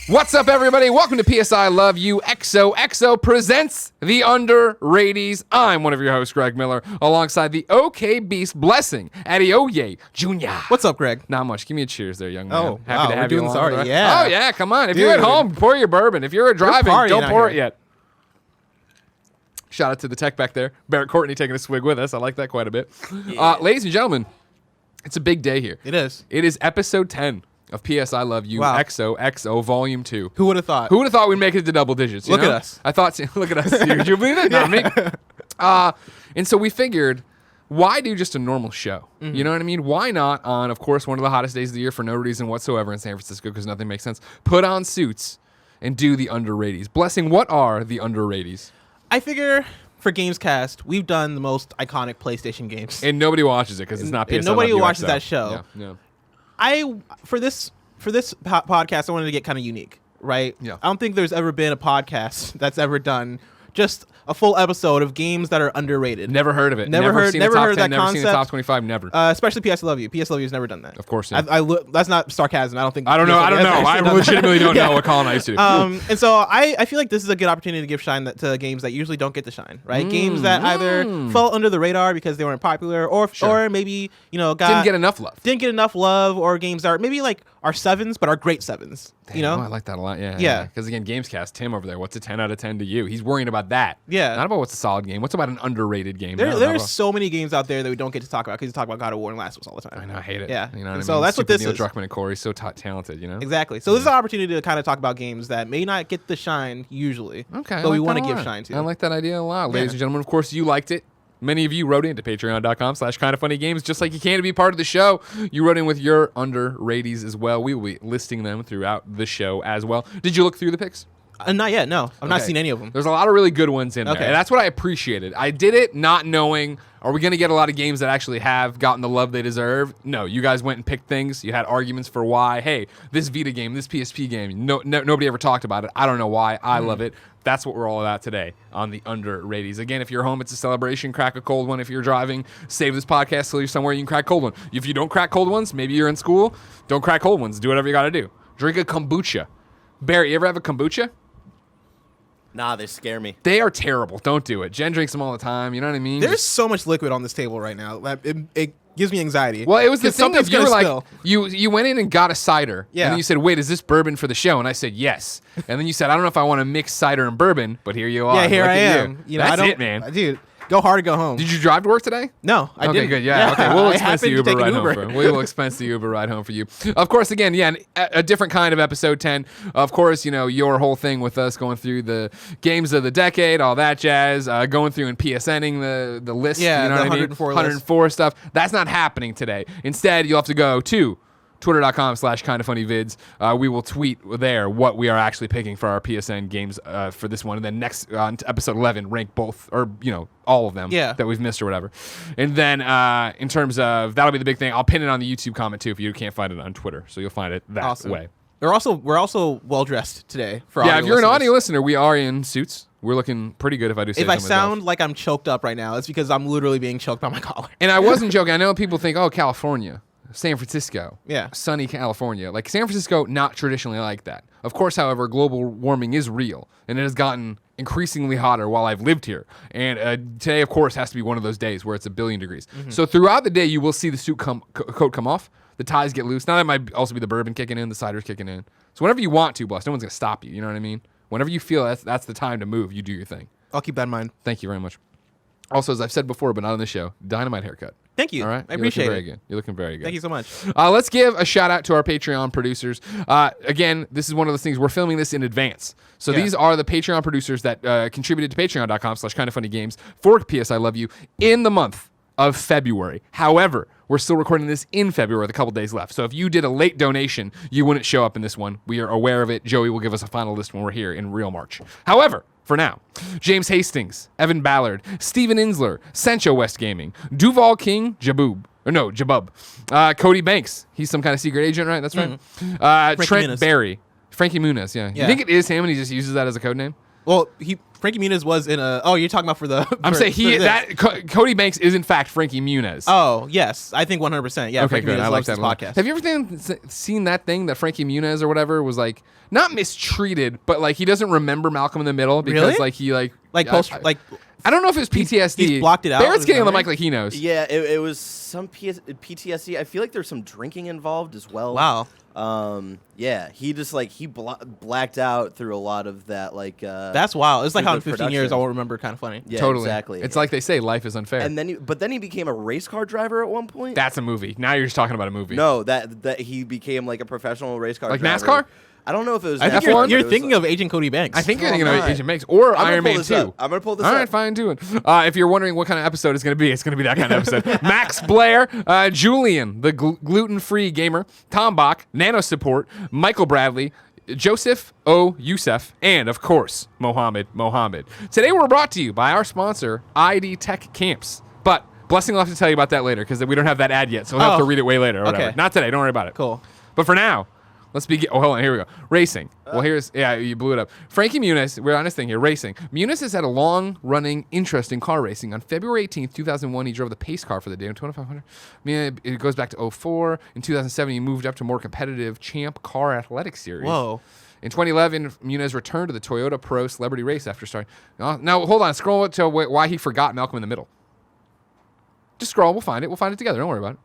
What's up, everybody? Welcome to PSI Love You. XOXO presents the Underrateys. I'm one of your hosts, Greg Miller, alongside the OK Beast Blessing, Adeoye Jr. What's up, Greg? Not much. Give me a cheers there, young man. Oh, Happy wow, to have we're you doing along this already, for the ride. yeah. Oh, yeah, come on. If Dude. you're at home, pour your bourbon. If you're driving, don't partying pour out it here. yet. Shout out to the tech back there. Barrett Courtney taking a swig with us. I like that quite a bit. Ladies and gentlemen, it's a big day here. It is. It is episode 10 of PSI Love You, Wow. XOXO Volume 2. Who would have thought? Who would have thought we'd make it to double digits? Look at us. I thought, look at us. Did you believe it? Not me. And so we figured, why do just a normal show? You know what I mean? Why not on, of course, one of the hottest days of the year for no reason whatsoever in San Francisco because nothing makes sense, put on suits and do the Underrateys. Blessing, what are the Underrateys? I figure for Gamescast, we've done the most iconic PlayStation games. And nobody watches it because it's not PSI And nobody Love You watches XO. that show. Yeah. For this podcast, I wanted to get kind of unique, right? Yeah. I don't think there's ever been a podcast that's ever done just a full episode of games that are underrated. Never heard of it. Never heard seen the top of 10, that never seen the top concept. 25, never. Especially PS Love You. PS Love You has never done that. Of course not. That's not sarcasm. I don't think. I don't know. I legitimately don't know what Colin used to do. And so I feel like this is a good opportunity to give shine to games that usually don't get to shine, right? Games that either fell under the radar because they weren't popular, or maybe Didn't get enough love. or games that are maybe like are sevens but are great sevens. Damn, I like that a lot. Yeah. Because again, Gamescast, Tim over there, what's a 10 out of 10 to you? He's worrying about that. Yeah. Not about what's a solid game. What's about an underrated game? There's so many games out there that we don't get to talk about because we talk about God of War and Last of Us all the time. I know, I hate it. Yeah. You know what I So mean? that's what Stupid this Neil is. Druckmann and Corey, so talented, you know? Exactly. So this is an opportunity to kind of talk about games that may not get the shine usually. Okay. But we want to give shine to. I like that idea a lot. Ladies Yeah. and gentlemen, of course, you liked it. Many of you wrote into patreon.com/kindoffunnygames, just like you can to be part of the show. You wrote in with your Underrateys as well. We will be listing them throughout the show as well. Did you look through the picks? Not yet. No, I've not Okay. seen any of them. There's a lot of really good ones in there, Okay. and that's what I appreciated. I did it not knowing, are we going to get a lot of games that actually have gotten the love they deserve? No, you guys went and picked things. You had arguments for why. Hey, this Vita game, this PSP game, nobody ever talked about it. I don't know why. I love it. That's what we're all about today on the Underrateys. Again, if you're home, it's a celebration. Crack a cold one. If you're driving, save this podcast till you're somewhere you can crack cold one. If you don't crack cold ones, maybe you're in school, don't crack cold ones. Do whatever you got to do. Drink a kombucha. Barry, you ever have a kombucha? Nah, they scare me. They are terrible. Don't do it. Jen drinks them all the time. You know what I mean? There's so much liquid on this table right now. It gives me anxiety. Well, it was the 'Cause thing of something's you were gonna like, spill. you went in and got a cider. Yeah. And then you said, wait, is this bourbon for the show? And I said, yes. And then you said, I don't know if I want to mix cider and bourbon, but here you are. Yeah, here Look I at am. You. I That's don't, it, man. Dude, go hard or go home. Did you drive to work today? No, I didn't. Okay, good. Yeah. Okay, we'll I expense the happened to Uber take an ride Uber. home for we will expense the Uber ride home for you. Of course, again, a different kind of episode 10. Of course, your whole thing with us going through the games of the decade, all that jazz, going through and PSNing the list. Yeah, you know the what I mean? 104 list. 104 stuff. That's not happening today. Instead, you'll have to go to twitter.com/kindoffunnyvids. We will tweet there what we are actually picking for our PSN games for this one. And then next on episode 11, rank both or, all of them that we've missed or whatever. And then in terms of, that'll be the big thing. I'll pin it on the YouTube comment too if you can't find it on Twitter. So you'll find it that way. We're also well dressed today. For Yeah, audio if you're an listeners. audio listener, we are in suits. We're looking pretty good if I do say If so I myself. sound like I'm choked up right now, it's because I'm literally being choked by my collar. And I wasn't joking. I know people think, oh, California, San Francisco, Yeah. sunny California. Like San Francisco, not traditionally like that. Of course, however, global warming is real, and it has gotten increasingly hotter while I've lived here. And today, of course, has to be one of those days where it's 1 billion degrees. So throughout the day, you will see the suit coat come off, the ties get loose. Now that might also be the bourbon kicking in, the cider's kicking in. So whenever you want to, boss, no one's gonna stop you. You know what I mean? Whenever you feel that's the time to move, you do your thing. I'll keep that in mind. Thank you very much. Also, as I've said before, but not on the show, dynamite haircut. Thank you. All right, I appreciate You're looking it. very good. You're looking very good. Thank you so much. Let's give a shout out to our Patreon producers. Again, this is one of those things, we're filming this in advance. So these are the Patreon producers that contributed to patreon.com/kindoffunnygames for PSI Love You in the month of February. However, we're still recording this in February with a couple days left. So if you did a late donation, you wouldn't show up in this one. We are aware of it. Joey will give us a final list when we're here in real March. However, for now, James Hastings, Evan Ballard, Steven Insler, Sancho West Gaming, Duval King, Jabub, Cody Banks. He's some kind of secret agent, right? That's right. Trent Muniz. Barry. Frankie Muniz, yeah. You think it is him and he just uses that as a code name? Well, Frankie Muniz was in a. Oh, you're talking about for the. I'm saying Cody Banks is in fact Frankie Muniz. Oh yes, I think 100%. Yeah, okay, Frankie good. Muniz I like loves that this podcast. Have you ever seen that thing that Frankie Muniz or whatever was like not mistreated, but like he doesn't remember Malcolm in the Middle because Really? like he like I don't know if it was PTSD. He's blocked it out. Barrett's getting on the mic like he knows. Yeah, it was some PTSD. I feel like there's some drinking involved as well. Wow. Yeah, he just like blacked out through a lot of that. Like that's wild. It's like through how in the 15 years I production. won't remember. Kind of funny. Yeah, totally. Exactly. It's like they say, life is unfair. And then, he became a race car driver at one point. That's a movie. Now you're just talking about a movie. No, that he became like a professional race car like driver. NASCAR. I don't know if it was. I think F1? you're thinking of Agent Cody Banks. I think you're No, thinking I'm of not. Agent Banks or Iron Man 2. I'm gonna pull this All up. right, fine, do it. If you're wondering what kind of episode it's going to be, it's going to be that kind of episode. Max Blair, Julian, the gluten-free gamer, Tom Bach, Nano Support, Michael Bradley, Joseph O. Youssef, and, of course, Mohammed. Today we're brought to you by our sponsor, ID Tech Camps. But Blessing will have to tell you about that later because we don't have that ad yet, so we'll have to read it way later or whatever. Okay. Not today. Don't worry about it. Cool. But for now, let's begin. Oh, hold on. Here we go. Racing. Well, you blew it up. Frankie Muniz, we're on his thing here. Racing. Muniz has had a long-running interest in car racing. On February 18th, 2001, he drove the pace car for the Daytona 2500. I mean, it goes back to 2004. In 2007, he moved up to more competitive Champ Car Athletics Series. Whoa. In 2011, Muniz returned to the Toyota Pro Celebrity Race after starting. Now, hold on. Scroll to why he forgot Malcolm in the Middle. Just scroll. We'll find it. We'll find it together. Don't worry about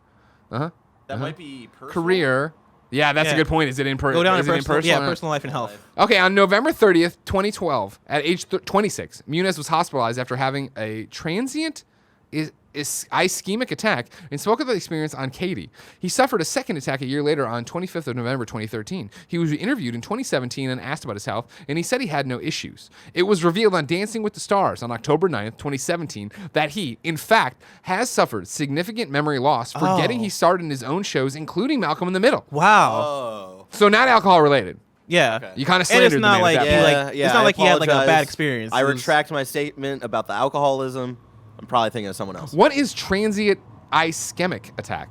it. That might be personal. Career. Yeah, that's a good point. Is it in person? Go down to personal? Yeah, personal life and health. Okay, on November 30th, 2012, at age 26, Muniz was hospitalized after having a transient ischemic attack and spoke of the experience on Katie. He suffered a second attack a year later on 25th of November 2013. He was interviewed in 2017 and asked about his health, and he said he had no issues. It was revealed on Dancing with the Stars on October 9th, 2017, that he, in fact, has suffered significant memory loss, forgetting he starred in his own shows, including Malcolm in the Middle. Wow. Oh. So not alcohol related. Yeah. Okay. You kind of And slandered it's not the man like at that point. it's not like he had like a bad apologize. experience. I It was- retract my statement about the alcoholism. I'm probably thinking of someone else. What is transient ischemic attack?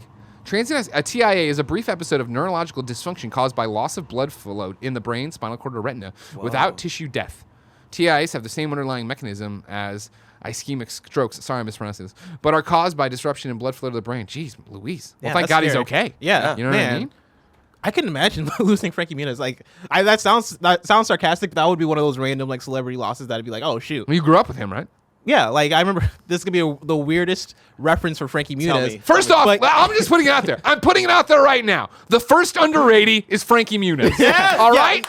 A TIA is a brief episode of neurological dysfunction caused by loss of blood flow in the brain, spinal cord, or retina without tissue death. TIAs have the same underlying mechanism as ischemic strokes. Sorry, I mispronounced this, but are caused by disruption in blood flow to the brain. Jeez, Louise. Well, Yeah, thank that's God he's scary. okay. Yeah. You know what I Man. mean? I couldn't imagine losing Frankie Muniz. Like, that sounds sarcastic. But that would be one of those random like celebrity losses that'd be like, oh shoot. Well, you grew up with him, right? Yeah, like I remember this could be the weirdest reference for Frankie Tell Muniz. me. First off, But- I'm just putting it out there. I'm putting it out there right now. The first underrated is Frankie Muniz. All right?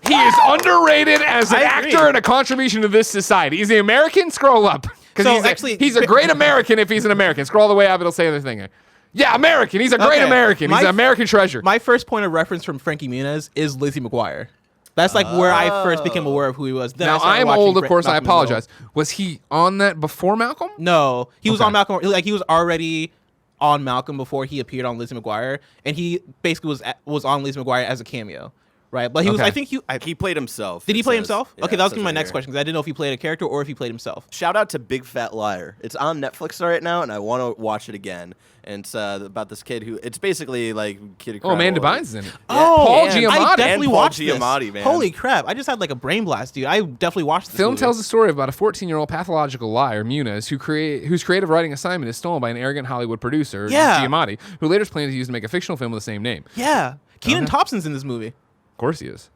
He is underrated as an I agree. actor and a contribution to this society. Is he American? Scroll up. Because So he's a great American if he's an American. Scroll all the way up, it'll say the thing. Yeah, American. He's a great Okay. American. He's an American treasure. My first point of reference from Frankie Muniz is Lizzie McGuire. That's like where I first became aware of who he was. Then Now, I started I'm watching old, of course. I Malcolm in the Middle. apologize. Was he on that before Malcolm? No, he was Okay. on Malcolm. Like he was already on Malcolm before he appeared on Lizzie McGuire, and he basically was on Lizzie McGuire as a cameo, right? But he was. Okay. I think He played himself. did. He it play says. himself? Yeah, Okay, that was it gonna be says my right next here. question because I didn't know if he played a character or if he played himself. Shout out to Big Fat Liar. It's on Netflix right now, and I want to watch it again. And it's about this kid who. It's basically like Kid. Oh, Amanda Incredible. Bynes is in it. Oh, Paul and- Giamatti. I definitely And Paul watched Giamatti, this. man. Holy crap! I just had like a brain blast, dude. I definitely watched this Film movie. tells the story about a 14-year-old pathological liar, Muniz, whose creative writing assignment is stolen by an arrogant Hollywood producer, Yeah. Giamatti, who later plans to use to make a fictional film with the same name. Yeah, Kenan Thompson's in this movie, Of course he is.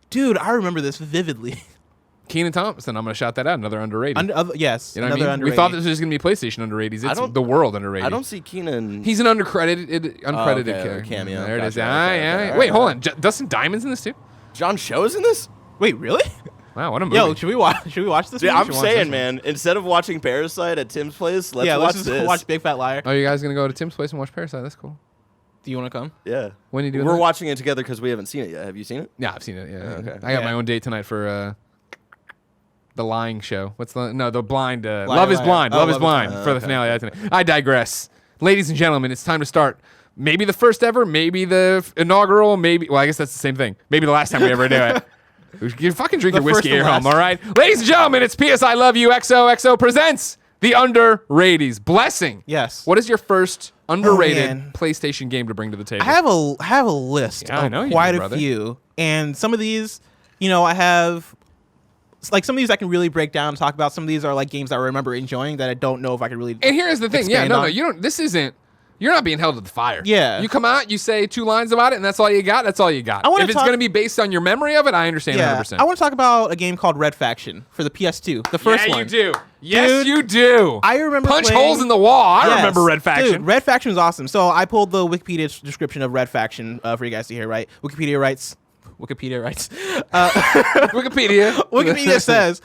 dude. I remember this vividly. Kenan Thompson, I'm going to shout that out. Another underrated. Yes, you know what I another mean? underrated. We thought this was going to be PlayStation underrated. It's don't- the world underrated. I don't see Keenan. He's an uncredited okay, character. cameo. There it is. Gotcha, Ah, okay, yeah. okay, Wait, hold alright. on. Dustin Diamond's in this too? John Cho's in this. Wait, really? Wow, what a movie. Yo, should we watch? Should we watch this? Dude, movie? I'm watch this saying, one. man. Instead of watching Parasite at Tim's place, let's yeah, watch let's just this. go watch Big Fat Liar. Oh, you guys going to go to Tim's place and watch Parasite? That's cool. Do you want to come? Yeah. When are you doing We're that? watching it together because we haven't seen it yet. Have you seen it? Yeah, I've seen it. Yeah. okay. I got Yeah. my own date tonight for the lying show. The blind. Love is Liar. Blind. Oh, Love is Love is Blind Blind. for the finale tonight. I digress. Ladies and gentlemen, it's time to start. Maybe the first ever, maybe the inaugural, maybe. Well, I guess that's the same thing. Maybe the last time we ever do it. You fucking drink The your whiskey first at and home, last. all right? Ladies and gentlemen, it's PS I Love You XOXO presents the Underrateys. Blessing. Yes. What is your first underrated man. PlayStation game to bring to the table? I have a list Yeah, I of know you quite do, a brother. few, and some of these, I have like some of these I can really break down and talk about. Some of these are like games that I remember enjoying that I don't know if I can really. And here's the thing, expand on. you don't. This isn't. You're not being held to the fire. Yeah. You come out, you say 2 lines about it, and that's all you got. That's all you got. If it's going to be based on your memory of it, I understand 100%. I want to talk about a game called Red Faction for the PS2, the first one. Yeah, you do. Yes, you do. I remember punch playing, holes in the wall. I remember Red Faction. Dude, Red Faction was awesome. So I pulled the Wikipedia description of Red Faction for you guys to hear. Right? Wikipedia writes. Wikipedia says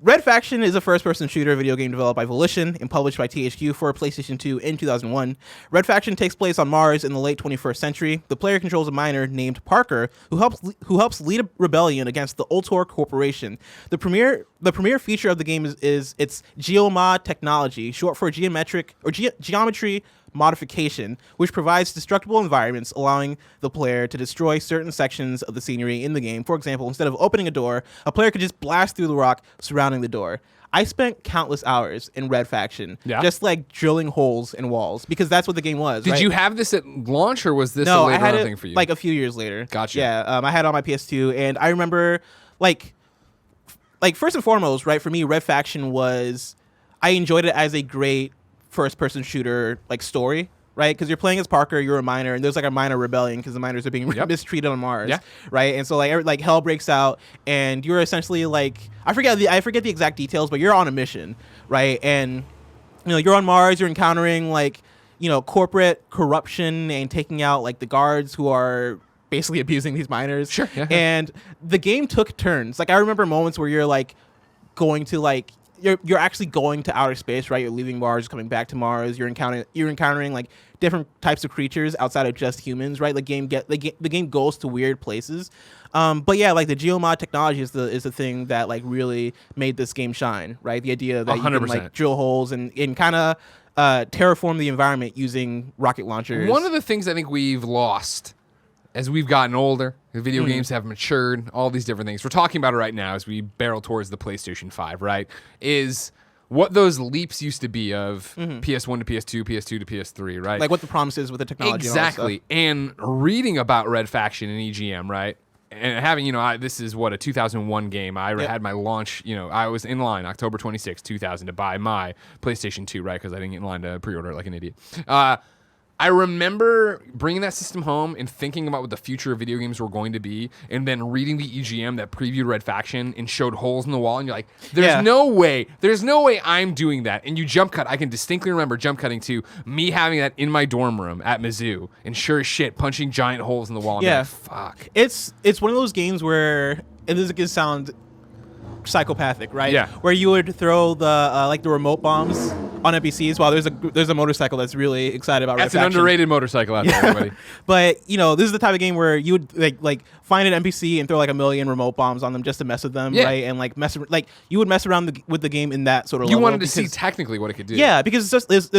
Red Faction is a first-person shooter video game developed by Volition and published by THQ for PlayStation 2 in 2001. Red Faction takes place on Mars in the late 21st century. The player controls a miner named Parker who helps lead a rebellion against the Ultor Corporation. The premier feature of the game is its geomod technology, short for geometry modification, which provides destructible environments, allowing the player to destroy certain sections of the scenery in the game. For example, instead of opening a door, a player could just blast through the rock surrounding the door. I spent countless hours in Red Faction, just like drilling holes in walls, because that's what the game was. Did you have this at launch, or was this a later on thing for you? Like a few years later. Gotcha. Yeah, I had it on my PS2, and I remember, like first and foremost, right, for me, Red Faction was, I enjoyed it as a great first-person shooter like story, right? Because you're playing as Parker, you're a miner, and there's like a miner rebellion because the miners are being mistreated on Mars, right? And so like hell breaks out, and you're essentially like I forget the exact details, but you're on a mission, right? And you're on Mars, you're encountering like corporate corruption and taking out like the guards who are basically abusing these miners. Sure. Yeah. And the game took turns. Like I remember moments where you're like going to like. You're actually going to outer space, right? You're leaving Mars, coming back to Mars. You're encountering like different types of creatures outside of just humans, right? The game goes to weird places. But yeah, like the geomod technology is the thing that like really made this game shine, right? The idea that 100%. You can like drill holes and kind of terraform the environment using rocket launchers. One of the things I think we've lost as we've gotten older, the video games have matured, all these different things. We're talking about it right now as we barrel towards the PlayStation 5, right? Is what those leaps used to be of PS1 to PS2, PS2 to PS3, right? Like what the promise is with the technology. Exactly. And reading about Red Faction and EGM, right? And having, this is a 2001 game. I had my launch, I was in line October 26, 2000 to buy my PlayStation 2, right? Because I didn't get in line to pre-order it like an idiot. I remember bringing that system home and thinking about what the future of video games were going to be, and then reading the EGM that previewed Red Faction and showed holes in the wall, and you're like, there's no way I'm doing that. And you jump cut. I can distinctly remember jump cutting to me having that in my dorm room at Mizzou, and sure as shit, punching giant holes in the wall. And like, fuck. It's one of those games where, and this is going to sound psychopathic, right? Yeah. Where you would throw the the remote bombs on NPCs while there's a motorcycle that's really excited about Red Faction. That's an underrated motorcycle out there, everybody. But this is the type of game where you would like find an NPC and throw like a million remote bombs on them just to mess with them, right? And like you would mess around with the game in that sort of level. You wanted to see technically what it could do. Yeah, because it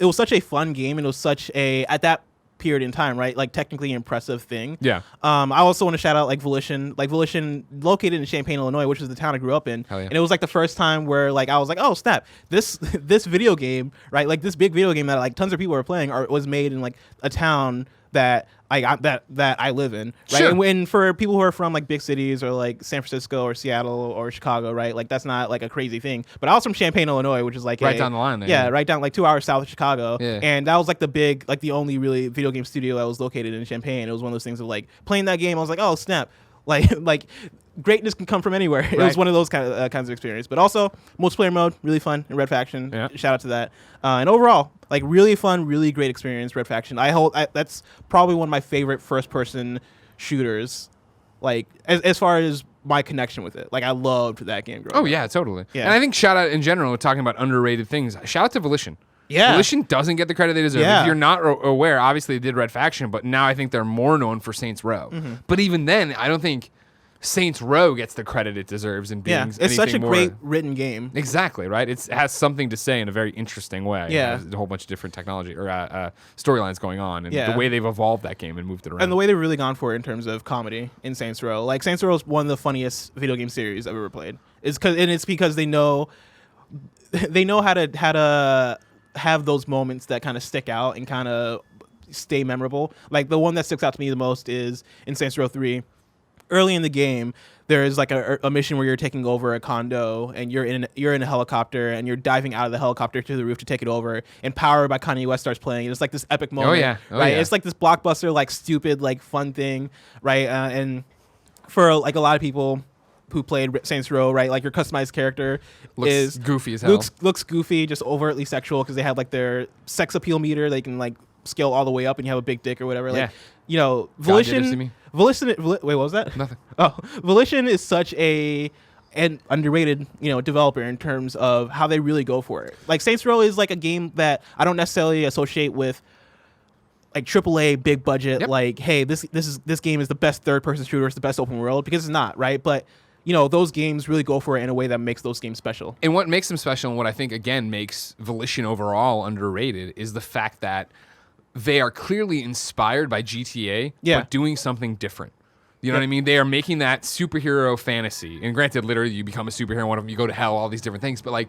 was such a fun game, and it was such a at that period in time, right? Like technically impressive thing. Yeah. I also want to shout out like Volition located in Champaign, Illinois, which is the town I grew up in. Hell yeah. And it was like the first time where like I was like, oh snap, this video game, right? Like this big video game that like tons of people are playing was made in like a town that I live in, right? Sure. And for people who are from like big cities or like San Francisco or Seattle or Chicago, right? Like that's not like a crazy thing. But I was from Champaign, Illinois, which is like right down the line there. Yeah, right down like 2 hours south of Chicago. Yeah. And that was like the only really video game studio that was located in Champaign. It was one of those things of like playing that game. I was like, oh snap, like greatness can come from anywhere. It was one of those kinds of experience. But also multiplayer mode, really fun in Red Faction. Yeah. Shout out to that. And overall, like really fun, really great experience. Red Faction. That's probably one of my favorite first-person shooters. Like as far as my connection with it, like I loved that game growing up. Yeah, totally. Yeah. And I think shout out in general, talking about underrated things. Shout out to Volition. Yeah. Volition doesn't get the credit they deserve. Yeah. If you're not aware, obviously they did Red Faction, but now I think they're more known for Saints Row. But even then, I don't think Saints Row gets the credit it deserves in being it's such a more great written game. Exactly, right? It has something to say in a very interesting way. Yeah. There's a whole bunch of different technology or storylines going on, and the way they've evolved that game and moved it around. And the way they've really gone for it in terms of comedy in Saints Row. Like Saints Row is one of the funniest video game series I've ever played. It's because they know how to have those moments that kind of stick out and kind of stay memorable. Like the one that sticks out to me the most is in Saints Row 3. early in the game, there's like a mission where you're taking over a condo and you're in a helicopter and you're diving out of the helicopter to the roof to take it over, and Power by Kanye West starts playing, and it's like this epic moment. Right? Yeah. It's like this blockbuster, like stupid, like fun thing, right? And for like a lot of people who played Saints Row, right, like your customized character Looks goofy as hell. Looks goofy, just overtly sexual, because they have like their sex appeal meter. They can like scale all the way up, and you have a big dick or whatever. Like, you know, Volition. Wait, what was that? Nothing. Oh, Volition is such an underrated, you know, developer in terms of how they really go for it. Like Saints Row is like a game that I don't necessarily associate with like AAA big budget. Like, hey, this game is the best third person shooter. It's the best open world, because it's not, right? But you know, those games really go for it in a way that makes those games special. And what makes them special, and what I think again makes Volition overall underrated, is the fact that they are clearly inspired by GTA, but doing something different. You know what I mean? They are making that superhero fantasy. And granted, literally, you become a superhero, one of them, you go to hell, all these different things. But like,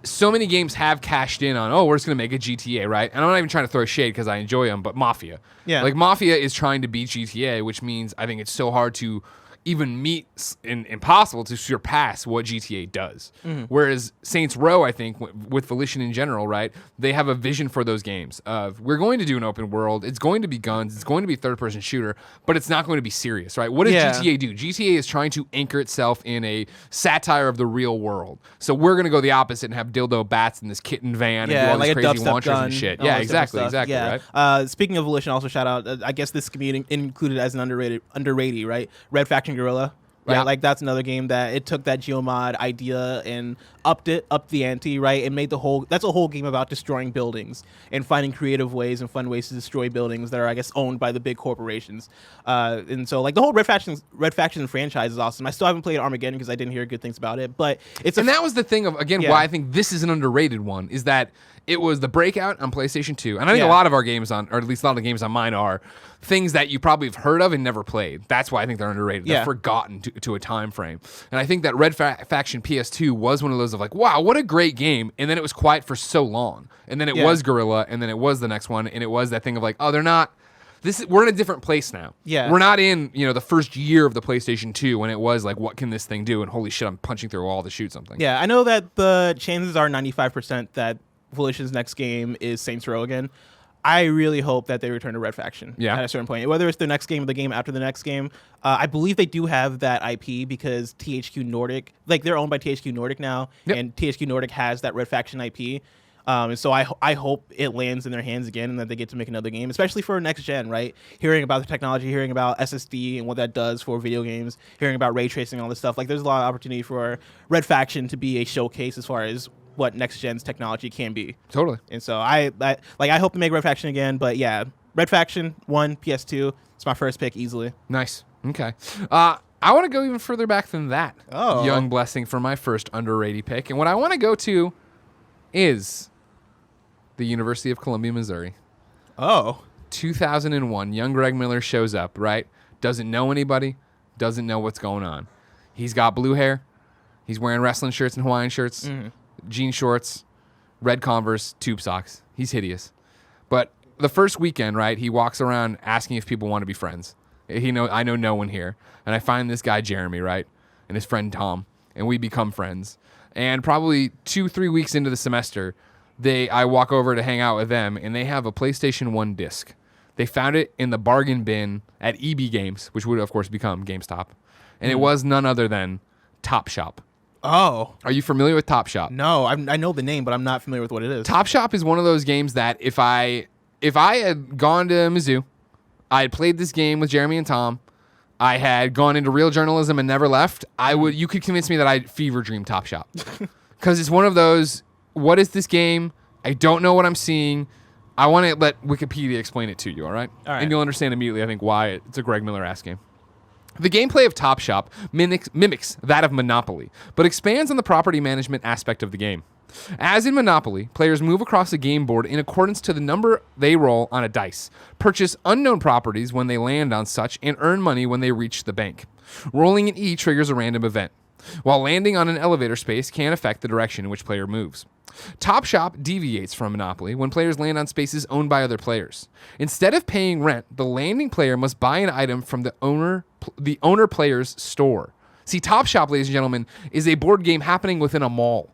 so many games have cashed in on, we're just going to make a GTA, right? And I'm not even trying to throw shade because I enjoy them, but Mafia. Yeah. Like, Mafia is trying to beat GTA, which means I think it's so hard to even meet and impossible to surpass what GTA does. Whereas Saints Row, I think, with Volition in general, right, they have a vision for those games of, we're going to do an open world, it's going to be guns, it's going to be third-person shooter, but it's not going to be serious, right? What does GTA do? GTA is trying to anchor itself in a satire of the real world. So we're going to go the opposite and have dildo bats in this kitten van and do all like these crazy launchers and shit. Yeah, exactly, right? Speaking of Volition, also shout out, I guess this could be included as an underrated, right? Red Faction Guerrilla, right? Yeah. Like that's another game that it took that geomod idea and upped the ante, right? And made that's a whole game about destroying buildings and finding creative ways and fun ways to destroy buildings that are, I guess, owned by the big corporations. And so like the whole Red Faction franchise is awesome. I still haven't played Armageddon because I didn't hear good things about it, but that was the thing of, again, why I think this is an underrated one, is that it was the breakout on PlayStation 2. And I think a lot of our games or at least a lot of the games on mine, are things that you probably have heard of and never played. That's why I think they're underrated. They're forgotten to a time frame. And I think that Red Faction PS2 was one of those of like, wow, what a great game. And then it was quiet for so long. And then it was Guerrilla, and then it was the next one, and it was that thing of like, they're not... we're in a different place now. Yeah. We're not in, the first year of the PlayStation 2 when it was like, what can this thing do? And holy shit, I'm punching through a wall to shoot something. Yeah, I know that the chances are 95% that Volition's next game is Saints Row again. I really hope that they return to Red Faction at a certain point. Whether it's the next game or the game after the next game. I believe they do have that IP because THQ Nordic, like they're owned by THQ Nordic now, and THQ Nordic has that Red Faction IP. And so I hope it lands in their hands again and that they get to make another game, especially for next gen, right? Hearing about the technology, hearing about SSD and what that does for video games, hearing about ray tracing, all this stuff. Like there's a lot of opportunity for Red Faction to be a showcase as far as what next gen's technology can be. Totally. And so I hope to make Red Faction again, but yeah, Red Faction 1, PS2, it's my first pick easily. Nice. Okay. I want to go even further back than that. Oh. Young Blessing for my first underrated pick. And what I want to go to is the University of Columbia, Missouri. Oh. 2001. Young Greg Miller shows up, right? Doesn't know anybody. Doesn't know what's going on. He's got blue hair. He's wearing wrestling shirts and Hawaiian shirts. Mm-hmm. Jean shorts, red Converse, tube socks. He's hideous. But the first weekend, right, he walks around asking if people want to be friends. I know no one here. And I find this guy, Jeremy, right, and his friend Tom, and we become friends. And probably 2-3 weeks into the semester, I walk over to hang out with them, and they have a PlayStation 1 disc. They found it in the bargain bin at EB Games, which would, of course, become GameStop. And it was none other than Top Shop. Oh. Are you familiar with Top Shop? No, I know the name, but I'm not familiar with what it is. Top Shop is one of those games that if I had gone to Mizzou, I had played this game with Jeremy and Tom, I had gone into real journalism and never left, you could convince me that I'd fever dream Top Shop. Because it's one of those, what is this game? I don't know what I'm seeing. I want to let Wikipedia explain it to you, all right? All right. And you'll understand immediately, I think, why it's a Greg Miller-ass game. The gameplay of Top Shop mimics that of Monopoly, but expands on the property management aspect of the game. As in Monopoly, players move across the game board in accordance to the number they roll on a dice, purchase unknown properties when they land on such, and earn money when they reach the bank. Rolling an E triggers a random event. while landing on an elevator space can affect the direction in which player moves. Top Shop deviates from Monopoly when players land on spaces owned by other players. Instead of paying rent, the landing player must buy an item from the owner player's store. See, Top Shop, ladies and gentlemen, is a board game happening within a mall.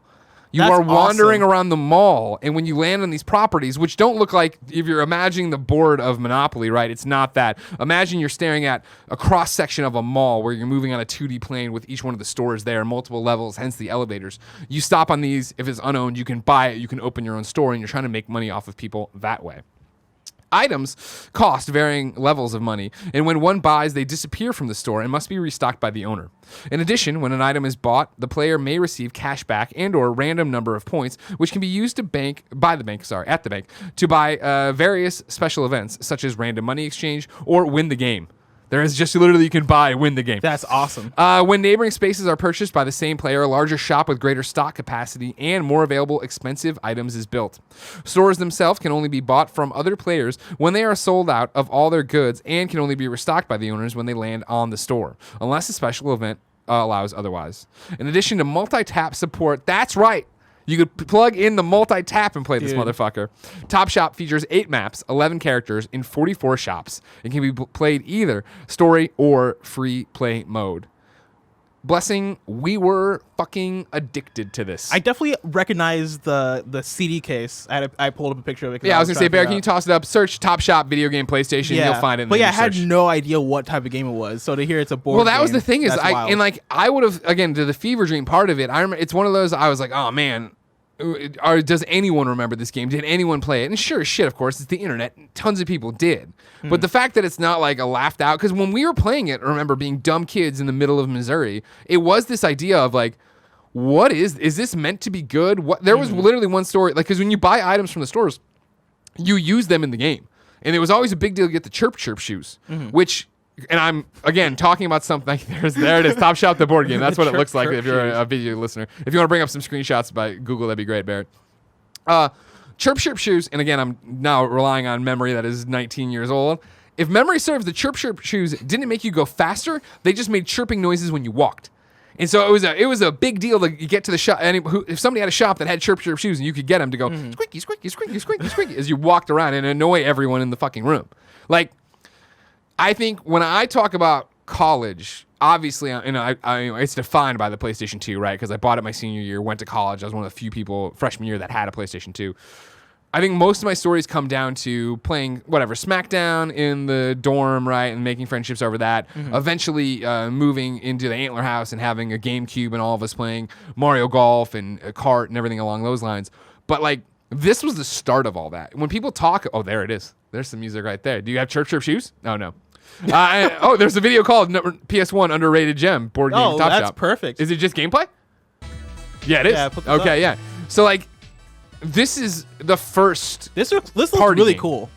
You That's are wandering awesome. around the mall, and when you land on these properties, which don't look like, if you're imagining the board of Monopoly, right? It's not that. Imagine you're staring at a cross-section of a mall where you're moving on a 2D plane with each one of the stores there, multiple levels, hence the elevators. You stop on these. If it's unowned, you can buy it. You can open your own store, and you're trying to make money off of people that way. Items cost varying levels of money, and when one buys, they disappear from the store and must be restocked by the owner. In addition, when an item is bought, the player may receive cash back and/or a random number of points, which can be used at the bank to buy various special events, such as random money exchange or win the game. There is just literally you can win the game. That's awesome. When neighboring spaces are purchased by the same player, a larger shop with greater stock capacity and more available expensive items is built. Stores themselves can only be bought from other players when they are sold out of all their goods and can only be restocked by the owners when they land on the store, unless a special event allows otherwise. In addition to multi-tap support, that's right. You could plug in the multi-tap and play this motherfucker. Top Shop features 8 maps, 11 characters in 44 shops, and can be played either story or free play mode. Blessing, we were fucking addicted to this. I definitely recognize the CD case. I pulled up a picture of it. Yeah, I was gonna say, Bear, can you toss it up? Search Top Shop video game PlayStation. You'll find it. In but the yeah, I had search. no idea what type of game it was. So to hear it's a board. Well, that game, was the thing is, that's wild. I would have again to the Fever Dream part of it. I remember it's one of those. I was like, oh man. Does anyone remember this game? Did anyone play it? And sure as shit, of course, it's the internet. Tons of people did. But the fact that it's not like a laughed out, because when we were playing it, I remember being dumb kids in the middle of Missouri, it was this idea of like, what is this meant to be good? What there was literally one story, like, because when you buy items from the stores, you use them in the game. And it was always a big deal to get the Chirp Chirp shoes, which... And I'm, again, talking about something. There it is. Top Shop, the board game. That's what it looks like if you're a video listener. If you want to bring up some screenshots by Google, that'd be great, Barrett. Chirp Chirp shoes, and again, I'm now relying on memory that is 19 years old. If memory serves, the Chirp Chirp shoes didn't make you go faster. They just made chirping noises when you walked. And so it was a big deal to get to the shop. And if somebody had a shop that had Chirp Chirp shoes, and you could get them to go squeaky, squeaky, squeaky, squeaky, squeaky as you walked around and annoy everyone in the fucking room. Like, I think when I talk about college, obviously, it's defined by the PlayStation 2, right? Because I bought it my senior year, went to college. I was one of the few people freshman year that had a PlayStation 2. I think most of my stories come down to playing SmackDown in the dorm, right, and making friendships over that. Eventually moving into the Antler house and having a GameCube and all of us playing Mario Golf and a kart and everything along those lines. But like, this was the start of all that. When people talk, oh, there it is. There's some music right there. Do you have Chirp Chirp shoes? Oh, no. There's a video called PS1 Underrated Gem board game Top Shop. Oh, that's perfect. Is it just gameplay? Yeah, it is. Yeah, put this okay, up. yeah. So like, this is the first. This looks party really game. cool.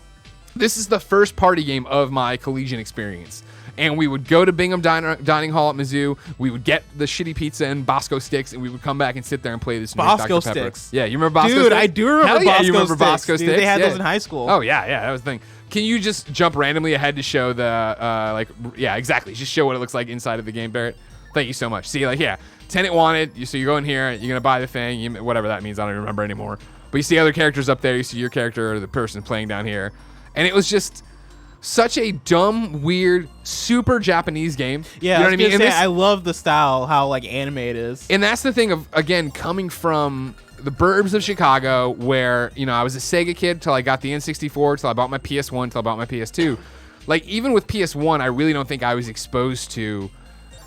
This is the first party game of my collegiate experience. And we would go to Bingham Dining Hall at Mizzou. We would get the shitty pizza and Bosco sticks, and we would come back and sit there and play this. Bosco Dr. Pepper. sticks. Yeah, you remember Bosco Dude, sticks? I do remember Hell yeah, Bosco you remember sticks. Bosco Dude, sticks? they had Yeah. those in high school. Oh yeah, that was the thing. Can you just jump randomly ahead to show the yeah, exactly. Just show what it looks like inside of the game, Barrett. Thank you so much. See, like, yeah, tenant wanted. So you go in here, you're gonna buy the thing, whatever that means. I don't even remember anymore. But you see other characters up there. You see your character or the person playing down here, and it was just such a dumb, weird, super Japanese game. Yeah, you know what I mean. And I love the style, how like anime it is. and that's the thing of, again, coming from the burbs of Chicago, where, I was a Sega kid till I got the N64, till I bought my PS1, till I bought my PS2. Like, even with PS1, I really don't think I was exposed to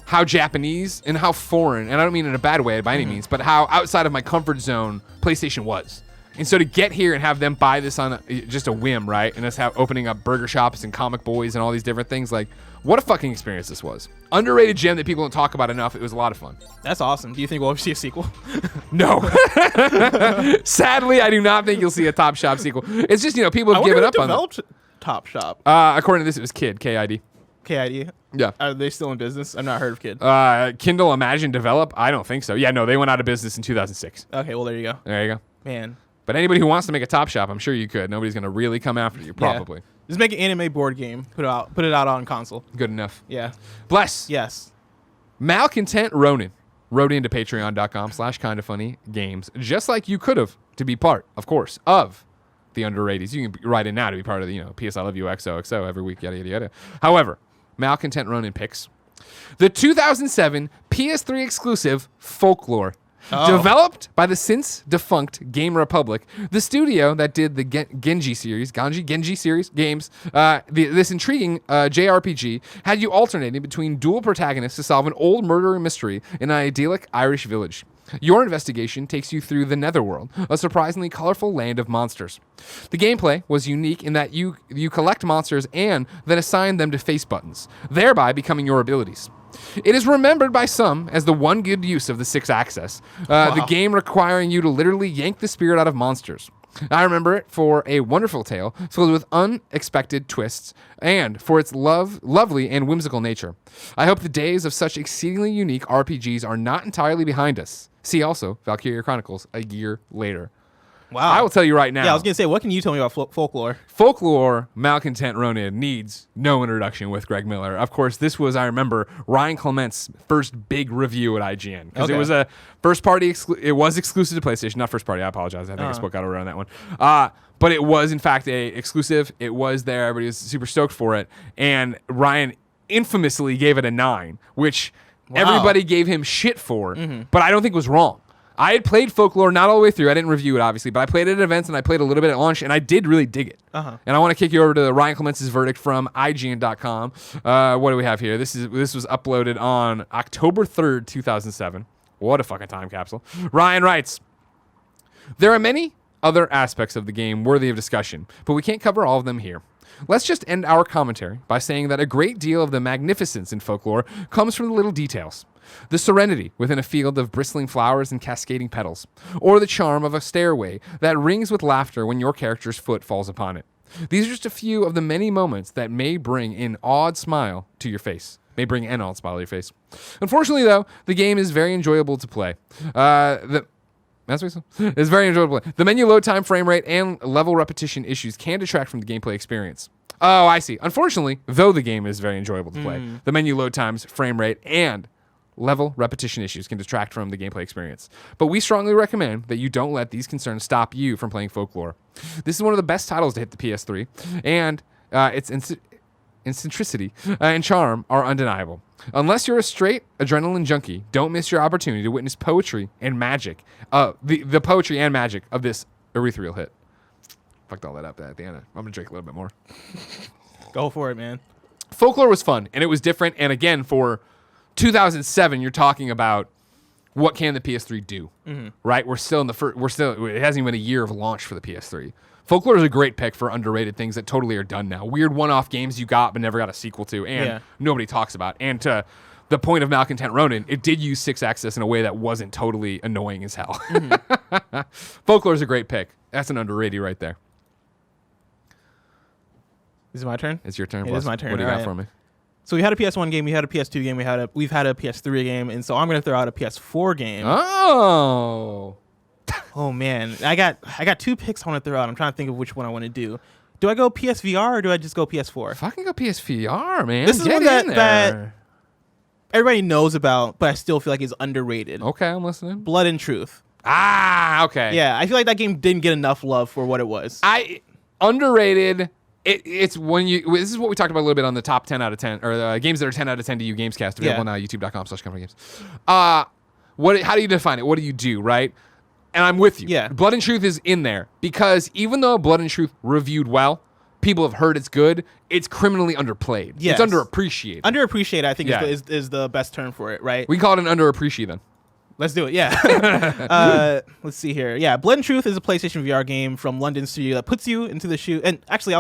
how Japanese and how foreign, and I don't mean in a bad way by any means, but how outside of my comfort zone PlayStation was. And so to get here and have them buy this on just a whim, right? And us opening up burger shops and comic boys and all these different things, like, what a fucking experience this was. Underrated gem that people don't talk about enough. It was a lot of fun. That's awesome. Do you think we'll ever see a sequel? No. Sadly, I do not think you'll see a Top Shop sequel. It's just, people have given up on it. Top Shop. According to this, it was Kid, KID. KID. Yeah. Are they still in business? I've not heard of Kid. Kindle Imagine Develop? I don't think so. Yeah, no, they went out of business in 2006. Okay, well, there you go. There you go. Man. But anybody who wants to make a Top Shop, I'm sure you could. Nobody's going to really come after you, probably. Yeah. Just make an anime board game. Put it out on console. Good enough. Yeah. Bless. Yes. Malcontent Ronin. wrote into patreon.com/kindafunnygames, just like you could have, to be part, of course, of the Underrateys. You can write in now to be part of the, PS I Love You XOXO every week, yada, yada, yada. However, Malcontent Ronin picks the 2007 PS3 exclusive Folklore. Developed by the since defunct Game Republic, the studio that did the Genji series games, this intriguing JRPG had you alternating between dual protagonists to solve an old murder mystery in an idyllic Irish village. Your investigation takes you through the Netherworld, a surprisingly colorful land of monsters. The gameplay was unique in that you collect monsters and then assign them to face buttons, thereby becoming your abilities. It is remembered by some as the one good use of the 6-axis, the game requiring you to literally yank the spirit out of monsters. I remember it for a wonderful tale filled with unexpected twists and for its lovely and whimsical nature. I hope the days of such exceedingly unique RPGs are not entirely behind us. See also Valkyria Chronicles a year later. Wow. I will tell you right now. Yeah, I was going to say, what can you tell me about Folklore? Folklore Malcontent Ronin needs no introduction with Greg Miller. Of course, this was, I remember, Ryan Clement's first big review at IGN. Because it was a first party, it was exclusive to PlayStation. Not first party, I apologize. I think I spoke out over on that one. But it was, in fact, a exclusive. It was there. Everybody was super stoked for it. And Ryan infamously gave it a 9, which everybody gave him shit for, but I don't think was wrong. I had played Folklore not all the way through. I didn't review it, obviously, but I played it at events and I played a little bit at launch, and I did really dig it. And I want to kick you over to Ryan Clement's verdict from IGN.com. What do we have here? This was uploaded on October 3rd, 2007. What a fucking time capsule. Ryan writes, there are many other aspects of the game worthy of discussion, but we can't cover all of them here. Let's just end our commentary by saying that a great deal of the magnificence in Folklore comes from the little details. The serenity within a field of bristling flowers and cascading petals, or the charm of a stairway that rings with laughter when your character's foot falls upon it. These are just a few of the many moments that may bring an odd smile to your face. Unfortunately, though, the game is very enjoyable to play. It's very enjoyable. The menu load time, frame rate, and level repetition issues can detract from the gameplay experience. Oh, I see. Unfortunately, though the game is very enjoyable to play, the menu load times, frame rate, and level repetition issues can detract from the gameplay experience. But we strongly recommend that you don't let these concerns stop you from playing Folklore. This is one of the best titles to hit the PS3, and its eccentricity and charm are undeniable. Unless you're a straight adrenaline junkie, don't miss your opportunity to witness poetry and magic, the poetry and magic of this ethereal hit. Fucked all that up at the end. I'm going to drink a little bit more. Go for it, man. Folklore was fun, and it was different, and again, for 2007, you're talking about what can the PS3 do, right? We're still in the first. It hasn't even been a year of launch for the PS3. Folklore is a great pick for underrated things that totally are done now. Weird one-off games you got but never got a sequel to, and nobody talks about. And to the point of Malcontent Ronin, it did use 6-axis in a way that wasn't totally annoying as hell. Folklore is a great pick. That's an underrated right there. Is it my turn? It's your turn. It is my turn. What do you got for me? So we had a PS1 game, we had a PS2 game, we've had a PS3 game, and so I'm gonna throw out a PS4 game. Oh man, I got 2 picks I want to throw out. I'm trying to think of which one I want to do. Do I go PSVR or do I just go PS4? Fucking go PSVR, man. This is one that everybody knows about, but I still feel like is underrated. Okay, I'm listening. Blood and Truth. Okay. Yeah, I feel like that game didn't get enough love for what it was. Underrated. It's when you. This is what we talked about a little bit on the top 10 out of 10 or the games that are 10 out of 10 to you Gamescast available now youtube.com/companygames. How do you define it? What do you do, right? And I'm with you. Yeah. Blood and Truth is in there because even though Blood and Truth reviewed well, people have heard it's good. It's criminally underplayed. Yes. It's underappreciated. Underappreciated, I think, is the best term for it, right? We can call it an underappreciated then. Let's do it, yeah. Let's see here. Yeah, Blood and Truth is a PlayStation VR game from London studio that puts you into the shoe. And actually,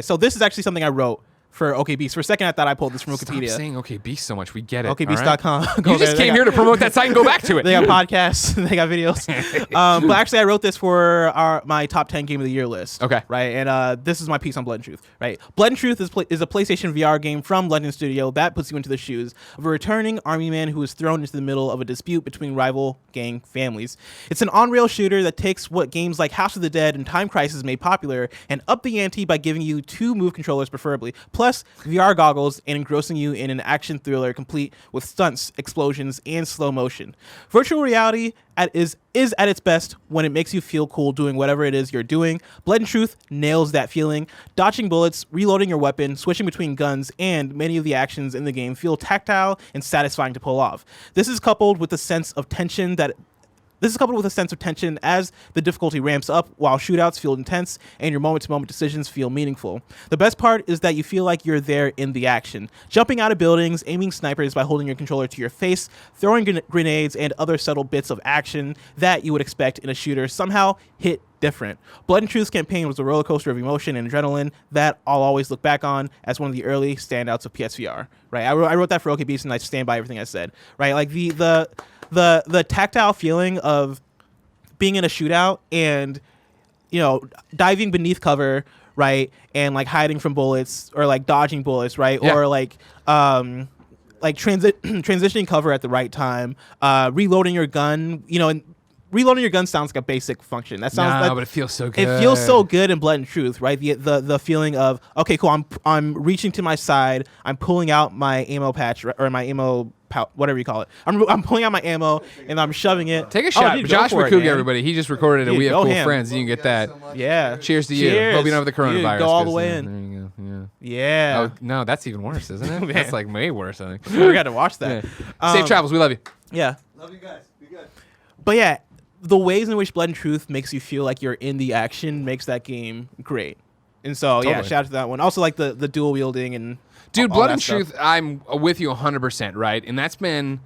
so this is actually something I wrote for OK Beast. For a second, I thought I pulled this from Wikipedia. Stop saying OK Beast so much. We get it. OKBeast.com. Right? You just came here to promote that site and go back to it. They got podcasts. They got videos. But actually, I wrote this for my top 10 game of the year list. Okay. Right. And this is my piece on Blood and Truth. Right. Blood and Truth is a PlayStation VR game from London studio that puts you into the shoes of a returning army man who is thrown into the middle of a dispute between rival gang families. It's an on-rail shooter that takes what games like House of the Dead and Time Crisis made popular and up the ante by giving you 2 move controllers preferably, plus VR goggles and engrossing you in an action thriller complete with stunts, explosions, and slow motion. Virtual reality is at its best when it makes you feel cool doing whatever it is you're doing. Blood and Truth nails that feeling. Dodging bullets, reloading your weapon, switching between guns, and many of the actions in the game feel tactile and satisfying to pull off. This is coupled with a sense of tension as the difficulty ramps up, while shootouts feel intense and your moment-to-moment decisions feel meaningful. The best part is that you feel like you're there in the action. Jumping out of buildings, aiming snipers by holding your controller to your face, throwing grenades, and other subtle bits of action that you would expect in a shooter somehow hit different. Blood and Truth's campaign was a roller coaster of emotion and adrenaline that I'll always look back on as one of the early standouts of PSVR. Right, I wrote that for OK Beast, and I stand by everything I said. Right, like the tactile feeling of being in a shootout and, you know, diving beneath cover, right, and like hiding from bullets or like dodging bullets, right, or like transitioning cover at the right time, reloading your gun, you know, and reloading your gun sounds like a basic function. That sounds but it feels so good. It feels so good in Blood and Truth, right? The feeling of, okay, cool, I'm reaching to my side, I'm pulling out my ammo patch or my ammo whatever you call it. I'm pulling out my ammo and I'm shoving it. Take a shot. Dude, Josh McCougar, everybody. He just recorded it. Dude, We Have go Cool ham. Friends. You can get that. Yeah. Cheers to you. Cheers. Hope you don't have the coronavirus. Dude, go all the 'cause, way There in. you go. Yeah. Yeah. Oh, no, that's even worse, isn't it? Man. That's like way worse, I think. We got to watch that. Safe travels. We love you. Yeah. Love you guys. Be good. But yeah, the ways in which Blood and Truth makes you feel like you're in the action makes that game great. And so, yeah, Totally. shout out to that one. Also, like the dual wielding and Dude, all Blood that and stuff. Truth, I'm with you 100%, right? And that's been...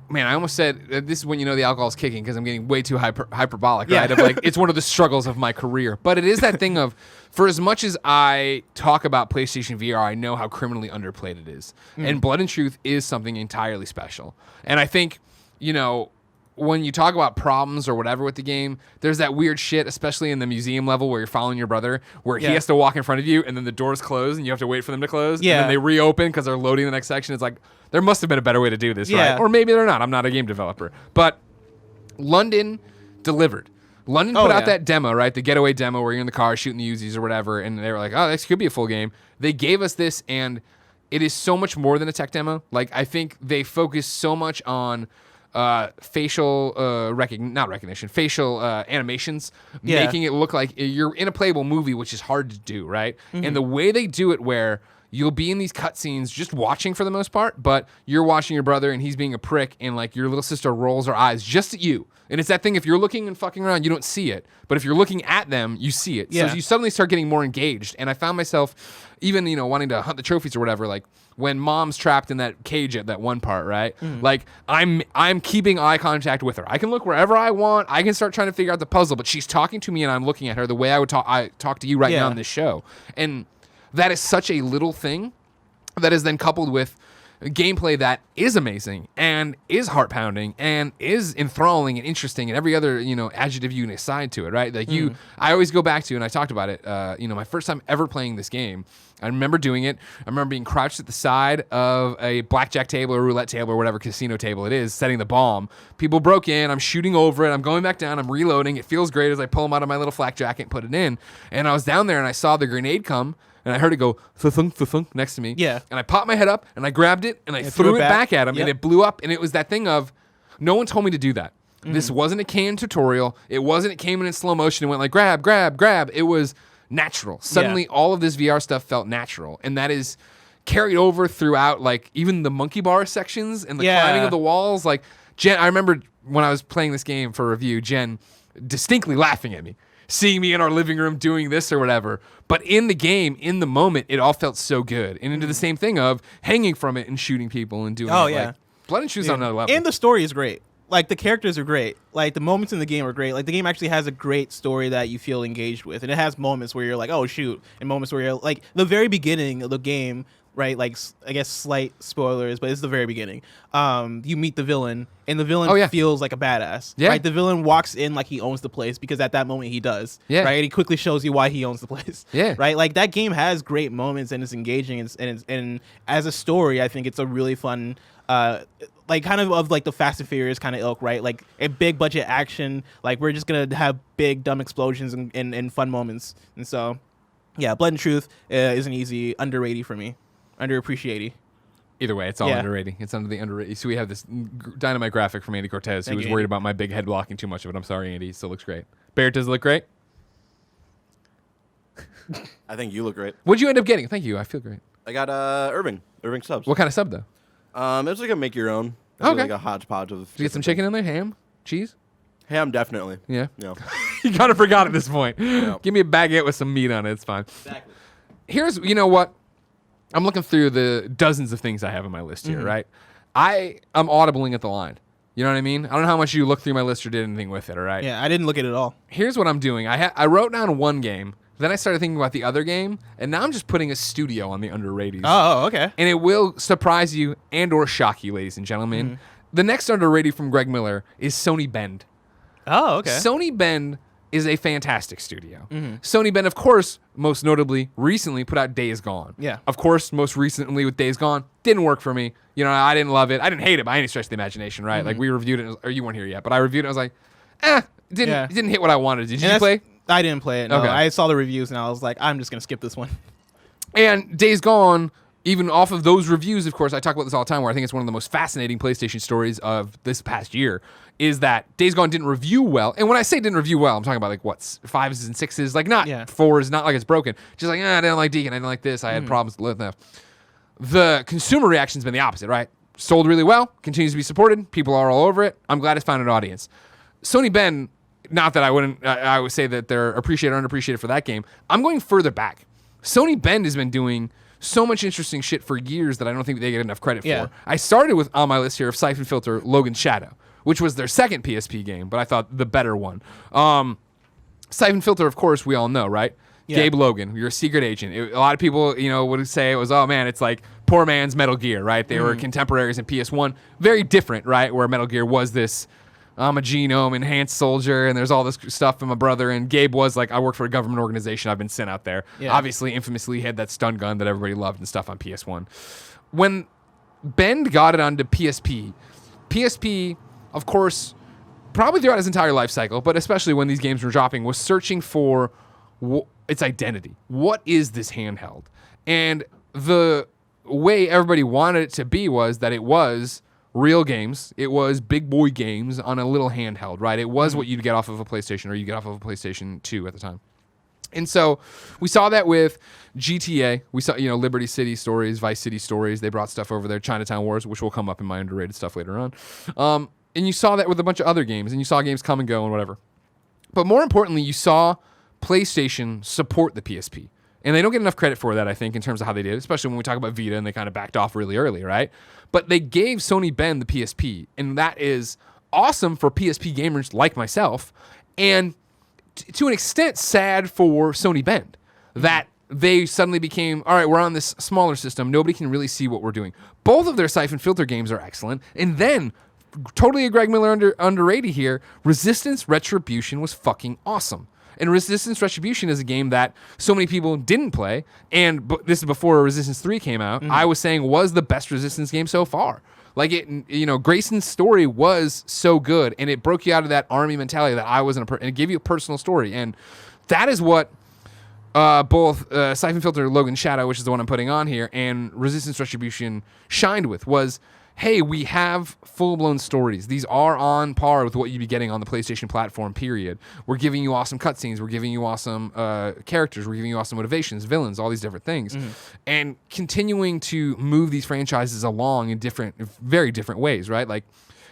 Man, I almost said this is when you know the alcohol's kicking because I'm getting way too hyperbolic, Yeah. right? Of like, it's one of the struggles of my career. But it is that thing of, for as much as I talk about PlayStation VR, I know how criminally underplayed it is. And Blood and Truth is something entirely special. And I think, you know, when you talk about problems or whatever with the game, there's that weird shit, especially in the museum level where you're following your brother, where he Yeah. has to walk in front of you and then the doors close and you have to wait for them to close. Yeah. And then they reopen because they're loading the next section. It's like, there must have been a better way to do this, Yeah. right? Or maybe they're not. I'm not a game developer. But London delivered. London put out that demo, right? The getaway demo where you're in the car shooting the Uzis or whatever. And they were like, oh, this could be a full game. They gave us this, and it is so much more than a tech demo. Like, I think they focus so much on facial facial animations, Yeah. making it look like you're in a playable movie, which is hard to do, right? And the way they do it, where you'll be in these cutscenes just watching for the most part, but you're watching your brother and he's being a prick, and like your little sister rolls her eyes just at you. And it's that thing, if you're looking and fucking around, you don't see it. But if you're looking at them, you see it. Yeah. So you suddenly start getting more engaged. And I found myself even, you know, wanting to hunt the trophies or whatever, like when mom's trapped in that cage at that one part, right? Like I'm keeping eye contact with her. I can look wherever I want. I can start trying to figure out the puzzle, but she's talking to me and I'm looking at her the way I talk to you right now Yeah. on this show. And that is such a little thing that is then coupled with gameplay that is amazing and is heart-pounding and is enthralling and interesting and every other, you know, adjective you can assign to it, right? Like I always go back to, and I talked about it, you know, my first time ever playing this game, I remember doing it. I remember being crouched at the side of a blackjack table or roulette table or whatever casino table it is, setting the bomb. People broke in. I'm shooting over it. I'm going back down. I'm reloading. It feels great as I pull them out of my little flak jacket and put it in. And I was down there and I saw the grenade come. And I heard it go thunk, thunk next to me. Yeah. And I popped my head up and I grabbed it and I threw it back at him, and it blew up. And it was that thing of, no one told me to do that. This wasn't a canned tutorial. It came in slow motion and went like grab, grab, grab. It was natural. Suddenly all of this VR stuff felt natural. And that is carried over throughout, like even the monkey bar sections and the climbing of the walls. Like Jen, I remember when I was playing this game for review, Jen distinctly laughing at me, seeing me in our living room doing this or whatever. But in the game, in the moment, it all felt so good. And into the same thing of hanging from it and shooting people and doing Oh, it. yeah. Like, Blood and Truth's on another level. And the story is great. Like, the characters are great. Like, the moments in the game are great. Like, the game actually has a great story that you feel engaged with. And it has moments where you're like, oh, shoot. And moments where you're like, the very beginning of the game, right? Like, I guess slight spoilers, but it's the very beginning. You meet the villain, and the villain feels like a badass. Yeah. Right? The villain walks in like he owns the place because at that moment he does. Yeah. Right? And he quickly shows you why he owns the place. Yeah. Right? Like, that game has great moments and it's engaging. And as a story, I think it's a really fun, like kind of like the Fast and Furious kind of ilk, right? Like a big budget action. Like, we're just gonna have big dumb explosions and fun moments. And so, Yeah, Blood and Truth is an easy underrated for me. Underappreciated. Either way, it's all underrated. It's under the underrated. So we have this dynamite graphic from Andy Cortez, who was worried about my big head blocking too much of it. I'm sorry, Andy. It still looks great. Barrett, does it look great? I think you look great. What'd you end up getting? Thank you. I feel great. I got Irving subs. What kind of sub, though? It was like a make your own. Okay. Like a hodgepodge of. Did you get some chicken in there? Ham? Cheese? Ham, definitely. Yeah. No. You kind of forgot at this point. No. Give me a baguette with some meat on it. It's fine. Exactly. Here's, you know what? I'm looking through the dozens of things I have on my list here, right? I'm audibling at the line. You know what I mean? I don't know how much you looked through my list or did anything with it, all right? Yeah, I didn't look at it at all. Here's what I'm doing. I wrote down one game, then I started thinking about the other game, and now I'm just putting a studio on the Underrateys. Oh, okay. And it will surprise you and or shock you, ladies and gentlemen. The next underrated from Greg Miller is Sony Bend. Oh, okay. Sony Bend is a fantastic studio. Sony Bend, of course, most notably, recently put out Days Gone. Yeah. Of course, most recently with Days Gone, didn't work for me. You know, I didn't love it. I didn't hate it by any stretch of the imagination, right? Like, we reviewed it, or you weren't here yet, but I reviewed it, I was like, it didn't hit what I wanted. Did you play? I didn't play it, no. Okay. I saw the reviews, and I was like, I'm just going to skip this one. And Days Gone, even off of those reviews, of course, I talk about this all the time, where I think it's one of the most fascinating PlayStation stories of this past year, is that Days Gone didn't review well. And when I say didn't review well, I'm talking about like, what, 5s and 6s? Like, not 4s, not like it's broken. Just like, I didn't like Deacon, I didn't like this, I had problems with that. The consumer reaction's been the opposite, right? Sold really well, continues to be supported, people are all over it. I'm glad it's found an audience. Sony Bend, not that I would say that they're appreciated or unappreciated for that game. I'm going further back. Sony Bend has been doing so much interesting shit for years that I don't think they get enough credit for. I started with, on my list here, of Syphon Filter, Logan Shadow, which was their second PSP game, but I thought the better one. Syphon Filter, of course, we all know, right? Yeah. Gabe Logan, you're a secret agent. A lot of people, would say it was, oh man, it's like poor man's Metal Gear, right? They were contemporaries in PS1. Very different, right? Where Metal Gear was this, I'm a genome enhanced soldier, and there's all this stuff from my brother. And Gabe was like, I work for a government organization. I've been sent out there. Yeah. Obviously, infamously had that stun gun that everybody loved and stuff on PS1. When Bend got it onto PSP, of course, probably throughout his entire life cycle, but especially when these games were dropping, was searching for its identity. What is this handheld? And the way everybody wanted it to be was that it was real games. It was big boy games on a little handheld, right? It was what you'd get off of a PlayStation, or you get off of a PlayStation 2 at the time. And so we saw that with GTA. We saw, Liberty City stories, Vice City stories. They brought stuff over there. Chinatown Wars, which will come up in my underrated stuff later on. And you saw that with a bunch of other games, and you saw games come and go and whatever. But more importantly, you saw PlayStation support the PSP. And they don't get enough credit for that, I think, in terms of how they did, especially when we talk about Vita and they kind of backed off really early, right? But they gave Sony Bend the PSP, and that is awesome for PSP gamers like myself, and to an extent sad for Sony Bend, that they suddenly became, all right, we're on this smaller system, nobody can really see what we're doing. Both of their Syphon Filter games are excellent, and then, totally a Greg Miller underrated here, Resistance Retribution was fucking awesome. And Resistance Retribution is a game that so many people didn't play, and this is before Resistance 3 came out. I was saying was the best Resistance game so far. Like, Grayson's story was so good, and it broke you out of that army mentality that I was in, and it gave you a personal story. And that is what both Syphon Filter, Logan Shadow, which is the one I'm putting on here, and Resistance Retribution shined with, was, hey, we have full-blown stories. These are on par with what you'd be getting on the PlayStation platform, period. We're giving you awesome cutscenes. We're giving you awesome characters. We're giving you awesome motivations, villains, all these different things. And continuing to move these franchises along in very different ways, right? Like,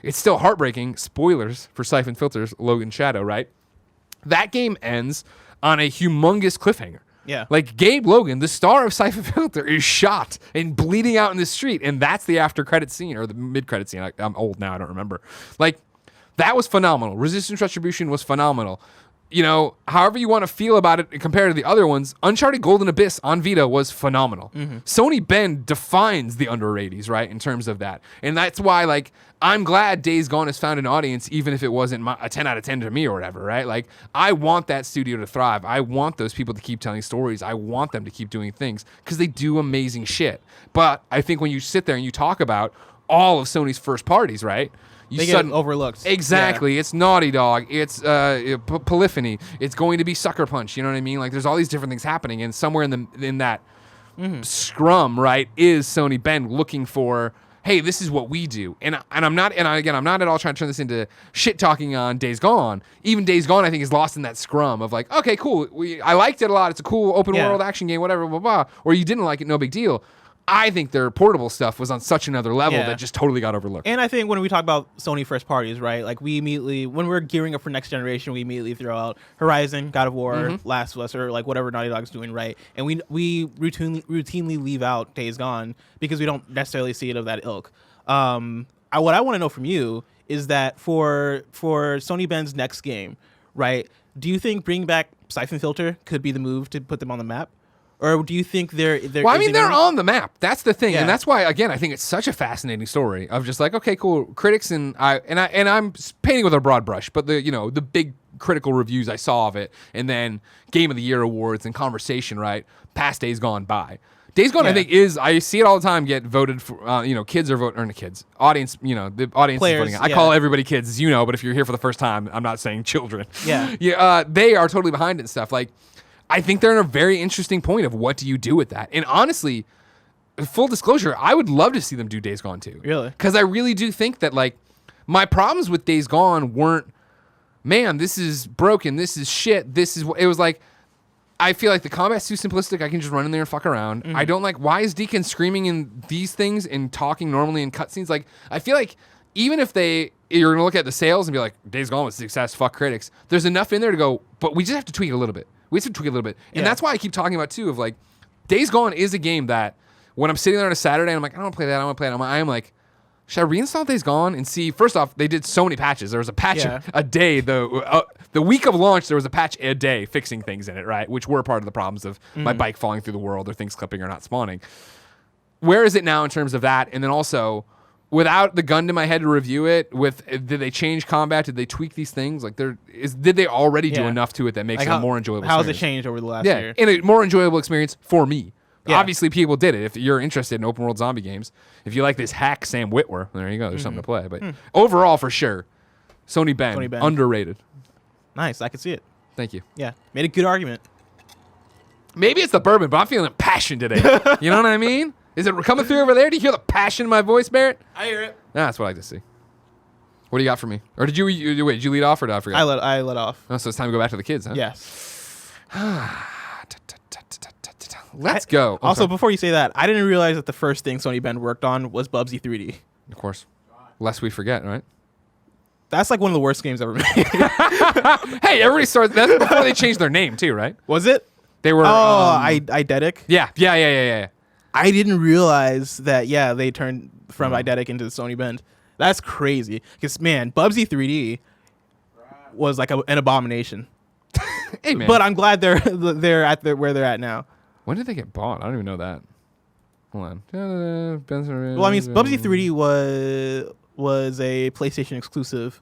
it's still heartbreaking. Spoilers for Syphon Filter's Logan Shadow, right? That game ends on a humongous cliffhanger. Yeah. Like, Gabe Logan, the star of Syphon Filter, is shot and bleeding out in the street, and that's the after-credit scene, or the mid-credit scene. I'm old now, I don't remember. Like, that was phenomenal. Resistance Retribution was phenomenal. However you want to feel about it compared to the other ones, Uncharted Golden Abyss on Vita was phenomenal. Sony Bend defines the Underrateys, right, in terms of that. And that's why, like, I'm glad Days Gone has found an audience, even if it wasn't a 10 out of 10 to me or whatever, right? Like, I want that studio to thrive. I want those people to keep telling stories. I want them to keep doing things, because they do amazing shit. But I think when you sit there and you talk about all of Sony's first parties, right, they get overlooked. Exactly. It's Naughty Dog. It's Polyphony. It's going to be Sucker Punch. You know what I mean? Like, there's all these different things happening, and somewhere in that scrum, right, is Sony Bend looking for, hey, this is what we do. And I'm not at all trying to turn this into shit talking on Days Gone. Even Days Gone, I think, is lost in that scrum of like, okay, cool, I liked it a lot. It's a cool open world action game, whatever, blah, blah, blah. Or you didn't like it, no big deal. I think their portable stuff was on such another level that just totally got overlooked. And I think when we talk about Sony first parties, right, like we immediately, when we're gearing up for next generation, we immediately throw out Horizon, God of War, Last of Us, or like whatever Naughty Dog's doing, right? And we routinely leave out Days Gone because we don't necessarily see it of that ilk. What I want to know from you is that for Sony Bend's next game, right, do you think bringing back Syphon Filter could be the move to put them on the map? Or do you think they're well, I mean, they're on the map. That's the thing. And that's why, again, I think it's such a fascinating story of just like, okay, cool. Critics and I'm painting with a broad brush, but the big critical reviews I saw of it, and then Game of the Year awards and conversation, right, past Days Gone by. Days Gone, I think, I see it all the time get voted for, kids are voting, or not kids, audience, the audience Players, is voting. I call everybody kids, as you know, but if you're here for the first time, I'm not saying children. Yeah. They are totally behind it and stuff. Like, I think they're in a very interesting point of what do you do with that. And honestly, full disclosure, I would love to see them do Days Gone 2. Really? Because I really do think that, like, my problems with Days Gone weren't, man, this is broken, this is shit, it was like, I feel like the combat's too simplistic. I can just run in there and fuck around. I don't like, why is Deacon screaming in these things and talking normally in cutscenes? Like, I feel like even if you're going to look at the sales and be like, Days Gone was a success, fuck critics, there's enough in there to go, but we just have to tweak it a little bit. And that's why I keep talking about, too, of like, Days Gone is a game that when I'm sitting there on a Saturday and I'm like, I don't want to play that, I want to play that, I'm like, should I reinstall Days Gone and see? First off, they did so many patches. There was a patch a day. The week of launch, there was a patch a day fixing things in it, right? Which were part of the problems of my bike falling through the world or things clipping or not spawning. Where is it now in terms of that? And then also, without the gun to my head to review it, did they change combat? Did they tweak these things? Like, did they already do enough to it that makes it a more enjoyable experience? How has it changed over the last year? And a more enjoyable experience for me. Yeah. Obviously, people did it. If you're interested in open world zombie games, if you like this hack Sam Witwer, there you go. There's something to play. But overall, for sure, Sony Bend, underrated. Nice. I can see it. Thank you. Yeah. Made a good argument. Maybe it's the bourbon, but I'm feeling passion today. You know what I mean? Is it coming through over there? Do you hear the passion in my voice, Barrett? I hear it. That's what I like to see. What do you got for me? Or did you lead off or did I forget? I let off. Oh, so it's time to go back to the kids, huh? Yes. Let's go. Also, before you say that, I didn't realize that the first thing Sony Bend worked on was Bubsy 3D. Of course. Lest we forget, right? That's like one of the worst games ever made. Hey, everybody started. That's before they changed their name too, right? Was it? They were. Eidetic? Yeah. I didn't realize that, they turned from Eidetic into Sony Bend. That's crazy. Because, man, Bubsy 3D was like an abomination. Hey, man. But I'm glad they're at where they're at now. When did they get bought? I don't even know that. Hold on. Well, I mean, Bubsy 3D was a PlayStation exclusive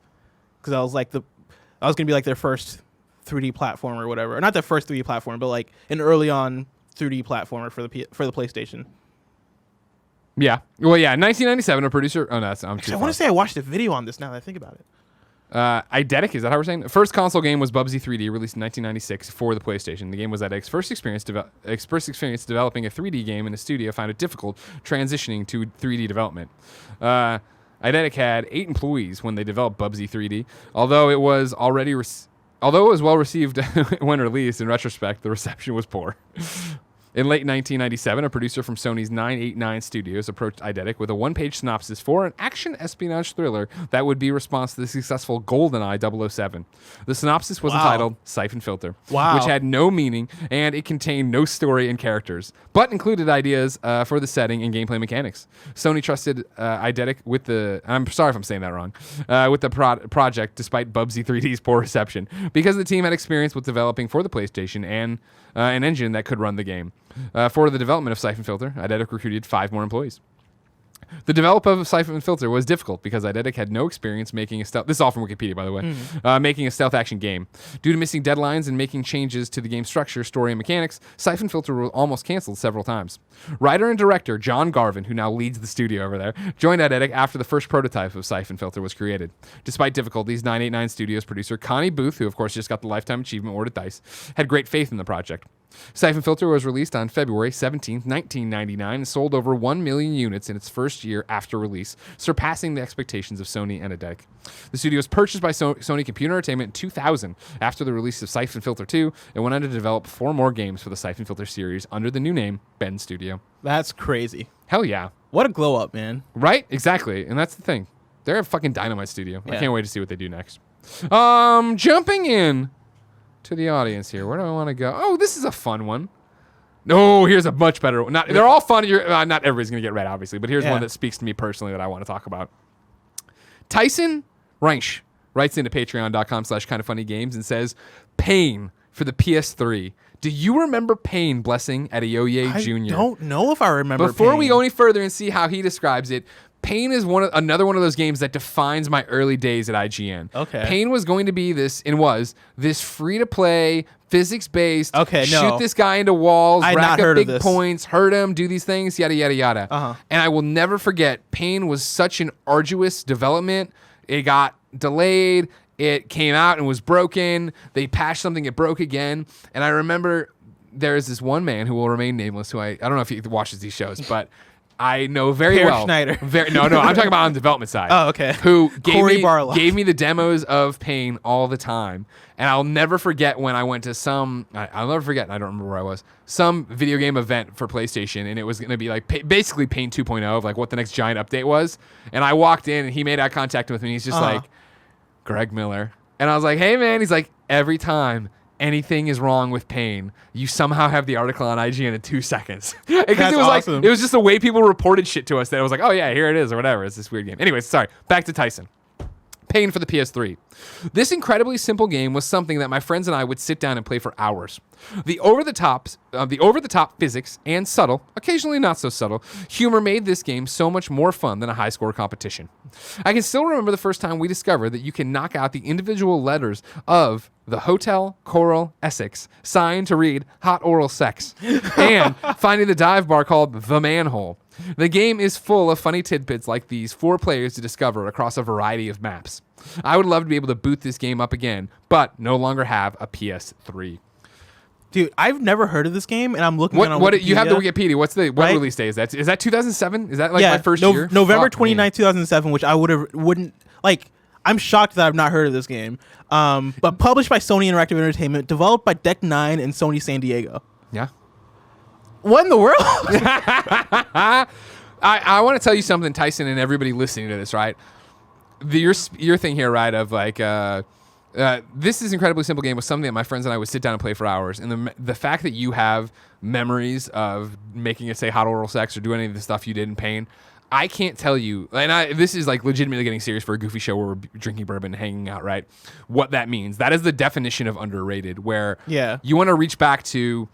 because I was gonna be like their first 3D platformer or whatever. Or not their first 3D platformer, but like an early on 3D platformer for the PlayStation. Yeah. Well, yeah. 1997, a producer. Oh no, I want to say I watched a video on this now that I think about it. Eidetic, is that how we're saying? The first console game was Bubsy 3D, released in 1996 for the PlayStation. The game was Eidec's first experience developing a 3D game in a studio found it difficult transitioning to 3D development. Eidetic had 8 employees when they developed Bubsy 3D. Although it was well received when released, in retrospect, the reception was poor. In late 1997, a producer from Sony's 989 Studios approached Eidetic with a one-page synopsis for an action espionage thriller that would be a response to the successful GoldenEye 007. The synopsis was entitled Syphon Filter, which had no meaning, and it contained no story and characters, but included ideas for the setting and gameplay mechanics. Sony trusted Eidetic with the... I'm sorry if I'm saying that wrong. With the project, despite Bubsy 3D's poor reception, because the team had experience with developing for the PlayStation and an engine that could run the game. For the development of Syphon Filter, Eidetic recruited 5 more employees. The development of Syphon Filter was difficult because Adeoye had no experience making a stealth. This is all from Wikipedia, by the way. Making a stealth action game. Due to missing deadlines and making changes to the game's structure, story, and mechanics, Syphon Filter was almost canceled several times. Writer and director John Garvin, who now leads the studio over there, joined Adeoye after the first prototype of Syphon Filter was created. Despite difficulties, 989 Studios producer Connie Booth, who of course just got the Lifetime Achievement Award at DICE, had great faith in the project. Syphon Filter was released on February 17, 1999, and sold over 1 million units in its first year after release, surpassing the expectations of Sony and Adeoye. The studio was purchased by Sony Computer Entertainment in 2000 after the release of Syphon Filter 2 and went on to develop 4 more games for the Syphon Filter series under the new name Bend Studio. That's crazy. Hell yeah. What a glow up, man. Right? Exactly. And that's the thing. They're a fucking dynamite studio. Yeah. I can't wait to see what they do next. Jumping in to the audience here. Where do I want to go? Oh, this is a fun one. No, here's a much better one. They're all fun. Not everybody's going to get read, obviously, but here's one that speaks to me personally that I want to talk about. Tyson Reinsch writes into patreon.com/kindoffunnygames and says, Pain for the PS3. Do you remember Pain blessing Adeoye Jr.? I don't know if I remember Before Pain. we go any further and see how he describes it, Pain is another one of those games that defines my early days at IGN. Okay. Pain was going to be this free-to-play, physics-based, shoot this guy into walls, rack up big points, hurt him, do these things, yada, yada, yada. And I will never forget, Pain was such an arduous development. It got delayed. It came out and was broken. They patched something, it broke again. And I remember there is this one man who will remain nameless, who I don't know if he watches these shows, but I know very well. Schneider. No, I'm talking about on the development side. Oh, okay. Who gave me the demos of Pain all the time. And I'll never forget when I went to I'll never forget, I don't remember where I was, some video game event for PlayStation, and it was going to be like basically Pain 2.0 of like what the next giant update was. And I walked in, and he made eye contact with me. He's just like, Greg Miller. And I was like, hey, man. He's like, every time anything is wrong with Pain, you somehow have the article on IGN in 2 seconds. Because it was awesome. like, it was just the way people reported shit to us that it was like, oh yeah, here it is or whatever. It's this weird game. Anyways, sorry. Back to Tyson. Pain for the PS3. This incredibly simple game was something that my friends and I would sit down and play for hours. The over-the-top physics and subtle, occasionally not so subtle, humor made this game so much more fun than a high-score competition. I can still remember the first time we discovered that you can knock out the individual letters of the Hotel Coral Essex sign to read Hot Oral Sex, and finding the dive bar called The Manhole. The game is full of funny tidbits like these for players to discover across a variety of maps. I would love to be able to boot this game up again, but no longer have a PS3. Dude, I've never heard of this game, and I'm looking on Wikipedia. You have the Wikipedia. What release day is that? Is that 2007? Is that like my first year? November 29, 2007, which I wouldn't like. I'm shocked that I've not heard of this game. But published by Sony Interactive Entertainment, developed by Deck 9 and Sony San Diego. Yeah. What in the world? I want to tell you something, Tyson, and everybody listening to this, right? Your thing here, right, of like, this is incredibly simple game was something that my friends and I would sit down and play for hours. And the fact that you have memories of making it say hot oral sex or do any of the stuff you did in Pain, I can't tell you, and this is like legitimately getting serious for a goofy show where we're drinking bourbon and hanging out, right? What that means. That is the definition of underrated, where you want to reach back to,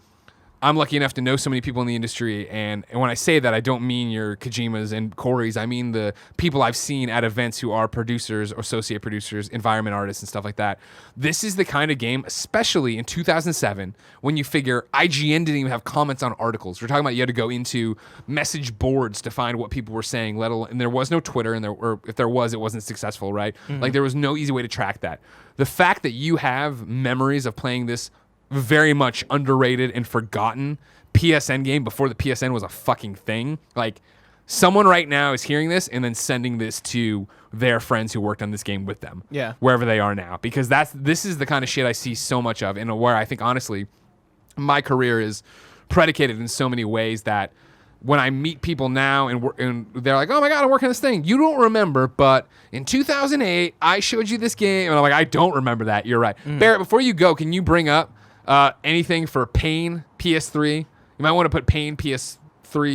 I'm lucky enough to know so many people in the industry, and when I say that, I don't mean your Kojimas and Corys. I mean the people I've seen at events who are producers, associate producers, environment artists, and stuff like that. This is the kind of game, especially in 2007, when you figure IGN didn't even have comments on articles. We're talking about you had to go into message boards to find what people were saying, and there was no Twitter, or if there was, it wasn't successful, right? Mm-hmm. Like there was no easy way to track that. The fact that you have memories of playing this very much underrated and forgotten PSN game before the PSN was a fucking thing. Like, someone right now is hearing this and then sending this to their friends who worked on this game with them. Yeah. Wherever they are now. Because this is the kind of shit I see so much of, and where I think, honestly, my career is predicated in so many ways that when I meet people now and they're like, oh my God, I'm working on this thing. You don't remember, but in 2008, I showed you this game. And I'm like, I don't remember that. You're right. Barrett, before you go, can you bring up anything for Pain PS3? You might want to put Pain PS3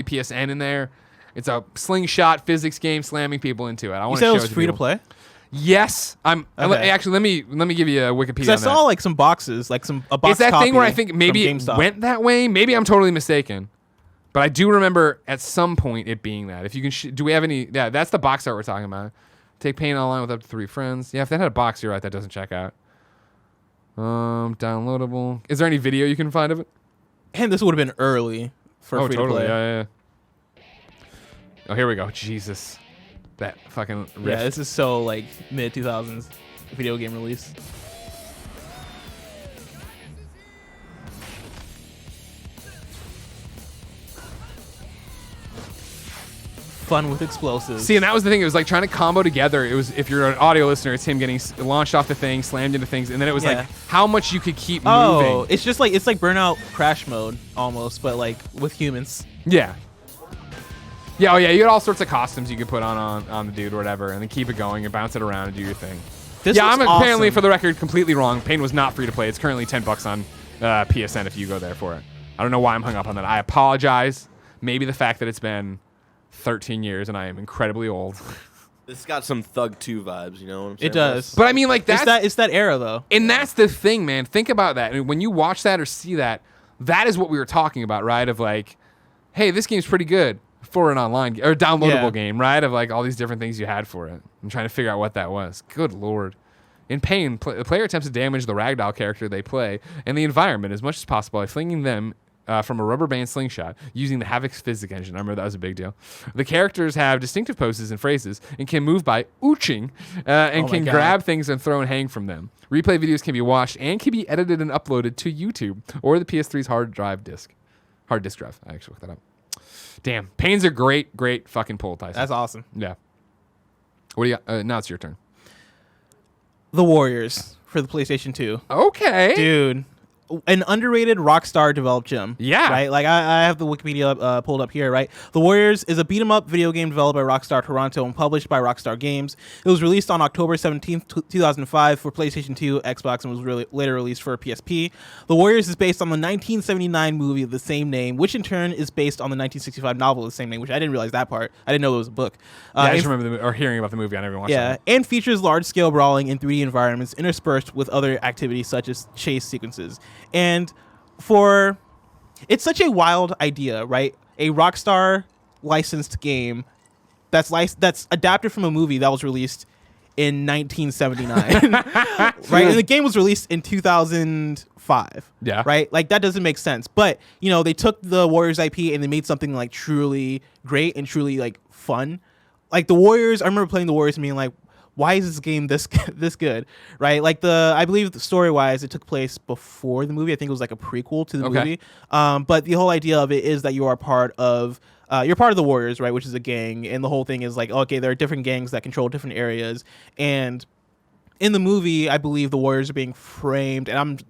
PSN in there. It's a slingshot physics game slamming people into it. I want to show it. You said it was free to play? Yes, I'm. Okay. Actually, let me give you a Wikipedia. Because I saw like some boxes, like a box. It's that thing where I think maybe it went that way. Maybe I'm totally mistaken. But I do remember at some point it being that. If you can, do we have any? Yeah, that's the box art we're talking about. Take paint online with up to 3 friends. Yeah, if that had a box, you're right. That doesn't check out. Downloadable. Is there any video you can find of it? And this would have been early for free to play. Yeah. Oh, here we go. Jesus, that fucking riff. Yeah, this is so like mid 2000s video game release. Fun with explosives. See, and that was the thing. It was like trying to combo together. It was, if you're an audio listener, it's him getting launched off the thing, slammed into things, and then it was like how much you could keep moving. It's just like, it's like Burnout Crash mode almost, but like with humans. Yeah. Yeah, oh yeah, you had all sorts of costumes you could put on the dude or whatever, and then keep it going and bounce it around and do your thing. I'm apparently, for the record, completely wrong. Pain was not free to play. It's currently $10 on PSN if you go there for it. I don't know why I'm hung up on that. I apologize. Maybe the fact that it's been 13 years and I am incredibly old. This got some Thug 2 vibes, you know what I'm saying? It does. But I mean, like, it's that era, though. And that's the thing, man. Think about that. And when you watch that or see that, that is what we were talking about, right? Of like, hey, this game's pretty good for an online or downloadable game, right? Of like all these different things you had for it. I'm trying to figure out what that was. Good Lord. In Pain, the player attempts to damage the ragdoll character they play and the environment as much as possible by flinging them from a rubber band slingshot using the Havoc's physics engine. I remember that was a big deal. The characters have distinctive poses and phrases and can move by ooching and can grab things and throw and hang from them. Replay videos can be watched and can be edited and uploaded to YouTube or the PS3's hard disk drive. I actually looked that up. Damn, Pain's a great fucking pull, Tyson. That's awesome. Yeah. What do you got? Now it's your turn. The Warriors for the PlayStation 2. Okay. Dude. An underrated Rockstar developed gem. Yeah. Right? Like, I have the Wikipedia pulled up here, right? The Warriors is a beat-em-up video game developed by Rockstar Toronto and published by Rockstar Games. It was released on October 17th, 2005 for PlayStation 2, Xbox, and was later released for PSP. The Warriors is based on the 1979 movie of the same name, which in turn is based on the 1965 novel of the same name, which I didn't realize that part. I didn't know it was a book. I just remember hearing about the movie. I never watched it. Yeah, and features large-scale brawling in 3D environments interspersed with other activities such as chase sequences. And it's such a wild idea, right? A Rockstar licensed game that's adapted from a movie that was released in 1979, right? And the game was released in 2005. Yeah. Right? Like, that doesn't make sense. But, you know, they took the Warriors IP and they made something like truly great and truly like fun. Like the Warriors, I remember playing the Warriors and being like, why is this game this good, right? Like I believe story-wise, it took place before the movie. I think it was like a prequel to the movie. But the whole idea of it is that you are part of the Warriors, right? Which is a gang, and the whole thing is like, okay, there are different gangs that control different areas, and in the movie, I believe the Warriors are being framed, and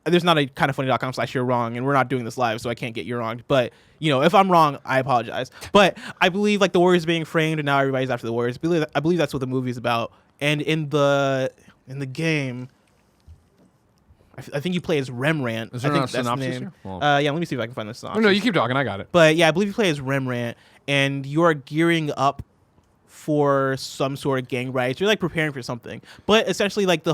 there's not a kindoffunny.com/you're wrong, and we're not doing this live, so I can't get you wrong. But, you know, if I'm wrong, I apologize. But I believe like the Warriors being framed, and now everybody's after the Warriors. I believe that's what the movie's about. And in the game, I think you play as Rembrandt. Is there I think not a synopsis here? Well, yeah, let me see if I can find the synopsis. Oh, no, you keep talking. I got it. But yeah, I believe you play as Rembrandt, and you are gearing up for some sort of gang riots. You're like preparing for something. But essentially, like the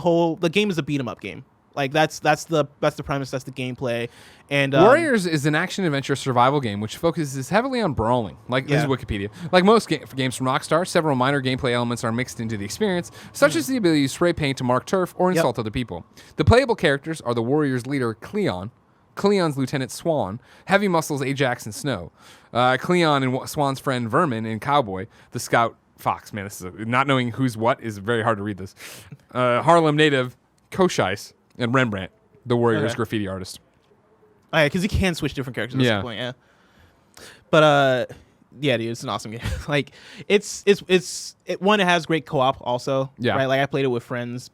game is a beat 'em up game. Like that's the premise, that's the gameplay. And Warriors is an action adventure survival game which focuses heavily on brawling. Like this is Wikipedia. Like most games from Rockstar, several minor gameplay elements are mixed into the experience, such as the ability to spray paint to mark turf or insult other people. The playable characters are the Warriors' leader Cleon, Cleon's lieutenant Swan, Heavy Muscles Ajax and Snow, Cleon and Swan's friend Vermin and Cowboy, the scout Fox. Man, this is not knowing who's what is very hard to read this. Harlem native Koshais. And Rembrandt, the Warriors graffiti artist. Oh, yeah, because you can switch different characters at some point, yeah. But yeah, dude, it's an awesome game. Like it has great co-op also. Yeah. Right. Like I played it with friends,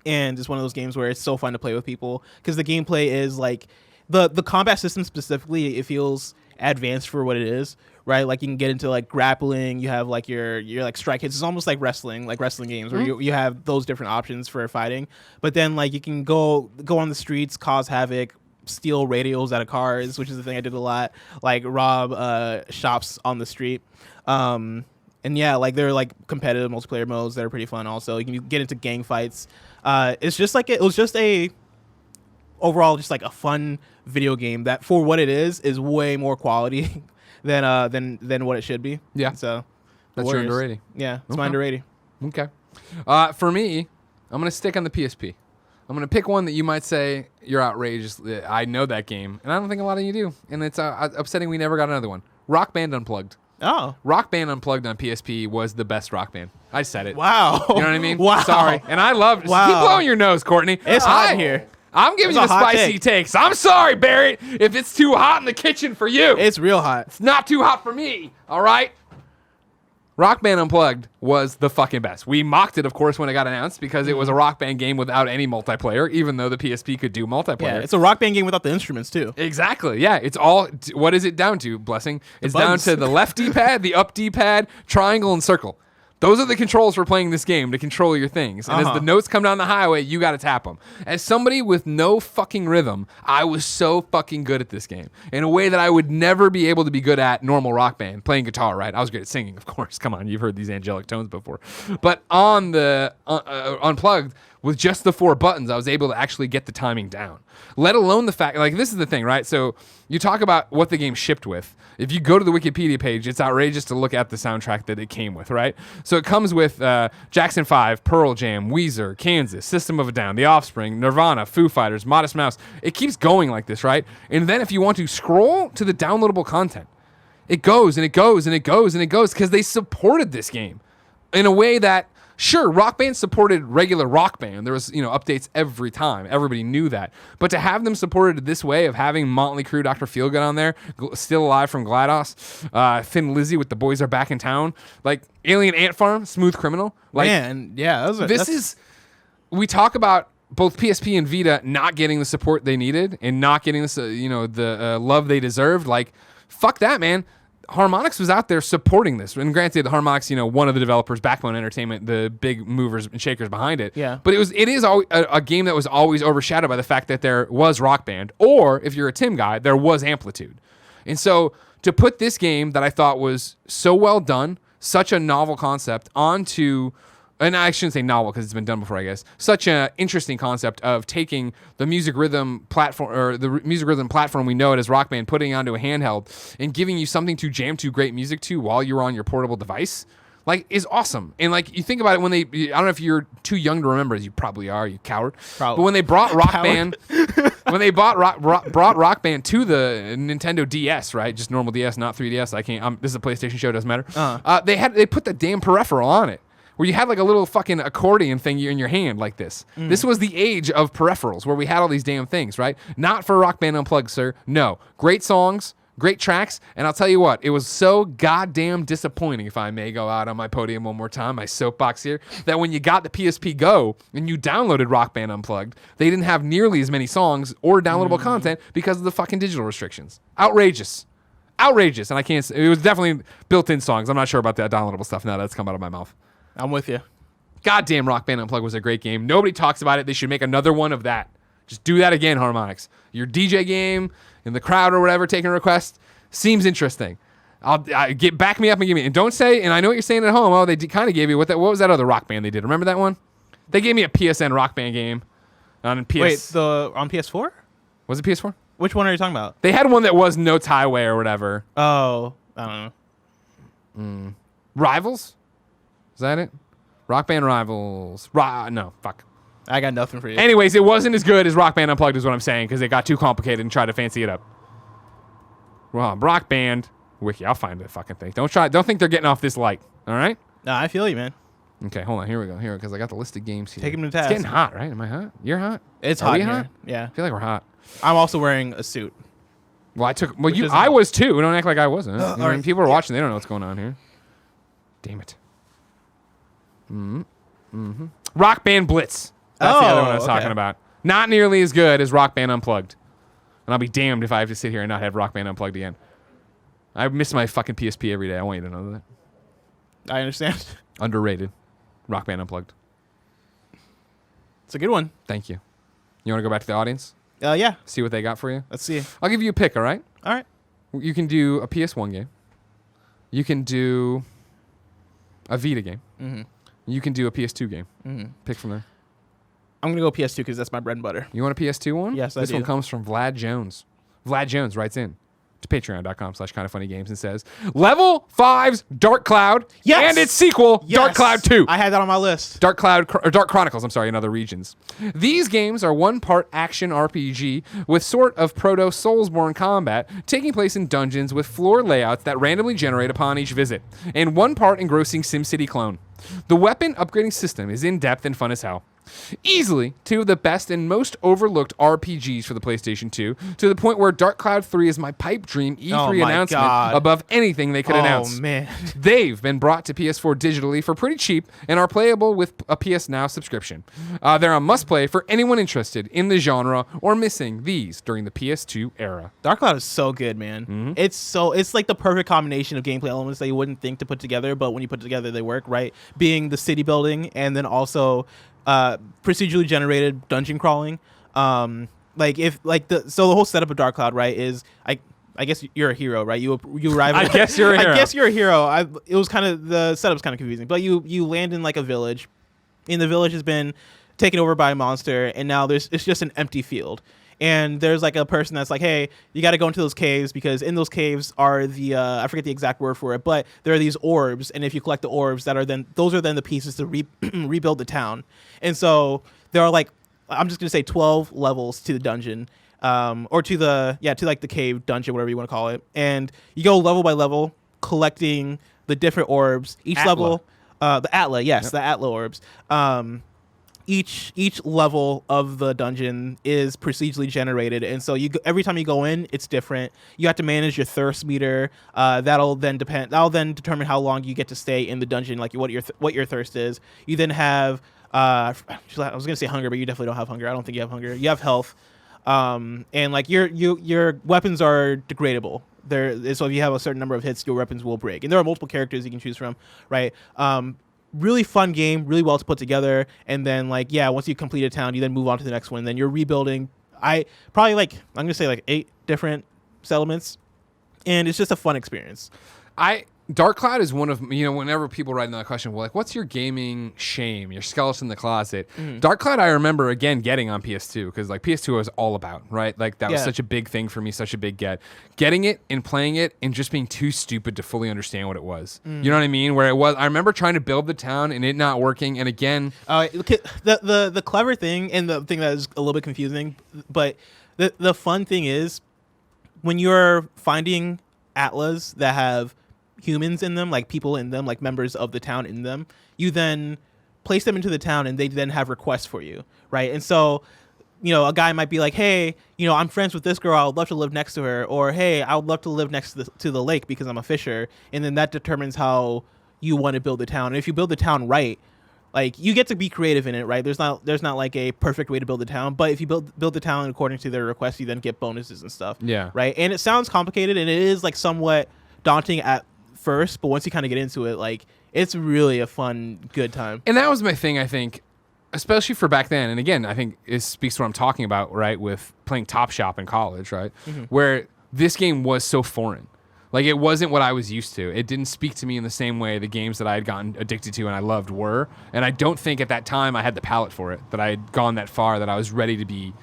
and it's one of those games where it's so fun to play with people because the gameplay is like the combat system specifically. It feels advanced for what it is. Right, like you can get into like grappling. You have like your like strike hits. It's almost like wrestling games where you have those different options for fighting. But then like you can go on the streets, cause havoc, steal radios out of cars, which is the thing I did a lot. Like rob shops on the street. And yeah, like they're like competitive multiplayer modes that are pretty fun. Also, you can get into gang fights. It's just like it was just a overall just like a fun video game that for what it is way more quality than what it should be. Yeah. So That's your underrated. Yeah, it's Okay. my underrated. Okay. For me, I'm going to stick on the PSP. I'm going to pick one that you might say you're outrageous. I know that game, and I don't think a lot of you do. And it's upsetting we never got another one. Rock Band Unplugged. Oh. Rock Band Unplugged on PSP was the best Rock Band. I said it. Wow. You know what I mean? Wow. Sorry. And I love Wow. Keep blowing your nose, Courtney. It's hot in here. I'm giving It's you the a hot spicy take. takes. I'm sorry, Barry, if it's too hot in the kitchen for you. It's real hot. It's not too hot for me, all right? Rock Band Unplugged was the fucking best. We mocked it, of course, when it got announced because it was a Rock Band game without any multiplayer, even though the PSP could do multiplayer. Yeah, it's a Rock Band game without the instruments too. Exactly. Yeah, it's all. What is it down to, Blessing? It's down buttons. to the left D-pad, the up D-pad, triangle, and circle. Those are the controls for playing this game to control your things. And as the notes come down the highway, you got to tap them. As somebody with no fucking rhythm, I was so fucking good at this game in a way that I would never be able to be good at normal Rock Band, playing guitar, right? I was good at singing, of course. Come on, you've heard these angelic tones before. But on the Unplugged, with just the 4 buttons, I was able to actually get the timing down. Let alone the fact, like, this is the thing, right? So you talk about what the game shipped with. If you go to the Wikipedia page, it's outrageous to look at the soundtrack that it came with, right? So it comes with Jackson 5, Pearl Jam, Weezer, Kansas, System of a Down, The Offspring, Nirvana, Foo Fighters, Modest Mouse. It keeps going like this, right? And then if you want to scroll to the downloadable content, it goes and it goes and it goes and it goes because they supported this game in a way that, sure, Rock Band supported regular Rock Band. There was, updates every time. Everybody knew that. But to have them supported this way of having Motley Crue, Dr. Feelgood on there, Still Alive from GLaDOS, Thin Lizzy with The Boys Are Back in Town, like Alien Ant Farm, Smooth Criminal. Like, Man, yeah, we talk about both PSP and Vita not getting the support they needed and not getting this, the love they deserved. Like, fuck that, man. Harmonix was out there supporting this. And granted, Harmonix, one of the developers, Backbone Entertainment, the big movers and shakers behind it. Yeah. But it is a game that was always overshadowed by the fact that there was Rock Band, or if you're a Tim guy, there was Amplitude. And so to put this game that I thought was so well done, such a novel concept onto, and I shouldn't say novel because it's been done before, I guess, such an interesting concept of taking the music rhythm platform, or the music rhythm platform we know it as Rock Band, putting it onto a handheld and giving you something to jam to great music to while you're on your portable device, like, is awesome. And like, you think about it when I don't know if you're too young to remember, as you probably are, you coward. Probably. But when they brought Rock Band, when they brought Rock Band to the Nintendo DS, right, just normal DS, not 3DS. This is a PlayStation show, doesn't matter. They put the damn peripheral on it, where you had like a little fucking accordion thing in your hand like this. This was the age of peripherals where we had all these damn things, right? Not for Rock Band Unplugged, sir. No. Great songs, great tracks, and I'll tell you what, it was so goddamn disappointing, if I may go out on my podium one more time, my soapbox here, that when you got the PSP Go and you downloaded Rock Band Unplugged, they didn't have nearly as many songs or downloadable content because of the fucking digital restrictions. Outrageous. And I can't say, it was definitely built-in songs. I'm not sure about that downloadable stuff now that's come out of my mouth. I'm with you. Goddamn, Rock Band Unplugged was a great game. Nobody talks about it. They should make another one of that. Just do that again, Harmonix. Your DJ game in the crowd or whatever, taking requests, seems interesting. Back me up and give me. And don't say, and I know what you're saying at home, they kind of gave you, what was that other Rock Band they did? Remember that one? They gave me a PSN Rock Band game on PS. Wait, on PS4? Was it PS4? Which one are you talking about? They had one that was Notes Highway or whatever. Oh, I don't know. Rivals? Is that it? Rock Band Rivals. No, fuck. I got nothing for you. Anyways, it wasn't as good as Rock Band Unplugged is what I'm saying, because it got too complicated and tried to fancy it up. Well, Rock Band Wiki, I'll find the fucking thing. Don't think they're getting off this light, all right? No, I feel you, man. Okay, hold on. Here we go. Because I got the listed games here. Take him to task. It's getting hot, right? Am I hot? You're hot? It's Are hot we here. hot? Yeah. I feel like we're hot. I'm also wearing a suit. Well, isn't I hot. was too. Don't act like I wasn't. You know, all right. People are watching. They don't know what's going on here. Damn it. Mm-hmm. Rock Band Blitz. That's the other one I was talking about. Not nearly as good as Rock Band Unplugged. And I'll be damned if I have to sit here and not have Rock Band Unplugged again. I miss my fucking PSP every day. I want you to know that. I understand. Underrated. Rock Band Unplugged. It's a good one. Thank you. You want to go back to the audience? Yeah. See what they got for you? Let's see. I'll give you a pick, all right? All right. You can do a PS1 game. You can do a Vita game. Mm-hmm. You can do a PS2 game. Mm-hmm. Pick from there. I'm gonna go PS2 because that's my bread and butter. You want a PS2 one? Yes, I This do. one comes from Vlad Jones. Vlad Jones writes in to patreon.com/kindoffunnygames and says, Level 5's Dark Cloud Yes! and its sequel, Yes! Dark Cloud 2. I had that on my list. Dark Chronicles, in other regions. These games are one part action RPG with sort of proto-Soulsborne combat taking place in dungeons with floor layouts that randomly generate upon each visit, and one part engrossing SimCity clone. The weapon upgrading system is in-depth and fun as hell. Easily two of the best and most overlooked RPGs for the PlayStation 2, to the point where Dark Cloud 3 is my pipe dream E3 my announcement God. above anything they could announce. Oh, man. They've been brought to PS4 digitally for pretty cheap and are playable with a PS Now subscription. They're a must-play for anyone interested in the genre or missing these during the PS2 era. Dark Cloud is so good, man. Mm-hmm. It's like the perfect combination of gameplay elements that you wouldn't think to put together, but when you put it together, they work, right? Being the city building and then also procedurally generated dungeon crawling. So the whole setup of Dark Cloud, right, is I guess you're a hero, right? You arrive. I guess you're a hero. I guess you're a hero. It was kind of the setup's kind of confusing, but you land in like a village, and the village has been taken over by a monster, and now it's just an empty field. And there's like a person that's like, hey, you got to go into those caves because in those caves are the I forget the exact word for it, but there are these orbs, and if you collect the orbs, those are then the pieces to rebuild the town. And so there are like, I'm just gonna say 12 levels to the dungeon, or to the cave dungeon, whatever you want to call it. And you go level by level, collecting the different orbs. Each level, the Atla, yes, the Atla orbs. Each level of the dungeon is procedurally generated, and so every time you go in, it's different. You have to manage your thirst meter. That'll then determine how long you get to stay in the dungeon, like what your thirst is. You then have I was gonna say hunger, but you definitely don't have hunger. I don't think you have hunger. You have health, and like your weapons are degradable. So if you have a certain number of hits, your weapons will break, and there are multiple characters you can choose from, right? Really fun game, really well to put together. And then once you complete a town, you then move on to the next one. Then you're rebuilding. I'm gonna say 8 different settlements, and it's just a fun experience. Dark Cloud is one of, whenever people write another question, well, like, what's your gaming shame, your skeleton in the closet? Mm. Dark Cloud, I remember, again, getting on PS2, because, PS2 was all about, right? That was such a big thing for me, such a big get. Getting it and playing it and just being too stupid to fully understand what it was. Mm. You know what I mean? Where it was, I remember trying to build the town and it not working, and again... the clever thing, and the thing that is a little bit confusing, but the fun thing is, when you're finding Atlas that have humans in them, like people in them, like members of the town in them, you then place them into the town and they then have requests for you, right? And so, a guy might be like, hey, I'm friends with this girl, I would love to live next to her, or hey, I would love to live next to the lake because I'm a fisher. And then that determines how you want to build the town. And if you build the town right, you get to be creative in it, right? There's not like a perfect way to build the town, but if you build the town according to their requests, you then get bonuses and stuff. Yeah. Right? And it sounds complicated, and it is somewhat daunting at first, but once you kind of get into it, it's really a fun, good time. And that was my thing, I think, especially for back then. And again, I think it speaks to what I'm talking about, right, with playing Top Shop in college, right, where this game was so foreign. It wasn't what I was used to. It didn't speak to me in the same way the games that I had gotten addicted to and I loved were. And I don't think at that time I had the palate for it, that I had gone that far, that I was ready to be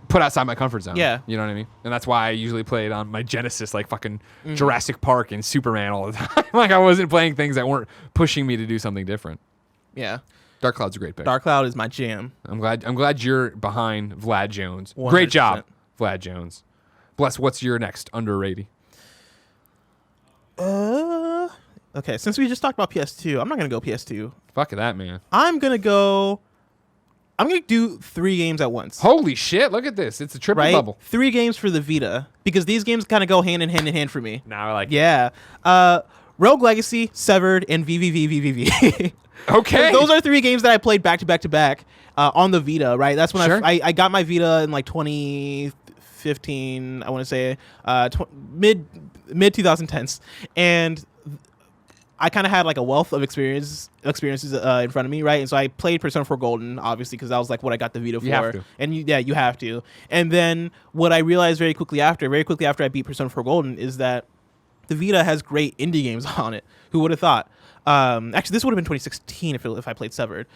put outside my comfort zone. Yeah. You know what I mean? And that's why I usually played on my Genesis, fucking Jurassic Park and Superman all the time. I wasn't playing things that weren't pushing me to do something different. Yeah. Dark Cloud's a great pick. Dark Cloud is my jam. I'm glad you're behind Vlad Jones. 100%. Great job, Vlad Jones. Bless, what's your next underrated? Okay, since we just talked about PS2, I'm not going to go PS2. Fuck that, man. I'm going to do 3 games at once. Holy shit, look at this. It's a triple double. 3 games for the Vita, because these games kind of go hand in hand for me. Now I like it. Yeah. Rogue Legacy, Severed, and VVVVVV. Okay. Those are 3 games that I played back to back on the Vita, right? That's when Sure. I got my Vita in 2015, I want to say, mid 2010s. And I kind of had a wealth of experiences in front of me, right? And so I played Persona 4 Golden, obviously, because that was what I got the Vita for. You have to. And you have to. And then what I realized very quickly after I beat Persona 4 Golden, is that the Vita has great indie games on it. Who would have thought? Actually, this would have been 2016 if I played Severed.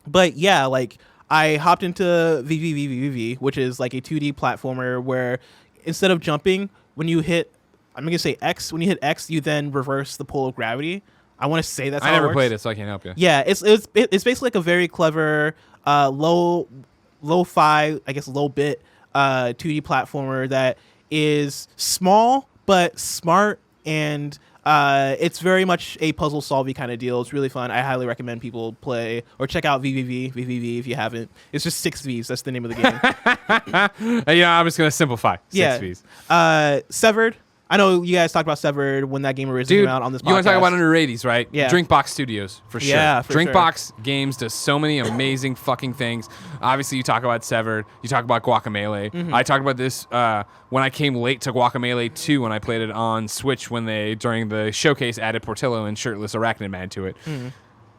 But yeah, like I hopped into VVVVV, which is like a 2D platformer where instead of jumping, when you hit, I'm gonna say X. When you hit X, you then reverse the pull of gravity. I want to say that's how I never it works. played it, so I can't help you. Yeah, it's basically like a very clever lo-fi, I guess low bit 2D platformer that is small but smart, and it's very much a puzzle solving kind of deal. It's really fun. I highly recommend people play or check out VVV if you haven't. It's just 6 Vs. That's the name of the game. Yeah, I'm just gonna simplify. 6 Vs. Severed. I know you guys talked about Severed when that game originally came out on this podcast. You want to talk about Underrateys, right? Yeah. Drinkbox Studios, for sure. Yeah, for Drinkbox Games does so many amazing fucking things. Obviously, you talk about Severed. You talk about Guacamelee. Mm-hmm. I talked about this when I came late to Guacamelee 2 when I played it on Switch when they, during the showcase, added Portillo and Shirtless Arachnid Man to it. Mm-hmm.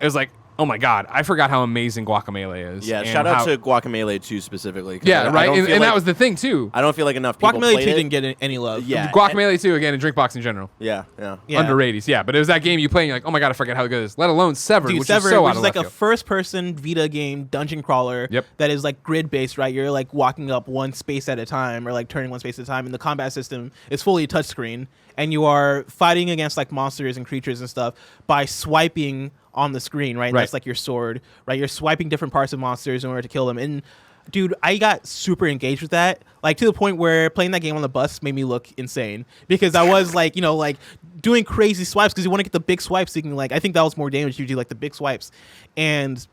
It was like, oh my God, I forgot how amazing Guacamelee is. Yeah, and shout out to Guacamelee 2 specifically. Yeah, right? And like, that was the thing, too. I don't feel like enough people Guacamelee 2 played it. didn't get any love. Yeah. Guacamelee 2, again, and Drinkbox in general. Yeah. Underrateys, yeah. But it was that game you play and you're like, oh my God, I forget how good it is. Let alone Severed, Dude, which Severed, is so which out is of like left a field. first-person Vita game dungeon crawler that is like grid-based, right? You're like walking up one space at a time or like turning one space at a time, and the combat system is fully touchscreen, and you are fighting against like monsters and creatures and stuff by swiping on the screen, right? And that's like your sword, right? You're swiping different parts of monsters in order to kill them. And dude, I got super engaged with that, like to the point where playing that game on the bus made me look insane because I was like, like doing crazy swipes because you want to get the big swipes. So you can like, I think that was more damage. You do like the big swipes, and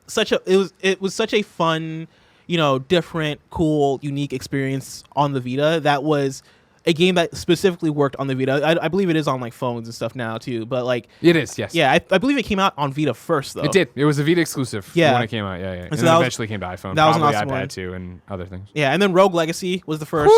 it was such a fun, different, cool, unique experience on the Vita. That was a game that specifically worked on the Vita. I believe it is on like phones and stuff now too, but like it is, yes. Yeah, I believe it came out on Vita first though. It did. It was a Vita exclusive when it came out. Yeah. And so then eventually came to iPhone. That was probably an awesome iPad one. too, and other things. Yeah, and then Rogue Legacy was the first.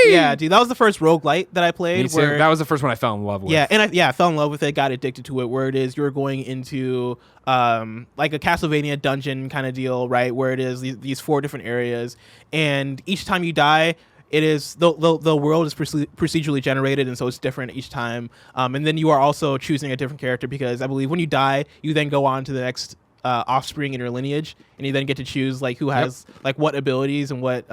Yeah, dude, that was the first roguelite that I played. Me too. That was the first one I fell in love with. Yeah, and I fell in love with it. Got addicted to it. Where it is, you're going into like a Castlevania dungeon kind of deal, right? Where it is these 4 different areas, and each time you die, it is the world is procedurally generated, and so it's different each time. And then you are also choosing a different character because I believe when you die, you then go on to the next offspring in your lineage, and you then get to choose like who has like what abilities and what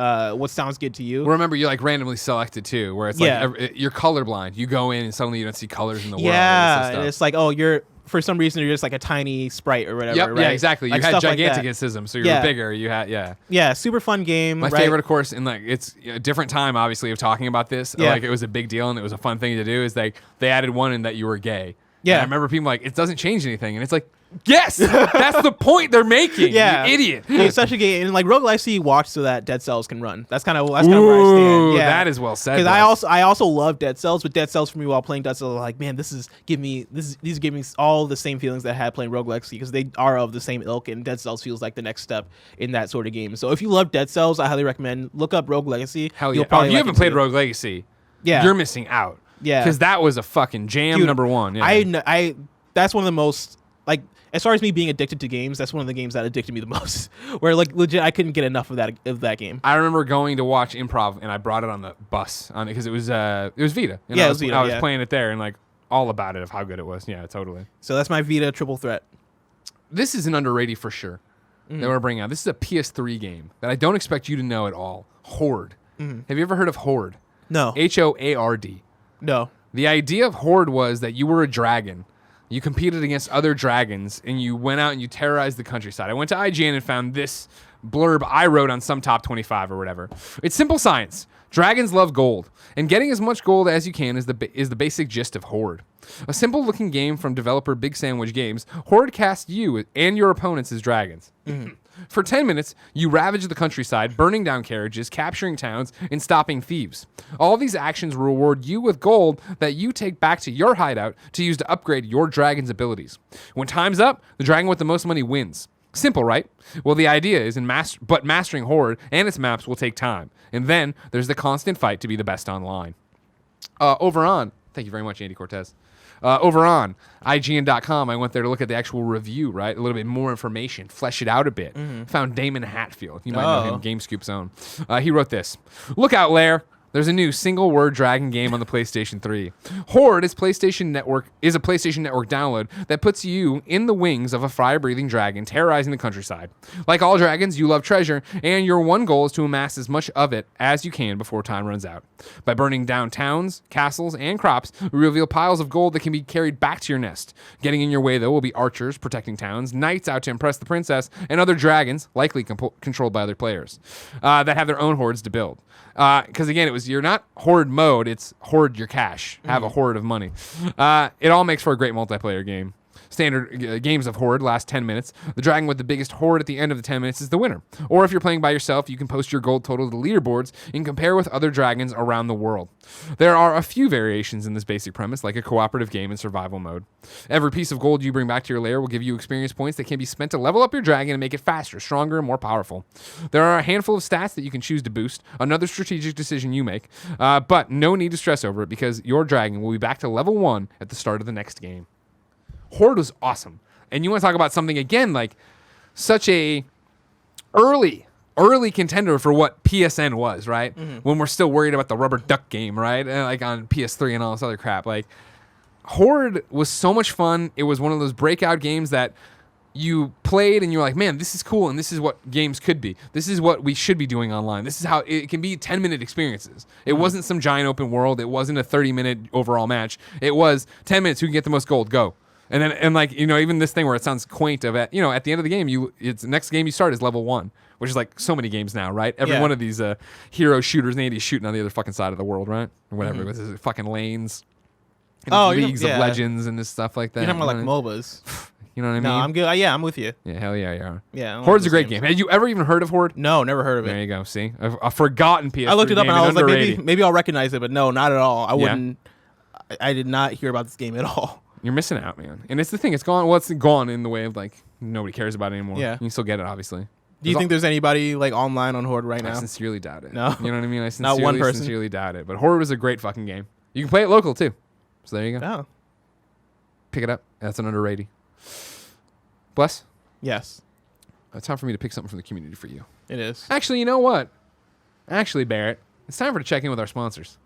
sounds good to you. Well, remember, you like randomly selected too, where it's like you're colorblind. You go in and suddenly you don't see colors in the world. Yeah, and it's like, oh, for some reason you're just like a tiny sprite or whatever. Yep, right? yeah, exactly. Like you had stuff giganticism, so you were bigger. You had super fun game. My favorite, of course, and like it's a different time, obviously, of talking about this. Yeah. Like it was a big deal and it was a fun thing to do. Is they added one in that you were gay. Yeah, and I remember people like, it doesn't change anything, and it's like, yes, that's the point they're making. Yeah, you idiot. It's such a game, and like Rogue Legacy walks so that Dead Cells can run. That's kind of where I stand. Yeah, that is well said. Because I also love Dead Cells, but Dead Cells for me while playing Dead Cells, like, man, these give me all the same feelings that I had playing Rogue Legacy because they are of the same ilk, and Dead Cells feels like the next step in that sort of game. So if you love Dead Cells, I highly recommend look up Rogue Legacy. Hell yeah! If you haven't played Rogue Legacy, you're missing out. Yeah, because that was a fucking jam. Dude, number one. Yeah. I that's one of the most, like, as far as me being addicted to games, that's one of the games that addicted me the most. Where like legit, I couldn't get enough of that game. I remember going to watch improv, and I brought it on the bus on it because it was Vita. And yeah, I it was Vita. I was playing it there, and like all about it of how good it was. Yeah, totally. So that's my Vita triple threat. This is an underrated for sure. That we're bringing out. This is a PS3 game that I don't expect you to know at all. Horde. Have you ever heard of Horde? No. HOARD. No. The idea of Horde was that you were a dragon. You competed against other dragons, and you went out and you terrorized the countryside. I went to IGN and found this blurb I wrote on some top 25 or whatever. It's simple science. Dragons love gold, and getting as much gold as you can is the basic gist of Horde. A simple-looking game from developer Big Sandwich Games, Horde casts you and your opponents as dragons. For 10 minutes, you ravage the countryside, burning down carriages, capturing towns, and stopping thieves. All these actions reward you with gold that you take back to your hideout to use to upgrade your dragon's abilities. When time's up, the dragon with the most money wins. Simple, right? Well, the idea is mastering Horde and its maps will take time. And then there's the constant fight to be the best online. Over on, thank you very much, Andy Cortez. Over on IGN.com, I went there to look at the actual review, right? A little bit more information, flesh it out a bit. Found Damon Hatfield. You might know him, GameScoop's own. He wrote this. Look out, Lair. There's a new single-word dragon game on the PlayStation 3. Horde is a PlayStation Network download that puts you in the wings of a fire-breathing dragon terrorizing the countryside. Like all dragons, you love treasure, and your one goal is to amass as much of it as you can before time runs out. By burning down towns, castles, and crops, you reveal piles of gold that can be carried back to your nest. Getting in your way, though, will be archers protecting towns, knights out to impress the princess, and other dragons, likely controlled by other players, that have their own hordes to build. Because again, you're not horde mode, it's hoard your cash. Have a hoard of money. It all makes for a great multiplayer game. Standard games of Horde last 10 minutes. The dragon with the biggest horde at the end of the 10 minutes is the winner. Or if you're playing by yourself, you can post your gold total to the leaderboards and compare with other dragons around the world. There are a few variations in this basic premise, like a cooperative game in survival mode. Every piece of gold you bring back to your lair will give you experience points that can be spent to level up your dragon and make it faster, stronger, and more powerful. There are a handful of stats that you can choose to boost, another strategic decision you make, but no need to stress over it because your dragon will be back to level 1 at the start of the next game. Horde was awesome. And you want to talk about something, again, like such a early contender for what PSN was, right? When we're still worried about the rubber duck game, right? Like on PS3 and all this other crap. Like, Horde was so much fun. It was one of those breakout games that you played and you're like, man, this is cool and this is what games could be. This is what we should be doing online. This is how it can be 10-minute experiences. It wasn't some giant open world. It wasn't a 30-minute overall match. It was 10 minutes. Who can get the most gold? Go. And then, even this thing where it sounds quaint at the end of the game, it's the next game you start is level 1, which is like so many games now, right? Every one of these hero shooters, Andy's shooting on the other fucking side of the world, right? Or whatever, with his fucking lanes, and leagues of legends and this stuff like that. You're talking about like MOBAs. You know what I mean? No, I'm good. Yeah, I'm with you. Yeah, hell yeah, you are. Yeah, Horde's a great game. Had you ever even heard of Horde? No, never heard of it. There you go. See, a forgotten PS3 I looked it up game and I was Underrated. like, maybe I'll recognize it, but no, not at all. I wouldn't. I did not hear about this game at all. You're missing out, man. And it's the thing. It's gone. Well, it's gone in the way of like nobody cares about it anymore. Yeah. You can still get it, obviously. Do you think there's anybody like online on Horde right now? I sincerely doubt it. No. You know what I mean? I Not one person. sincerely doubt it. But Horde was a great fucking game. You can play it local too. So there you go. Oh. Pick it up. That's an underrated. Bless? Yes, It's time for me to pick something from the community for you. it is. Actually, you know what? Actually, Barrett, it's time for to check in with our sponsors.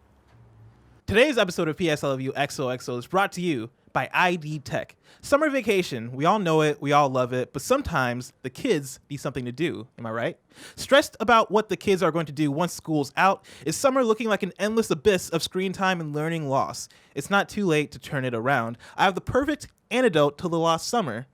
Today's episode of PS I Love You XOXO is brought to you by ID Tech. Summer vacation, we all know it, we all love it, but sometimes the kids need something to do, am I right? Stressed about what the kids are going to do once school's out? Is summer looking like an endless abyss of screen time and learning loss? It's not too late to turn it around. I have the perfect antidote to the lost summer.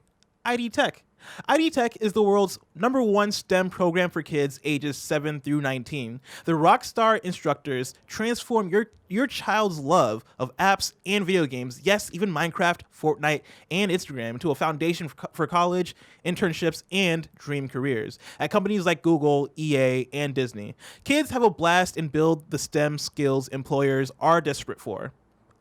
ID Tech. ID Tech is the world's #1 STEM program for kids ages 7 through 19. The rockstar instructors transform your child's love of apps and video games, yes, even Minecraft, Fortnite, and Instagram, into a foundation for college, internships, and dream careers at companies like Google, EA, and Disney. Kids have a blast and build the STEM skills employers are desperate for.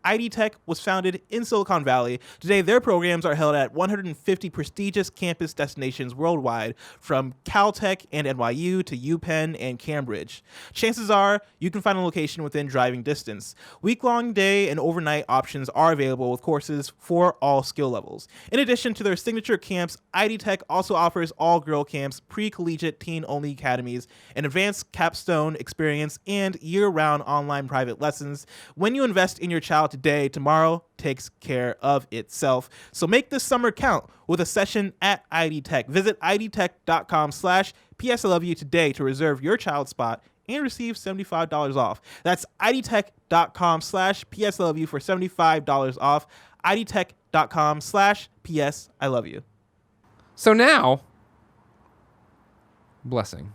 ID Tech was founded in Silicon Valley. Today, their programs are held at 150 prestigious campus destinations worldwide, from Caltech and NYU to UPenn and Cambridge. Chances are you can find a location within driving distance. Week-long day and overnight options are available with courses for all skill levels. In addition to their signature camps, ID Tech also offers all-girl camps, pre-collegiate teen-only academies, an advanced capstone experience, and year-round online private lessons. When you invest in your child today, tomorrow takes care of itself. So make this summer count with a session at ID Tech. Visit idtech.com/PSILoveYou today to reserve your child's spot and receive $75 off. That's idtech.com/PSILoveYou for $75 off. idtech.com/PSILoveYou. So now, Blessing.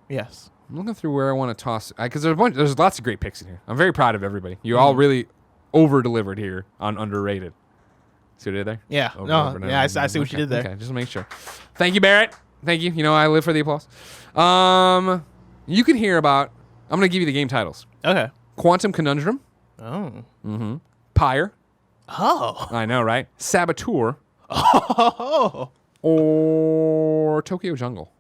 Yes. I'm looking through where I want to toss, because there's lots of great picks in here. I'm very proud of everybody. You all really over-delivered here on Underrated. See what I did there? Yeah. I see what you did there. Okay, just make sure. Thank you, Barrett. Thank you. You know I live for the applause. You can hear about, I'm going to give you the game titles. Okay. Quantum Conundrum. Oh. Mm-hmm. Pyre. Oh. I know, right? Saboteur. Oh. Or Tokyo Jungle.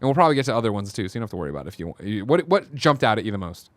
And we'll probably get to other ones too, so you don't have to worry about it if you want. What jumped out at you the most?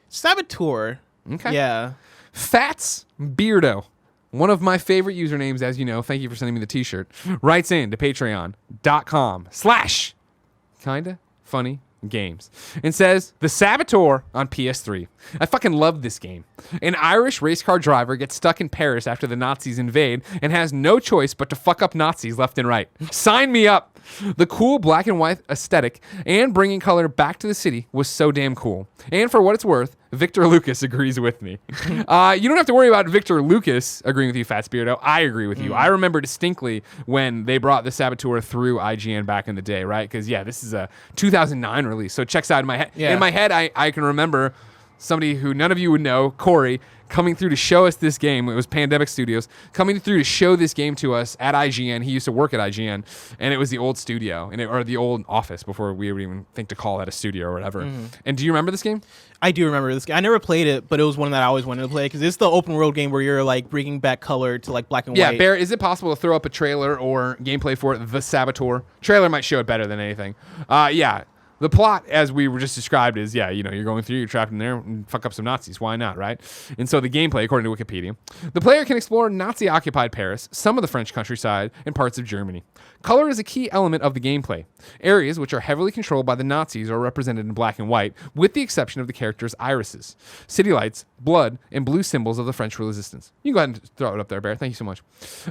Saboteur. Okay. Yeah. Fats Beardo, one of my favorite usernames, as you know, thank you for sending me the t-shirt, writes in to patreon.com/kinda funny games, and says, The Saboteur on PS3. I fucking love this game. An Irish race car driver gets stuck in Paris after the Nazis invade and has no choice but to fuck up Nazis left and right. Sign me up. The cool black and white aesthetic and bringing color back to the city was so damn cool. And for what it's worth, Victor Lucas agrees with me. You don't have to worry about Victor Lucas agreeing with you, Fat Spirito. I agree with you. I remember distinctly when they brought the Saboteur through IGN back in the day, right? Because, yeah, this is a 2009 release. So it checks out in my head. Yeah. In my head, I can remember somebody who none of you would know, Corey, coming through to show us this game. It was Pandemic Studios coming through to show this game to us at IGN. He used to work at IGN, and it was the old studio or the old office before we would even think to call that a studio or whatever. And do you remember this game? I do remember this game. I never played it, but it was one that I always wanted to play because it's the open world game where you're like bringing back color to like black and white. Yeah, Bear, is it possible to throw up a trailer or gameplay for it? The Saboteur trailer might show it better than anything. Yeah. The plot, as we were just described, is, you're going through, you're trapped in there, and fuck up some Nazis. Why not, right? And so the gameplay, according to Wikipedia, the player can explore Nazi-occupied Paris, some of the French countryside, and parts of Germany. Color is a key element of the gameplay. Areas which are heavily controlled by the Nazis are represented in black and white, with the exception of the characters' irises, city lights, blood, and blue symbols of the French resistance. You can go ahead and throw it up there, Bear. Thank you so much.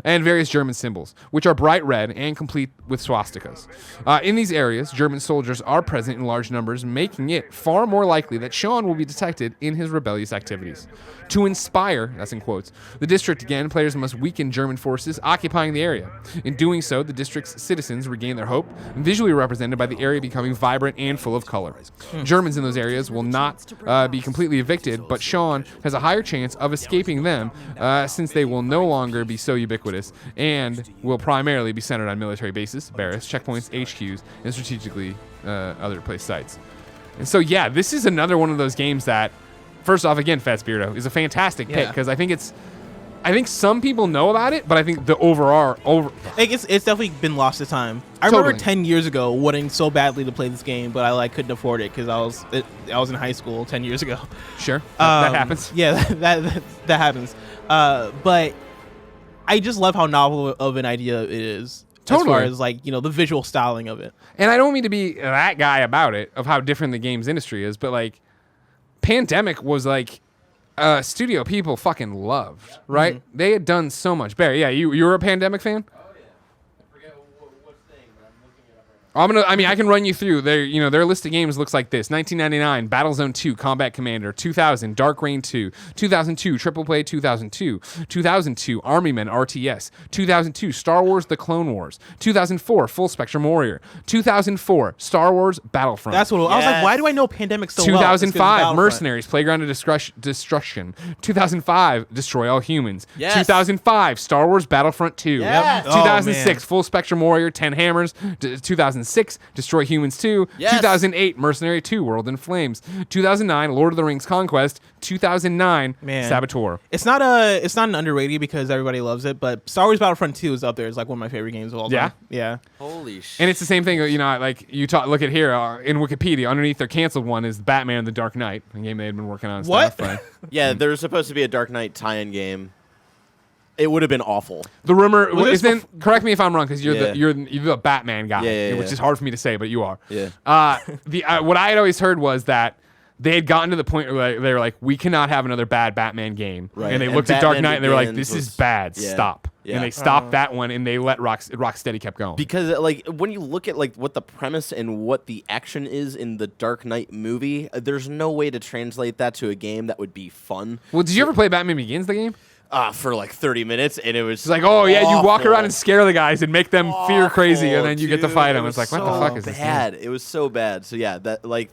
And various German symbols, which are bright red and complete with swastikas. In these areas, German soldiers are present in large numbers, making it far more likely that Sean will be detected in his rebellious activities. To inspire, that's in quotes, the district again, players must weaken German forces occupying the area. In doing so, the district's citizens regain their hope, visually represented by the area becoming vibrant and full of color. Germans in those areas will not be completely evicted, but Sean has a higher chance of escaping them since they will no longer be so ubiquitous and will primarily be centered on military bases, barracks, checkpoints, HQs, and strategically other place sites. And so, yeah, this is another one of those games that, first off, again, Fat Spirito is a fantastic pick because I think some people know about it, but I think the it's definitely been lost to time. I remember 10 years ago wanting so badly to play this game, but I couldn't afford it because I was in high school 10 years ago. Sure, that happens. Yeah, that happens. But I just love how novel of an idea it is. Totally. As far as the visual styling of it. And I don't mean to be that guy about it, of how different the games industry is, but Pandemic was a studio people fucking loved, right? They had done so much. Barry, yeah, you were a Pandemic fan? Oh yeah. I forget what thing, but I'm looking it up right now. I can run you through their list of games looks like this: 1999, Battlezone 2, Combat Commander; 2000, Dark Reign 2; 2002, Triple Play 2002; 2002, Army Men RTS; 2002, Star Wars: The Clone Wars; 2004, Full Spectrum Warrior; 2004, Star Wars Battlefront. That's what I was like. Why do I know Pandemic so well? 2005, Mercenaries: Playground of Destruction; 2005, Destroy All Humans; 2005, Star Wars Battlefront 2; 2006, Full Spectrum Warrior: 10 Hammers; 2006, Destroy Humans 2; 2008, Mercenary 2, World in Flames; 2009, Lord of the Rings Conquest; 2009, Saboteur. It's not an underrated because everybody loves it, but Star Wars Battlefront 2 is up there. It's one of my favorite games of all time. Yeah. Holy shit. And it's the same thing, look at here in Wikipedia, underneath their canceled one is Batman and the Dark Knight, a game they had been working on. What? Stuff, yeah, there was supposed to be a Dark Knight tie-in game. It would have been awful. The rumor correct me if I'm wrong, because you're the Batman guy, which is hard for me to say, but you are. Yeah. What I had always heard was that they had gotten to the point where they were like, we cannot have another bad Batman game, and they looked at Dark Knight and they were like, this is bad. Stop. Yeah. And they stopped that one, and they let Rocksteady kept going. Because when you look at what the premise and what the action is in the Dark Knight movie, there's no way to translate that to a game that would be fun. Well, did you ever play Batman Begins, the game? For 30 minutes, and it was it's like, oh yeah, you walk around and scare the guys and make them fear crazy, and then you get to fight them. It's like, what the fuck is this game? It was so bad. So yeah, that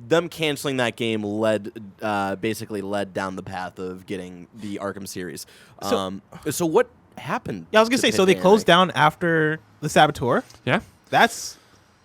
them canceling that game basically led down the path of getting the Arkham series. So what happened? Yeah, I was gonna say, so they closed down after the Saboteur. Yeah, that's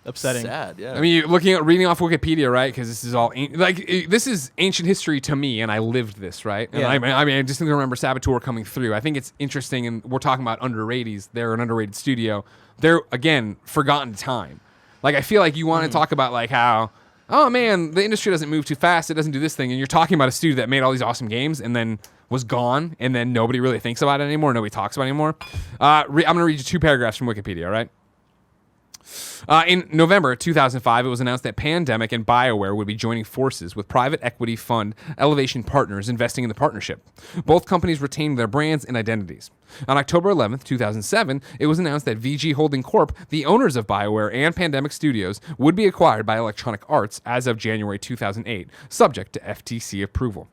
upsetting. Sad, yeah. I mean, reading off Wikipedia, right? Because this is all this is ancient history to me, and I lived this, right? And I just remember Saboteur coming through. I think it's interesting, and we're talking about Underrateys. They're an underrated studio. They're again forgotten time. I feel like you want to talk about how, oh man, the industry doesn't move too fast. It doesn't do this thing, and you're talking about a studio that made all these awesome games and then was gone, and then nobody really thinks about it anymore. Nobody talks about it anymore. I'm gonna read you 2 paragraphs from Wikipedia. All right. In November 2005, it was announced that Pandemic and BioWare would be joining forces with private equity fund Elevation Partners investing in the partnership. Both companies retained their brands and identities. On October 11th, 2007, it was announced that VG Holding Corp., the owners of BioWare and Pandemic Studios, would be acquired by Electronic Arts as of January 2008, subject to FTC approval.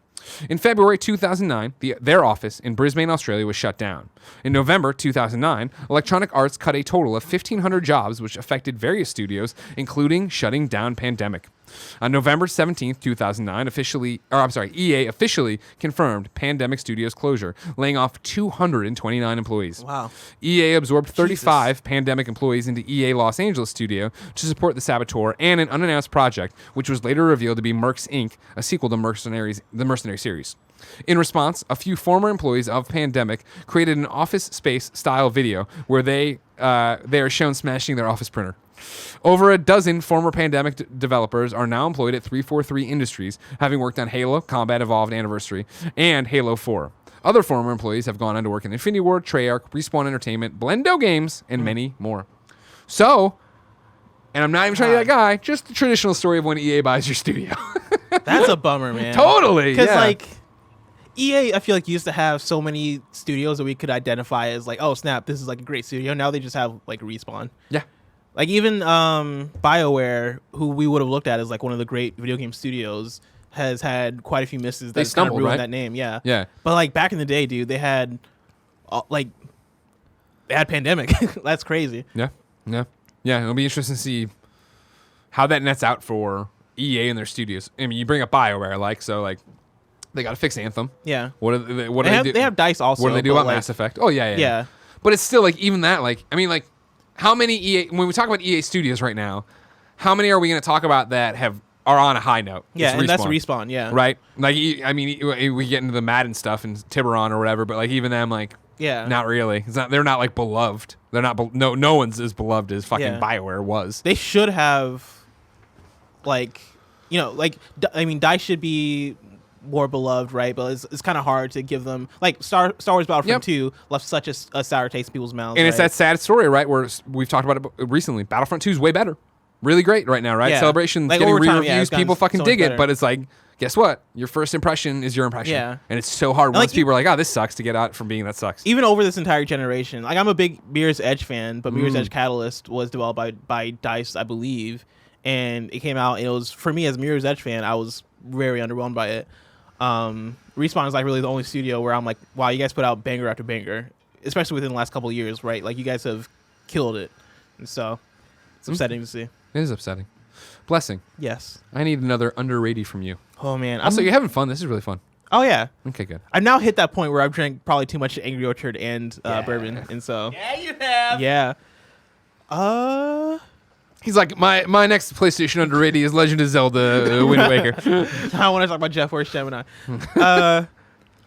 In February 2009, their office in Brisbane, Australia was shut down. In November 2009, Electronic Arts cut a total of 1,500 jobs, which affected various studios, including shutting down Pandemic. On November 17th, 2009, EA officially confirmed Pandemic Studios' closure, laying off 229 employees. Wow. EA absorbed 35 Pandemic employees into EA Los Angeles studio to support The Saboteur and an unannounced project, which was later revealed to be Mercs Inc., a sequel to the Mercenary series. In response, a few former employees of Pandemic created an Office Space style video where they are shown smashing their office printer. Over a dozen former Pandemic developers are now employed at 343 Industries, having worked on Halo, Combat Evolved Anniversary, and Halo 4. Other former employees have gone on to work in Infinity Ward, Treyarch, Respawn Entertainment, Blendo Games, and many more. So, and I'm not even trying to be that guy, just the traditional story of when EA buys your studio. That's a bummer, man. Totally. Because, yeah. EA, I feel like, used to have so many studios that we could identify as, oh, snap, this is, a great studio. Now they just have, Respawn. Yeah. Even BioWare, who we would have looked at as, one of the great video game studios, has had quite a few misses that kind of ruined that name. Yeah. Yeah. But, back in the day, dude, they had, they had Pandemic. That's crazy. Yeah. Yeah. Yeah. It'll be interesting to see how that nets out for EA and their studios. I mean, you bring up BioWare, they got to fix Anthem. Yeah. What do they do? They have DICE also. What do they do about Mass Effect? Oh, yeah. Yeah. But it's still, even that, how many EA, when we talk about EA Studios right now, how many are we going to talk about that are on a high note? Yeah, and that's Respawn, yeah. Right? We get into the Madden stuff and Tiburon or whatever, but even them, yeah, not really. They're not beloved. They're not. No one's as beloved as fucking BioWare was. They should have, DICE should be more beloved, right? But it's kind of hard to give them Star Wars Battlefront 2 left such a sour taste in people's mouths. And it's that sad story, right? Where we've talked about it recently. Battlefront 2 is way better, really great right now, right? Yeah. Celebration's getting re-reviews. People fucking so dig better. it, but it's guess what? Your first impression is your impression. Yeah. And it's so hard once people are this sucks to get out from being that sucks. Even over this entire generation, I'm a big Mirror's Edge fan, but Mirror's Edge Catalyst was developed by DICE, I believe, and it came out, and it was, for me as a Mirror's Edge fan, I was very underwhelmed by it. Respawn is really the only studio where I'm wow, you guys put out banger after banger, especially within the last couple of years, right? You guys have killed it. And so it's upsetting to see. It is upsetting. Blessing. Yes. I need another underrated from you. Oh, man. Also, you're having fun. This is really fun. Oh, yeah. Okay, good. I've now hit that point where I've drank probably too much Angry Orchard and bourbon. And so. Yeah, you have. Yeah. He's my next PlayStation underrated is Legend of Zelda Wind Waker. I want to talk about Jeff Horst Gemini. I'm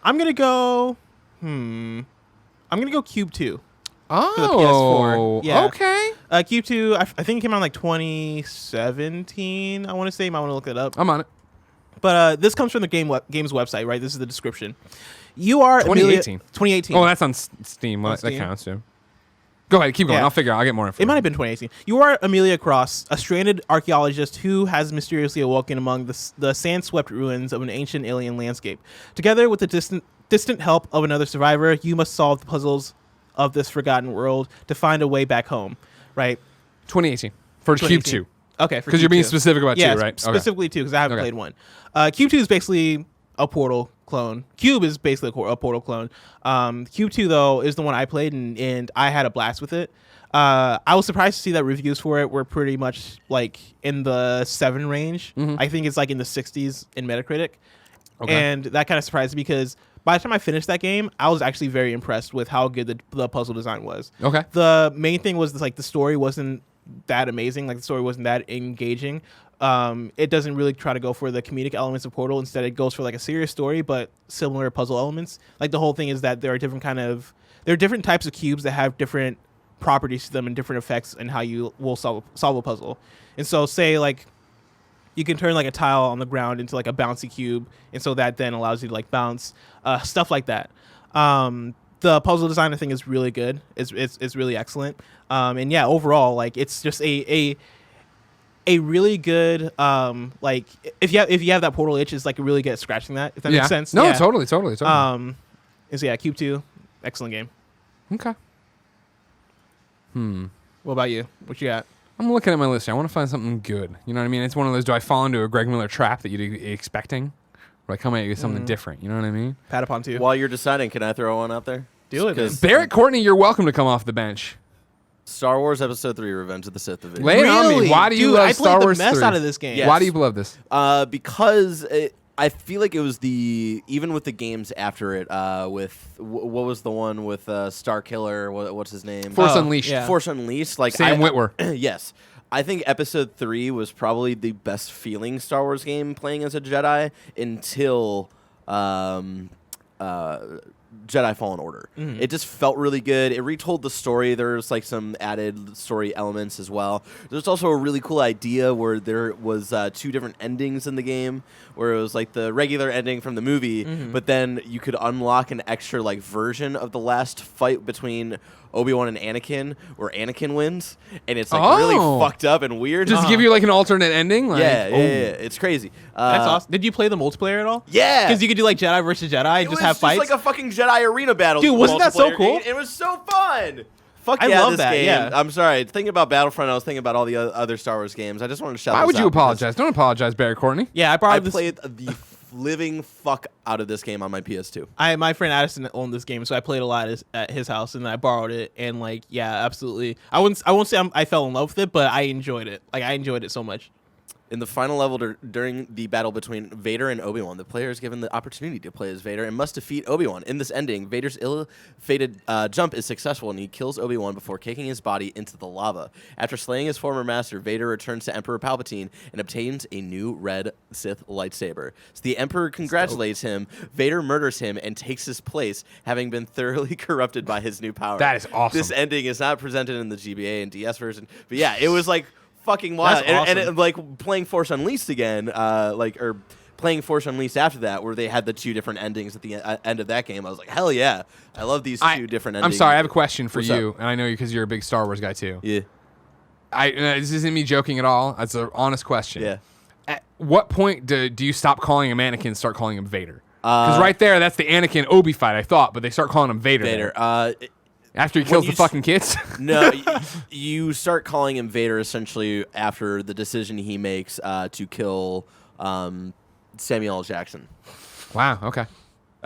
gonna go. I'm gonna go Cube 2. Oh, for the PS4. Yeah. Okay. Cube 2. I think it came out in 2017. I want to say. You might want to look that up. I'm on it. But this comes from the game's website, right? This is the description. You are 2018. 2018. Oh, that's on Steam. That counts too. Go ahead, keep going. I'll figure out. I'll get more information. It might have been 2018. You are Amelia Cross, a stranded archaeologist who has mysteriously awoken among the sand-swept ruins of an ancient alien landscape. Together with the distant help of another survivor, you must solve the puzzles of this forgotten world to find a way back home. Right? 2018 for 2018. Cube 2. Okay, because you're being specific about 2, right? Specifically 2, because I haven't played 1. Cube 2 is basically a Portal clone. Cube is basically a Portal clone. Cube 2, though, is the one I played, and I had a blast with it. I was surprised to see that reviews for it were pretty much in the 7 range. Mm-hmm. I think it's in the 60s in Metacritic. Okay. And that kind of surprised me because by the time I finished that game, I was actually very impressed with how good the puzzle design was. Okay. The main thing was the story wasn't that amazing. The story wasn't that engaging. It doesn't really try to go for the comedic elements of Portal. Instead, it goes for a serious story, but similar puzzle elements. The whole thing is that there are different types of cubes that have different properties to them and different effects in how you will solve a puzzle. And so, say you can turn a tile on the ground into a bouncy cube, and so that then allows you to bounce, stuff like that. the puzzle design, I think, is really good. It's really excellent. And yeah, overall, like it's just a really good like if you have that Portal itch, it's like really good at scratching that. If that makes sense. No, yeah. totally. Is Cube 2, excellent game. Okay. What about you? What you got? I'm looking at my list here. I want to find something good. You know what I mean? It's one of those, do I fall into a Greg Miller trap that you'd be expecting? Or I come at you with something different? You know what I mean? Patapon 2. While you're deciding, can I throw one out there? Do it. Barrett Courtney, you're welcome to come off the bench. Star Wars Episode 3: Revenge of the Sith. The video. Lay it on me. Why do you love Star Wars 3? I played the mess out of this game. Yes. Why do you love this? Because I feel like it was even with the games after it, with what was the one with Star Killer? What's his name? Force Unleashed. Yeah. Force Unleashed. Like Sam Witwer. Yes. I think Episode 3 was probably the best feeling Star Wars game playing as a Jedi until Jedi Fallen Order. It just felt really good. It retold the story. There's like some added story elements as well. There's also a really cool idea where there was 2 different endings in the game, where it was like the regular ending from the movie, but then you could unlock an extra like version of the last fight between Obi-Wan and Anakin, where Anakin wins, and it's like really fucked up and weird. Just give you like an alternate ending? Like, yeah, it's crazy. That's awesome. Did you play the multiplayer at all? Yeah, because you could do like Jedi versus Jedi and just have fights. It was like a fucking Jedi arena battle. Dude, wasn't that so cool? It was so fun. Fuck I yeah, love this that, game. yeah. I'm sorry. Thinking about Battlefront, I was thinking about all the other Star Wars games. I just wanted to shout Why this would you out because apologize? Don't apologize, Barrett Courtney. Yeah, I played the living fuck out of this game on my PS2. My friend Addison owned this game, so I played a lot at his house, and I borrowed it. And like, yeah, absolutely. I won't say I fell in love with it, but I enjoyed it. Like, I enjoyed it so much. In the final level during the battle between Vader and Obi-Wan, the player is given the opportunity to play as Vader and must defeat Obi-Wan. In this ending, Vader's ill-fated jump is successful, and he kills Obi-Wan before kicking his body into the lava. After slaying his former master, Vader returns to Emperor Palpatine and obtains a new red Sith lightsaber. So the Emperor congratulates him, Vader murders him, and takes his place, having been thoroughly corrupted by his new power. That is awesome. This ending is not presented in the GBA and DS version, but yeah, it was like fucking wild. That's awesome. And it, like playing Force Unleashed again, or playing Force Unleashed after that, where they had the 2 different endings at the end of that game. I was like, hell yeah, I love these 2 different endings. I'm sorry, I have a question for What's you, up? and I know you because you're a big Star Wars guy too. Yeah, This isn't me joking at all. It's an honest question. yeah. At what point do you stop calling him Anakin and start calling him Vader? Because right there, that's the Anakin Obi fight, I thought, but they start calling him Vader. Vader. After he kills the fucking kids? No, you start calling him Vader essentially after the decision he makes to kill Samuel L. Jackson. Wow, okay.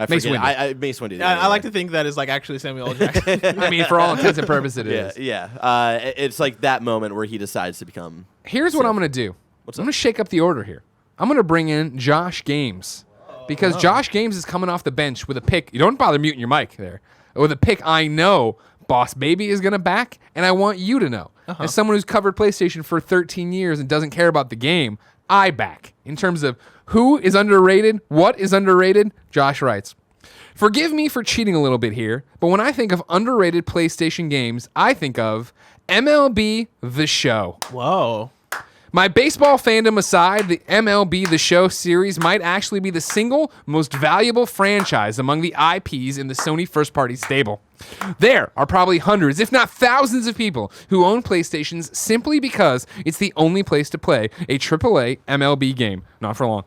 Mace Windu. Mace Windu. I like to think that is like actually Samuel L. Jackson. I mean, for all intents and purposes, it is. Yeah. It's like that moment where he decides to become. Here's what I'm going to do. I'm going to shake up the order here. I'm going to bring in Josh Games. Because Josh Games is coming off the bench with a pick. You don't bother muting your mic there. With a pick I know Boss Baby is going to back, and I want you to know. As someone who's covered PlayStation for 13 years and doesn't care about the game, I back. In terms of who is underrated, what is underrated, Josh writes, forgive me for cheating a little bit here, but when I think of underrated PlayStation games, I think of MLB The Show. Whoa. My baseball fandom aside, the MLB The Show series might actually be the single most valuable franchise among the IPs in the Sony first-party stable. There are probably hundreds, if not thousands of people who own PlayStations simply because it's the only place to play a AAA MLB game. Not for long.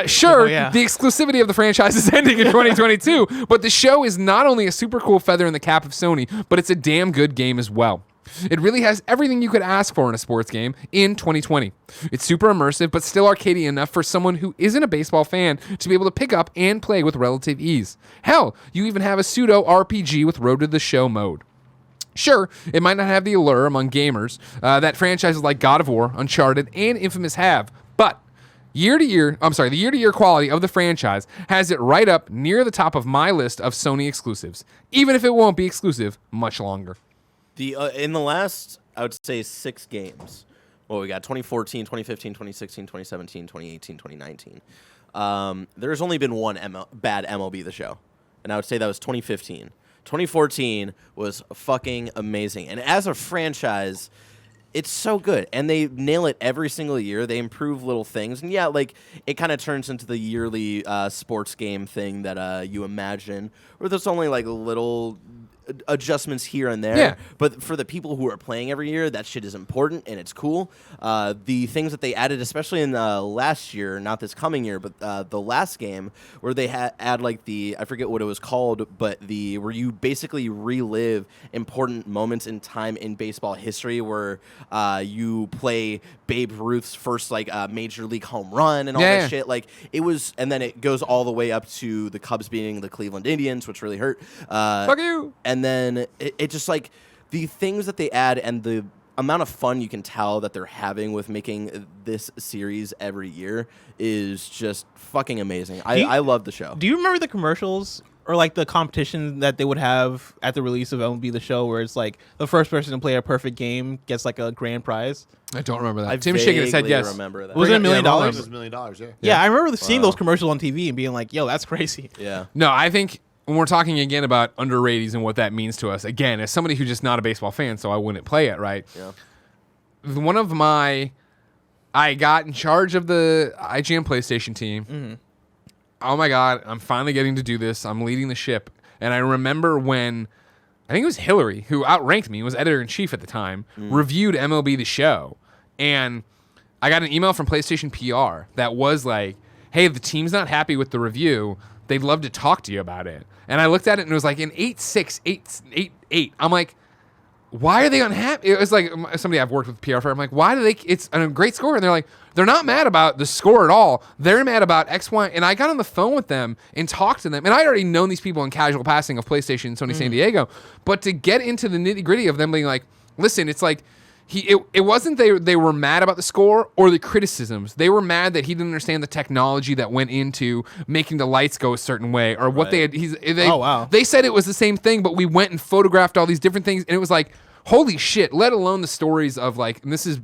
Sure, the exclusivity of the franchise is ending in 2022, but The Show is not only a super cool feather in the cap of Sony, but it's a damn good game as well. It really has everything you could ask for in a sports game in 2020. It's super immersive, but still arcadey enough for someone who isn't a baseball fan to be able to pick up and play with relative ease. Hell, you even have a pseudo RPG with Road to the Show mode. Sure, it might not have the allure among gamers that franchises like God of War, Uncharted, and Infamous have, but the year-to-year quality of the franchise has it right up near the top of my list of Sony exclusives, even if it won't be exclusive much longer. In the last, I would say 6 games. Well, we got 2014, 2015, 2016, 2017, 2018, 2019. There's only been one bad MLB The Show, and I would say that was 2015. 2014 was fucking amazing. And as a franchise, It's so good, and they nail it every single year. They improve little things, and yeah, like it kind of turns into the yearly sports game thing that you imagine, where there's only like little adjustments here and there. Yeah. But for the people who are playing every year, that shit is important and it's cool. The things that they added, especially in last year, not this coming year, but the last game, where they add like I forget what it was called, but where you basically relive important moments in time in baseball history, where you play Babe Ruth's first like major league home run and all that shit. Like it was, and then it goes all the way up to the Cubs beating the Cleveland Indians, which really hurt. Fuck you. And then it just like the things that they add and the amount of fun you can tell that they're having with making this series every year is just fucking amazing. I love the show. Do you remember the commercials or like the competition that they would have at the release of MLB The Show, where it's like the first person to play a perfect game gets like a grand prize? I don't remember that. I Tim's shaking his head vaguely yes. remember that. Was it $1 million? It was $1 million, yeah. Yeah, I remember seeing those commercials on TV and being like, yo, that's crazy. Yeah. No, I think when we're talking again about Underrateys and what that means to us, again, as somebody who's just not a baseball fan, so I wouldn't play it, right? Yeah. I got in charge of the IGN PlayStation team. Mm-hmm. Oh my God, I'm finally getting to do this. I'm leading the ship. And I remember when, I think it was Hillary, who outranked me, was editor-in-chief at the time, reviewed MLB The Show. And I got an email from PlayStation PR that was like, hey, the team's not happy with the review. They'd love to talk to you about it. And I looked at it and it was like an 8.6, 8.8. I'm like, why are they unhappy? It was like somebody I've worked with PR for. I'm like, why do they? It's a great score. And they're like, they're not mad about the score at all. They're mad about X, Y. And I got on the phone with them and talked to them. And I already known these people in casual passing of PlayStation and Sony San Diego. But to get into the nitty gritty of them being like, listen, it's like, it wasn't they were mad about the score or the criticisms. They were mad that he didn't understand the technology that went into making the lights go a certain way or what they had. Oh, wow. They said it was the same thing, but we went and photographed all these different things, and it was like, holy shit, let alone the stories of like, and this is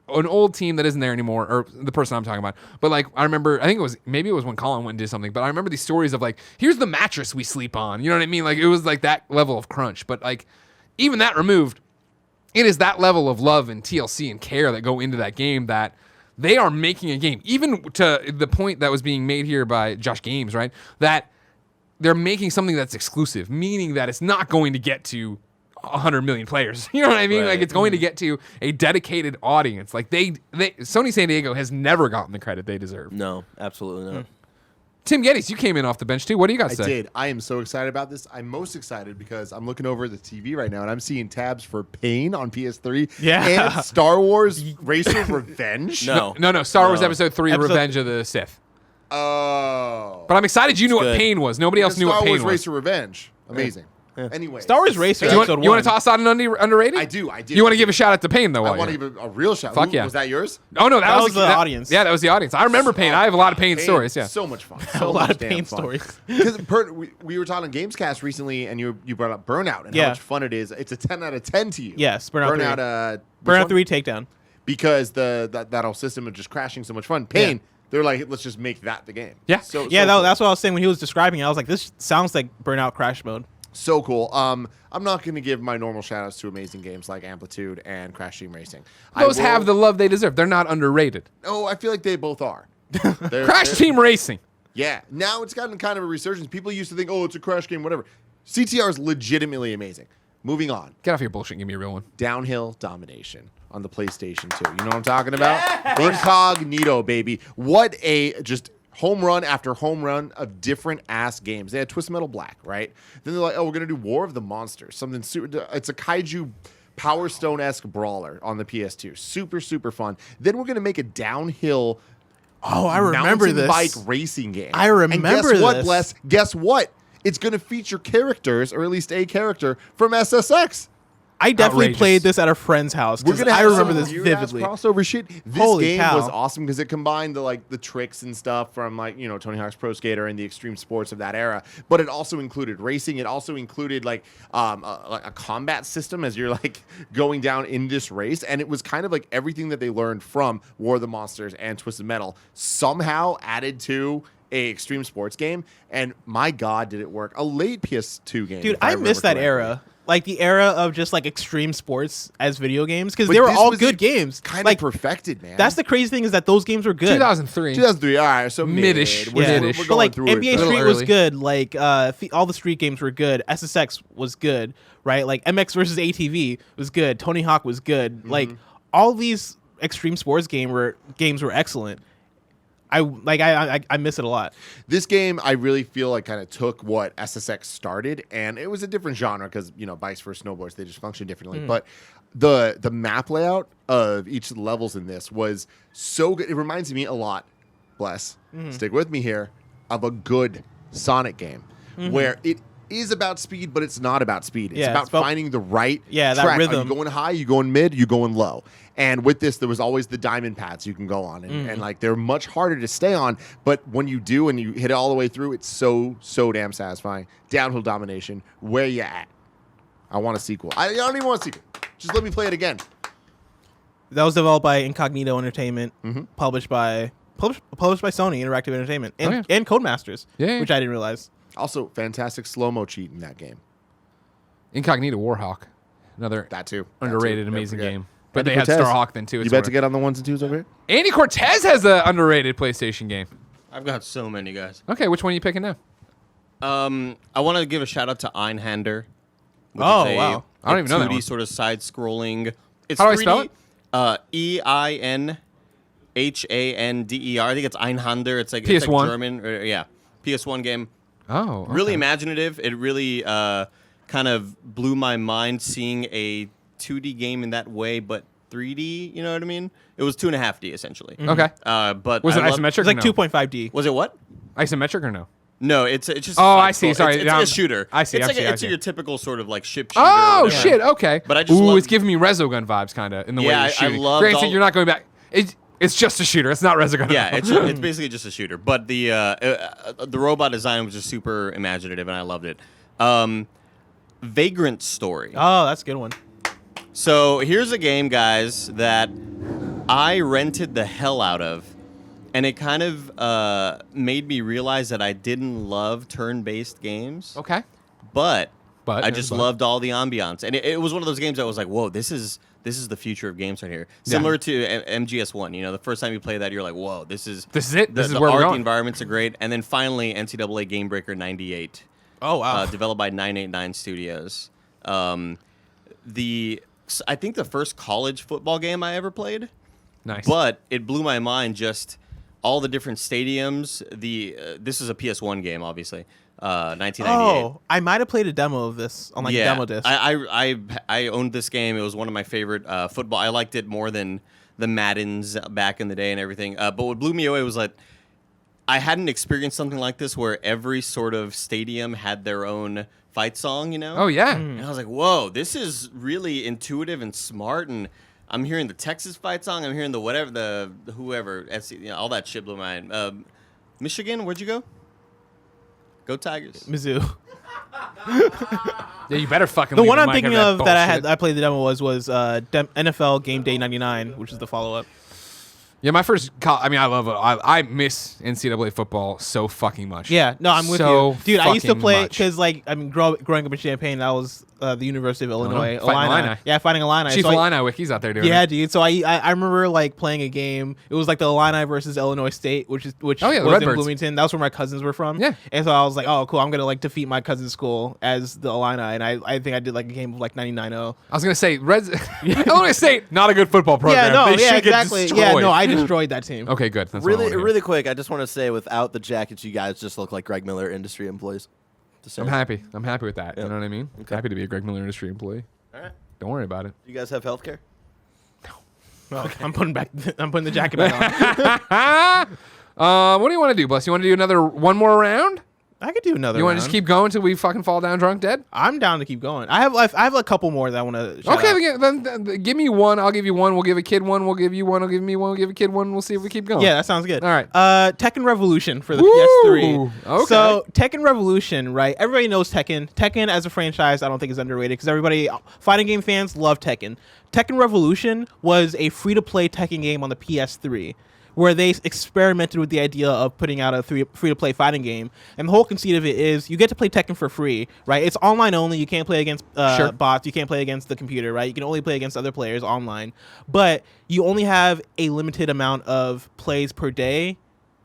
an old team that isn't there anymore, or the person I'm talking about. But like, I remember, I think maybe it was when Colin went and did something, but I remember these stories of like, here's the mattress we sleep on. You know what I mean? Like, it was like that level of crunch. But like, even that removed, it is that level of love and TLC and care that go into that game that they are making a game. Even to the point that was being made here by Josh Games, right? That they're making something that's exclusive, meaning that it's not going to get to 100 million players. You know what I mean? Right. Like, it's going to get to a dedicated audience. Like, Sony San Diego has never gotten the credit they deserve. No, absolutely not. Tim Gettys, you came in off the bench too. What do you got to say? I did. I am so excited about this. I'm most excited because I'm looking over the TV right now and I'm seeing tabs for Pain on PS3 and Star Wars Racer Revenge. No. Star Wars Episode 3, Revenge of the Sith. Oh. But I'm excited you knew what Pain was. Nobody else knew what Pain was. Star Wars Racer Revenge. Amazing. Yeah. Anyway, Star Wars Racer. You want to toss out an underrated? I do. You want to give a shout out to Pain though? I want to give a real shout. Fuck yeah. Was that yours? Oh no, that was the audience. Yeah, that was the audience. I remember Pain. I have a lot of Pain stories. Yeah, so much fun. A lot of Pain stories. Because we were talking on Gamescast recently, and you brought up Burnout and how much fun it is. It's a 10 out of 10 to you. Yes, Burnout 3. Burnout 3 Takedown. Because that whole system of just crashing so much fun. Pain. Yeah. They're like, let's just make that the game. Yeah. So that's what I was saying when he was describing it. I was like, this sounds like Burnout Crash Mode. So cool. I'm not going to give my normal shout-outs to amazing games like Amplitude and Crash Team Racing. Those have the love they deserve. They're not underrated. Oh, I feel like they both are. Crash Team Racing. Yeah. Now it's gotten kind of a resurgence. People used to think, oh, it's a Crash game, whatever. CTR is legitimately amazing. Moving on. Get off your bullshit and give me a real one. Downhill Domination on the PlayStation 2. You know what I'm talking about? Incognito, baby. What a just home run after home run of different ass games. They had Twisted Metal Black, right? Then they're like, oh, we're going to do War of the Monsters. Something super. It's a kaiju Power Stone-esque brawler on the PS2. Super, super fun. Then we're going to make a downhill I remember mountain this. bike racing game. I remember and guess what, this. Bless? Guess what? It's going to feature characters, or at least a character, from SSX. I definitely played this at a friend's house because I remember this vividly. Crossover shit. This Holy game cow. was awesome because it combined the tricks and stuff from Tony Hawk's Pro Skater and the extreme sports of that era. But it also included racing. It also included a combat system as you're going down in this race. And it was kind of like everything that they learned from War of the Monsters and Twisted Metal somehow added to a extreme sports game. And my God, did it work? A late PS2 game. Dude, I miss that era. like the era of just like extreme sports as video games, because they were all good games. Kind like of perfected, man. that's the crazy thing, is that those games were good. 2003. 2003. All right, so Mid-ish. We're Mid-ish. going But like through NBA it. Street little was early. good. Like all the Street games were good. SSX was good, right? Like MX versus ATV was good. Tony Hawk was good. Like all these extreme sports games were excellent. I miss it a lot. This game, I really feel like kind of took what SSX started, and it was a different genre because, bikes versus snowboards, they just function differently. But the map layout of each of the levels in this was so good. It reminds me a lot, stick with me here, of a good Sonic game where it is about speed, but it's not about speed. It's about finding the right that track. rhythm. Are you going high? You going mid? You going low? And with this, there was always the diamond paths you can go on, and like they're much harder to stay on. But when you do and you hit it all the way through, it's so damn satisfying. Downhill domination. Where you at? I want a sequel. I don't even want a sequel. Just let me play it again. That was developed by Incognito Entertainment, published by Sony Interactive Entertainment, and Codemasters, which I didn't realize. Also, fantastic slow-mo cheat in that game. Incognito Warhawk. Another That too. underrated, Don't amazing forget. game. But Andy they had Cortez. Starhawk then too. You bet to get on the ones and twos over here? Andy Cortez has an underrated PlayStation game. I've got so many, guys. Okay, which one are you picking now? I want to give a shout out to Einhander. Oh, wow. I don't even know that 2D one. sort of side-scrolling. It's How do I 3D, spell it? EINHANDER. I think it's Einhander. It's like PS1? German. PS1 game. Oh, okay. Really imaginative. It really kind of blew my mind seeing a 2D game in that way, but 3D. You know what I mean? It was 2.5D essentially. Okay. But Was it I love- isometric? It's like or no? 2.5D. Was it what? Isometric or no? No, it's just. Oh, I see. Sorry, it's now like a shooter. I see, It's I like see, I it's see. your typical sort of like ship shooter. Oh or whatever. shit! Okay. But I just Ooh, love- it's giving me Resogun vibes, kind of in the way Yeah, you're I shooting. loved Granted, all- you're not going back. It's just a shooter. It's not Resogun. Yeah, it's basically just a shooter. But the robot design was just super imaginative, and I loved it. Vagrant Story. Oh, that's a good one. So here's a game, guys, that I rented the hell out of, and it kind of made me realize that I didn't love turn-based games. Okay. But I there's just but. loved all the ambiance, and it was one of those games that was like, whoa, this is the future of games right here. Similar to MGS1, the first time you play that, you're like, whoa, this is it. The, This is the where we're art, the going. environments are great, and then finally NCAA Game Breaker 98, Oh, wow. developed by 989 Studios. I think the first college football game I ever played. Nice. But it blew my mind just all the different stadiums. This is a PS1 game, obviously. 1998. Oh, I might have played a demo of this on like a demo disc. I owned this game. It was one of my favorite football. I liked it more than the Maddens back in the day and everything. But what blew me away was like I hadn't experienced something like this where every sort of stadium had their own fight song. Oh yeah. And I was like, whoa, this is really intuitive and smart. And I'm hearing the Texas fight song. I'm hearing the whatever, the whoever, all that shit blew my mind. Michigan, where'd you go? Go Tigers. Mizzou. Yeah, you better fucking. The leave one I'm mic thinking out of that that I played the demo was NFL Game Day 99, which is the follow-up. Yeah, my first. I love it. I miss NCAA football so fucking much. Yeah, no, I'm with So you, dude. I used to fucking play much. because, growing up in Champaign, that was the University of Illinois. Fighting Illini. Yeah, fighting Illini. Chief So Illini Wiki's out there doing yeah, it. dude. So I remember playing a game. It was like the Illini versus Illinois State, which Oh, yeah, the was in Redbirds. Bloomington. That was where my cousins were from. Yeah. And so I was like, oh, cool. I'm gonna defeat my cousin's school as the Illini, and I think I did like a game of 99-0. I was gonna say Illinois State, not a good football program. Yeah, no, they should exactly. get destroyed. Yeah, no, I destroyed that team. Okay, good. That's what I Really, wanna hear. really quick, I just want to say, without the jackets, you guys just look like Greg Miller industry employees. Just I'm saying. happy. I'm happy with that. Yeah. You know what I mean? Okay. Happy to be a Greg Miller industry employee. All right. Don't worry about it. You guys have health care? Well, I'm putting the jacket back on. What do you want to do, Bless? You want to do one more round? I could do another. You want to round. just keep going until we fucking fall down drunk dead? I'm down to keep going. I have a couple more that I want to. Okay, then give me one. I'll give you one. We'll give a kid one. We'll give you one. I'll give me one. We'll give a kid one. We'll see if we keep going. Yeah, that sounds good. All right. Tekken Revolution for the Woo! PS3. Okay. So Tekken Revolution, right? Everybody knows Tekken. Tekken as a franchise, I don't think is underrated because fighting game fans love Tekken. Tekken Revolution was a free-to-play Tekken game on the PS3, where they experimented with the idea of putting out a free-to-play fighting game. And the whole conceit of it is you get to play Tekken for free, right? It's online only. You can't play against bots. You can't play against the computer, right? You can only play against other players online. But you only have a limited amount of plays per day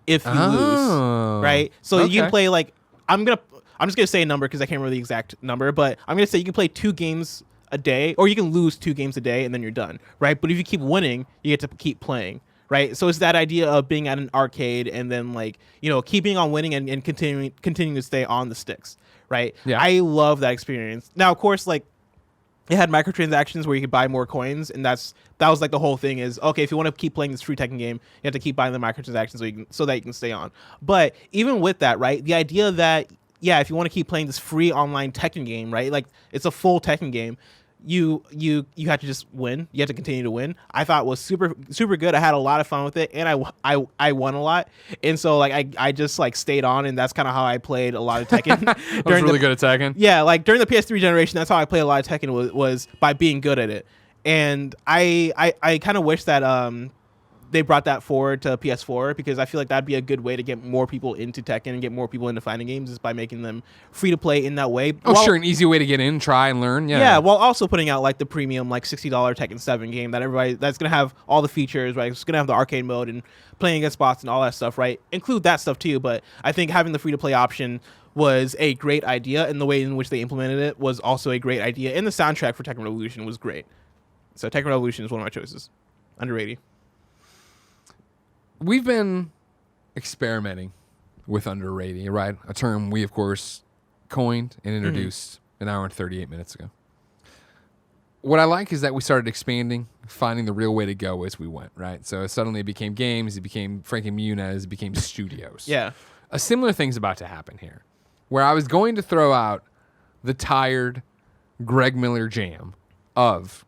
if you lose, right? So you can play like I'm just gonna say a number because I can't remember the exact number, but I'm gonna say you can play 2 games a day, or you can lose 2 games a day and then you're done, right? But if you keep winning, you get to keep playing, right? So it's that idea of being at an arcade and then like keeping on winning and continuing to stay on the sticks, right? Yeah. I love that experience. Now, of course, like it had microtransactions where you could buy more coins, and that was like the whole thing is, okay, if you want to keep playing this free Tekken game, you have to keep buying the microtransactions so that you can stay on. But even with that, right, the idea that, yeah, if you want to keep playing this free online Tekken game, right, like it's a full Tekken game, you have to just win. You have to continue to win. I thought was super good. I had a lot of fun with it, and I won a lot. And so like I just like stayed on, and that's kind of how I played a lot of Tekken. I was really good at Tekken. Yeah, like during the PS3 generation, that's how I played a lot of Tekken was by being good at it. And I kind of wish that they brought that forward to PS4, because I feel like that'd be a good way to get more people into Tekken and get more people into fighting games, is by making them free to play in that way. Oh, sure, an easy way to get in, try and learn. Yeah, while also putting out like the premium like $60 Tekken 7 game that's gonna have all the features, right? It's gonna have the arcade mode and playing against bots and all that stuff, right? Include that stuff too. But I think having the free to play option was a great idea, and the way in which they implemented it was also a great idea. And the soundtrack for Tekken Revolution was great. So Tekken Revolution is one of my choices. Underrated. We've been experimenting with underrating, right? A term we, of course, coined and introduced an hour and 38 minutes ago. What I like is that we started expanding, finding the real way to go as we went, right? So suddenly it became games, it became Frankie Muniz, it became studios. Yeah. A similar thing's about to happen here, where I was going to throw out the tired Greg Miller jam of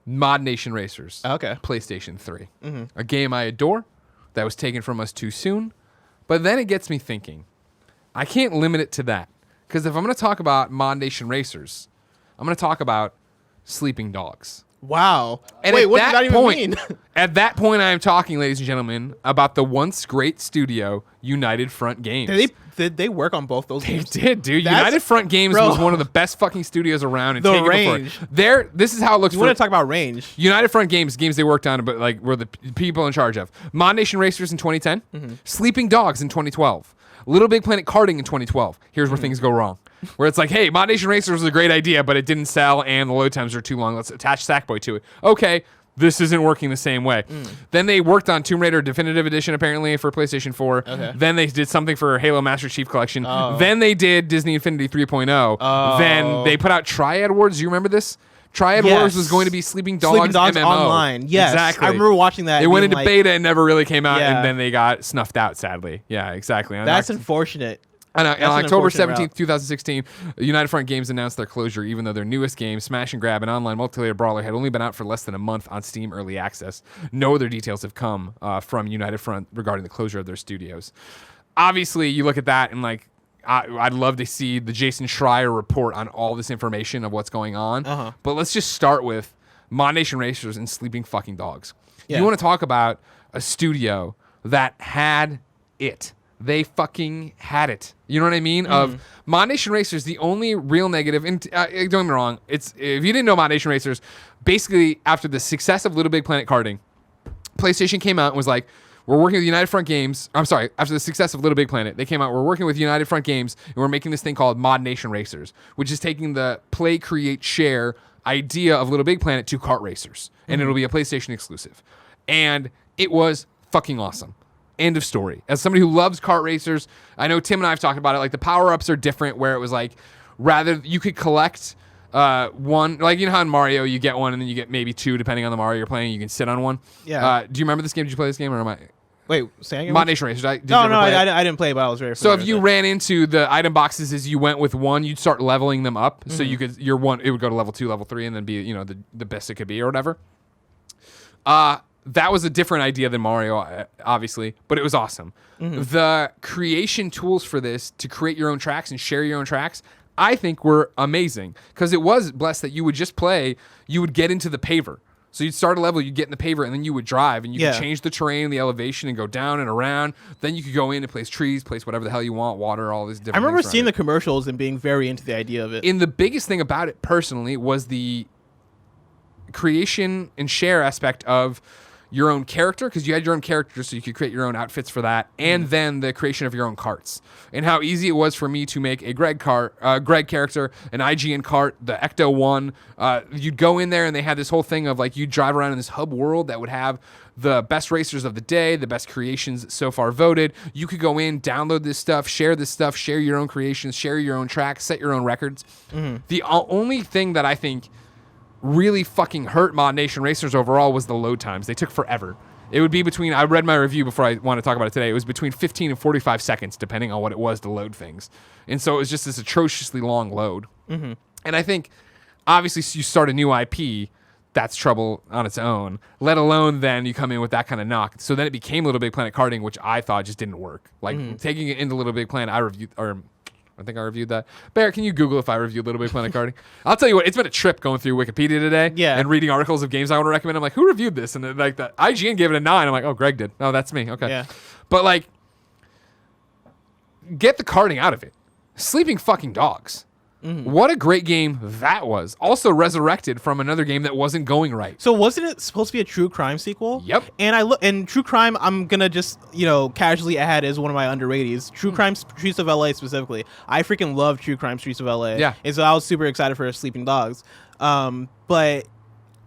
Mod Nation Racers, PlayStation 3. A game I adore, that was taken from us too soon. But then it gets me thinking, I can't limit it to that. Because if I'm going to talk about Mod Nation Racers, I'm going to talk about Sleeping Dogs. Wow. And wait, what does that even mean? At that point, I am talking, ladies and gentlemen, about the once great studio, United Front Games. Did they work on both those games? They did, dude. United Front Games was one of the best fucking studios around. And the taking range. This is how it looks. You want to talk about range? United Front Games they worked on, but like were the people in charge of. Mod Nation Racers in 2010, Sleeping Dogs in 2012, Little Big Planet Karting in 2012. Here's where things go wrong. Where it's like, hey, Mod Nation Racers was a great idea, but it didn't sell and the load times are too long. Let's attach Sackboy to it. Okay, this isn't working the same way. Then they worked on Tomb Raider Definitive Edition, apparently, for PlayStation 4. Okay. Then they did something for Halo Master Chief Collection. Then they did Disney Infinity 3.0. Then they put out Triad Wars. Do you remember this? Triad Wars was going to be Sleeping Dogs MMO. Online. Yes, exactly. I remember watching that. It went into beta and never really came out, Yeah. and then they got snuffed out, sadly. Yeah, exactly. That's unfortunate. On That's October an unfortunate 17th, 2016, United Front Games announced their closure, even though their newest game, Smash and Grab, an online multiplayer brawler, had only been out for less than a month on Steam Early Access. No other details have come from United Front regarding the closure of their studios. Obviously, you look at that and like, I'd love to see the Jason Schreier report on all this information of what's going on. But let's just start with Mod Nation Racers and Sleeping Fucking Dogs. Yeah. You want to talk about a studio that had it. They fucking had it. You know what I mean? Of Mod Nation Racers, the only real negative, and don't get me wrong, it's if you didn't know Mod Nation Racers, basically after the success of Little Big Planet Karting, PlayStation came out and was like, we're working with United Front Games. I'm sorry, after the success of Little Big Planet, they came out, we're working with United Front Games, and we're making this thing called Mod Nation Racers, which is taking the play, create, share idea of Little Big Planet to kart racers. And it'll be a PlayStation exclusive. And it was fucking awesome. End of story. As somebody who loves kart racers, I know Tim and I have talked about it. Like the power-ups are different, where it was like, rather you could collect one, like you know how in Mario you get one and then you get maybe two depending on the Mario you're playing. You can sit on one. Yeah. Do you remember this game? Did you play this game or am I? Wait, say again? Mod Nation Racers. Did No, you ever play it? I didn't play, but I was very So familiar if you with ran into the item boxes as you went with one, you'd start leveling them up. So you could it would go to level 2, level 3, and then be the best it could be or whatever. That was a different idea than Mario, obviously, but it was awesome. The creation tools for this to create your own tracks and share your own tracks, I think were amazing because it was blessed that you would just play, you would get into the paver. So you'd start a level, you'd get in the paver, and then you would drive, and you could change the terrain, the elevation, and go down and around. Then you could go in and place trees, place whatever the hell you want, water, all these different things. I remember seeing the commercials and being very into the idea of it. And the biggest thing about it, personally, was the creation and share aspect of your own character, because you had your own character, so you could create your own outfits for that, and then the creation of your own carts, and how easy it was for me to make a Greg character, an IGN cart, the Ecto one. You'd go in there, and they had this whole thing of like you'd drive around in this hub world that would have the best racers of the day, the best creations so far voted. You could go in, download this stuff, share your own creations, share your own tracks, set your own records. The only thing that I think really fucking hurt Mod Nation Racers overall was the load times. They took forever. It would be between, I read my review before I want to talk about it today, it was between 15 and 45 seconds, depending on what it was to load things. And so it was just this atrociously long load. And I think, obviously, you start a new IP, that's trouble on its own, let alone then you come in with that kind of knock. So then it became Little Big Planet karting, which I thought just didn't work. Like, taking it into Little Big Planet, I think I reviewed that. Bear, can you Google if I reviewed Little Big Planet karting? I'll tell you what, it's been a trip going through Wikipedia today and reading articles of games I want to recommend. I'm like, who reviewed this? And then, like, the IGN gave it a 9. I'm like, oh, Greg did. Oh, that's me. Okay. Yeah. But, like, get the karting out of it. Sleeping fucking dogs. What a great game that was. Also resurrected from another game that wasn't going right. So wasn't it supposed to be a True Crime sequel? Yep. And True Crime, I'm gonna just casually add as one of my underrateys. True Crime Streets of LA specifically. I freaking love True Crime Streets of LA. Yeah. And so I was super excited for Sleeping Dogs. But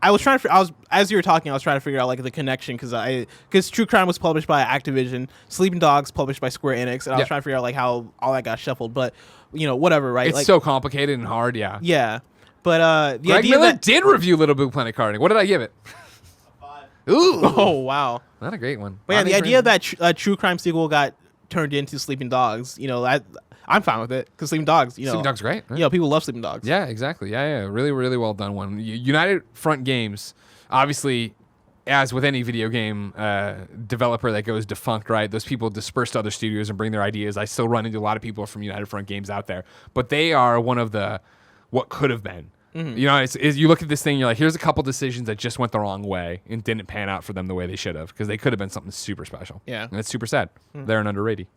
I was trying to. As you were talking, I was trying to figure out like the connection because True Crime was published by Activision, Sleeping Dogs published by Square Enix, and I was trying to figure out like how all that got shuffled. But whatever, right? It's so complicated and hard. Yeah. Yeah. But the Greg idea Miller that did review Little Big Planet karting. What did I give it? Ooh. Oh wow. Not a great one. But yeah, the idea that True Crime sequel got turned into Sleeping Dogs, I'm fine with it because Sleeping Dogs, Sleeping Dogs great. Right? People love Sleeping Dogs. Yeah, exactly. Yeah. Really, really well done one. United Front Games, obviously, as with any video game developer that goes defunct, right? Those people disperse to other studios and bring their ideas. I still run into a lot of people from United Front Games out there, but they are one of the what could have been. You look at this thing, you're like, here's a couple decisions that just went the wrong way and didn't pan out for them the way they should have, because they could have been something super special. Yeah. And it's super sad. They're an underrated.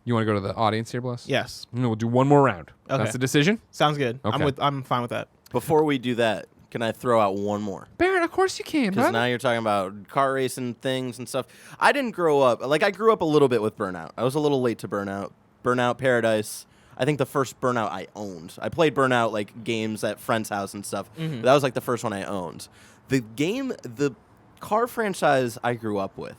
You want to go to the audience here, Bless? Yes. We'll do one more round. Okay. That's the decision? Sounds good. Okay. I'm fine with that. Before we do that, can I throw out one more? Barrett, of course you can, Because now you're talking about car racing things and stuff. I didn't grow up. I grew up a little bit with Burnout. I was a little late to Burnout. Burnout Paradise. I think the first Burnout I owned. I played Burnout, games at friends' house and stuff. But that was, the first one I owned. The car franchise I grew up with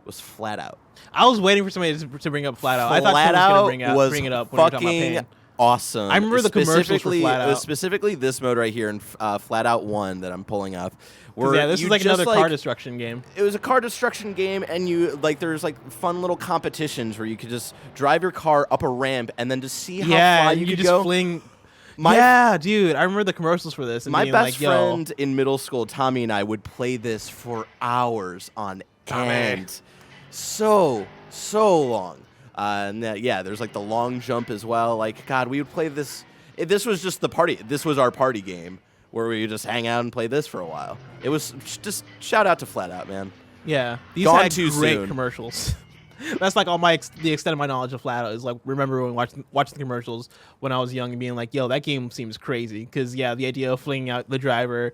was Flat Out. I was waiting for somebody to bring up Flat Out. I thought Flat someone Out was going to bring it up when we were talking about pain. Awesome. I remember the commercials for Flat Out. Specifically this mode right here in Flat Out 1 that I'm pulling up. This is another car destruction game. It was a car destruction game, and there's fun little competitions where you could just drive your car up a ramp and then just see how far you could just go. Fling. Dude, I remember the commercials for this. And my being best friend in middle school, Tommy, and I would play this for hours on end. So long. There's the long jump as well. God, we would play this. This was just the party. This was our party game where we would just hang out and play this for a while. It was just shout out to Flat Out, man. Yeah, these Gone had too great soon. commercials. That's all the extent of my knowledge of Flat Out is remembering watching the commercials when I was young and being like, yo, that game seems crazy because the idea of flinging out the driver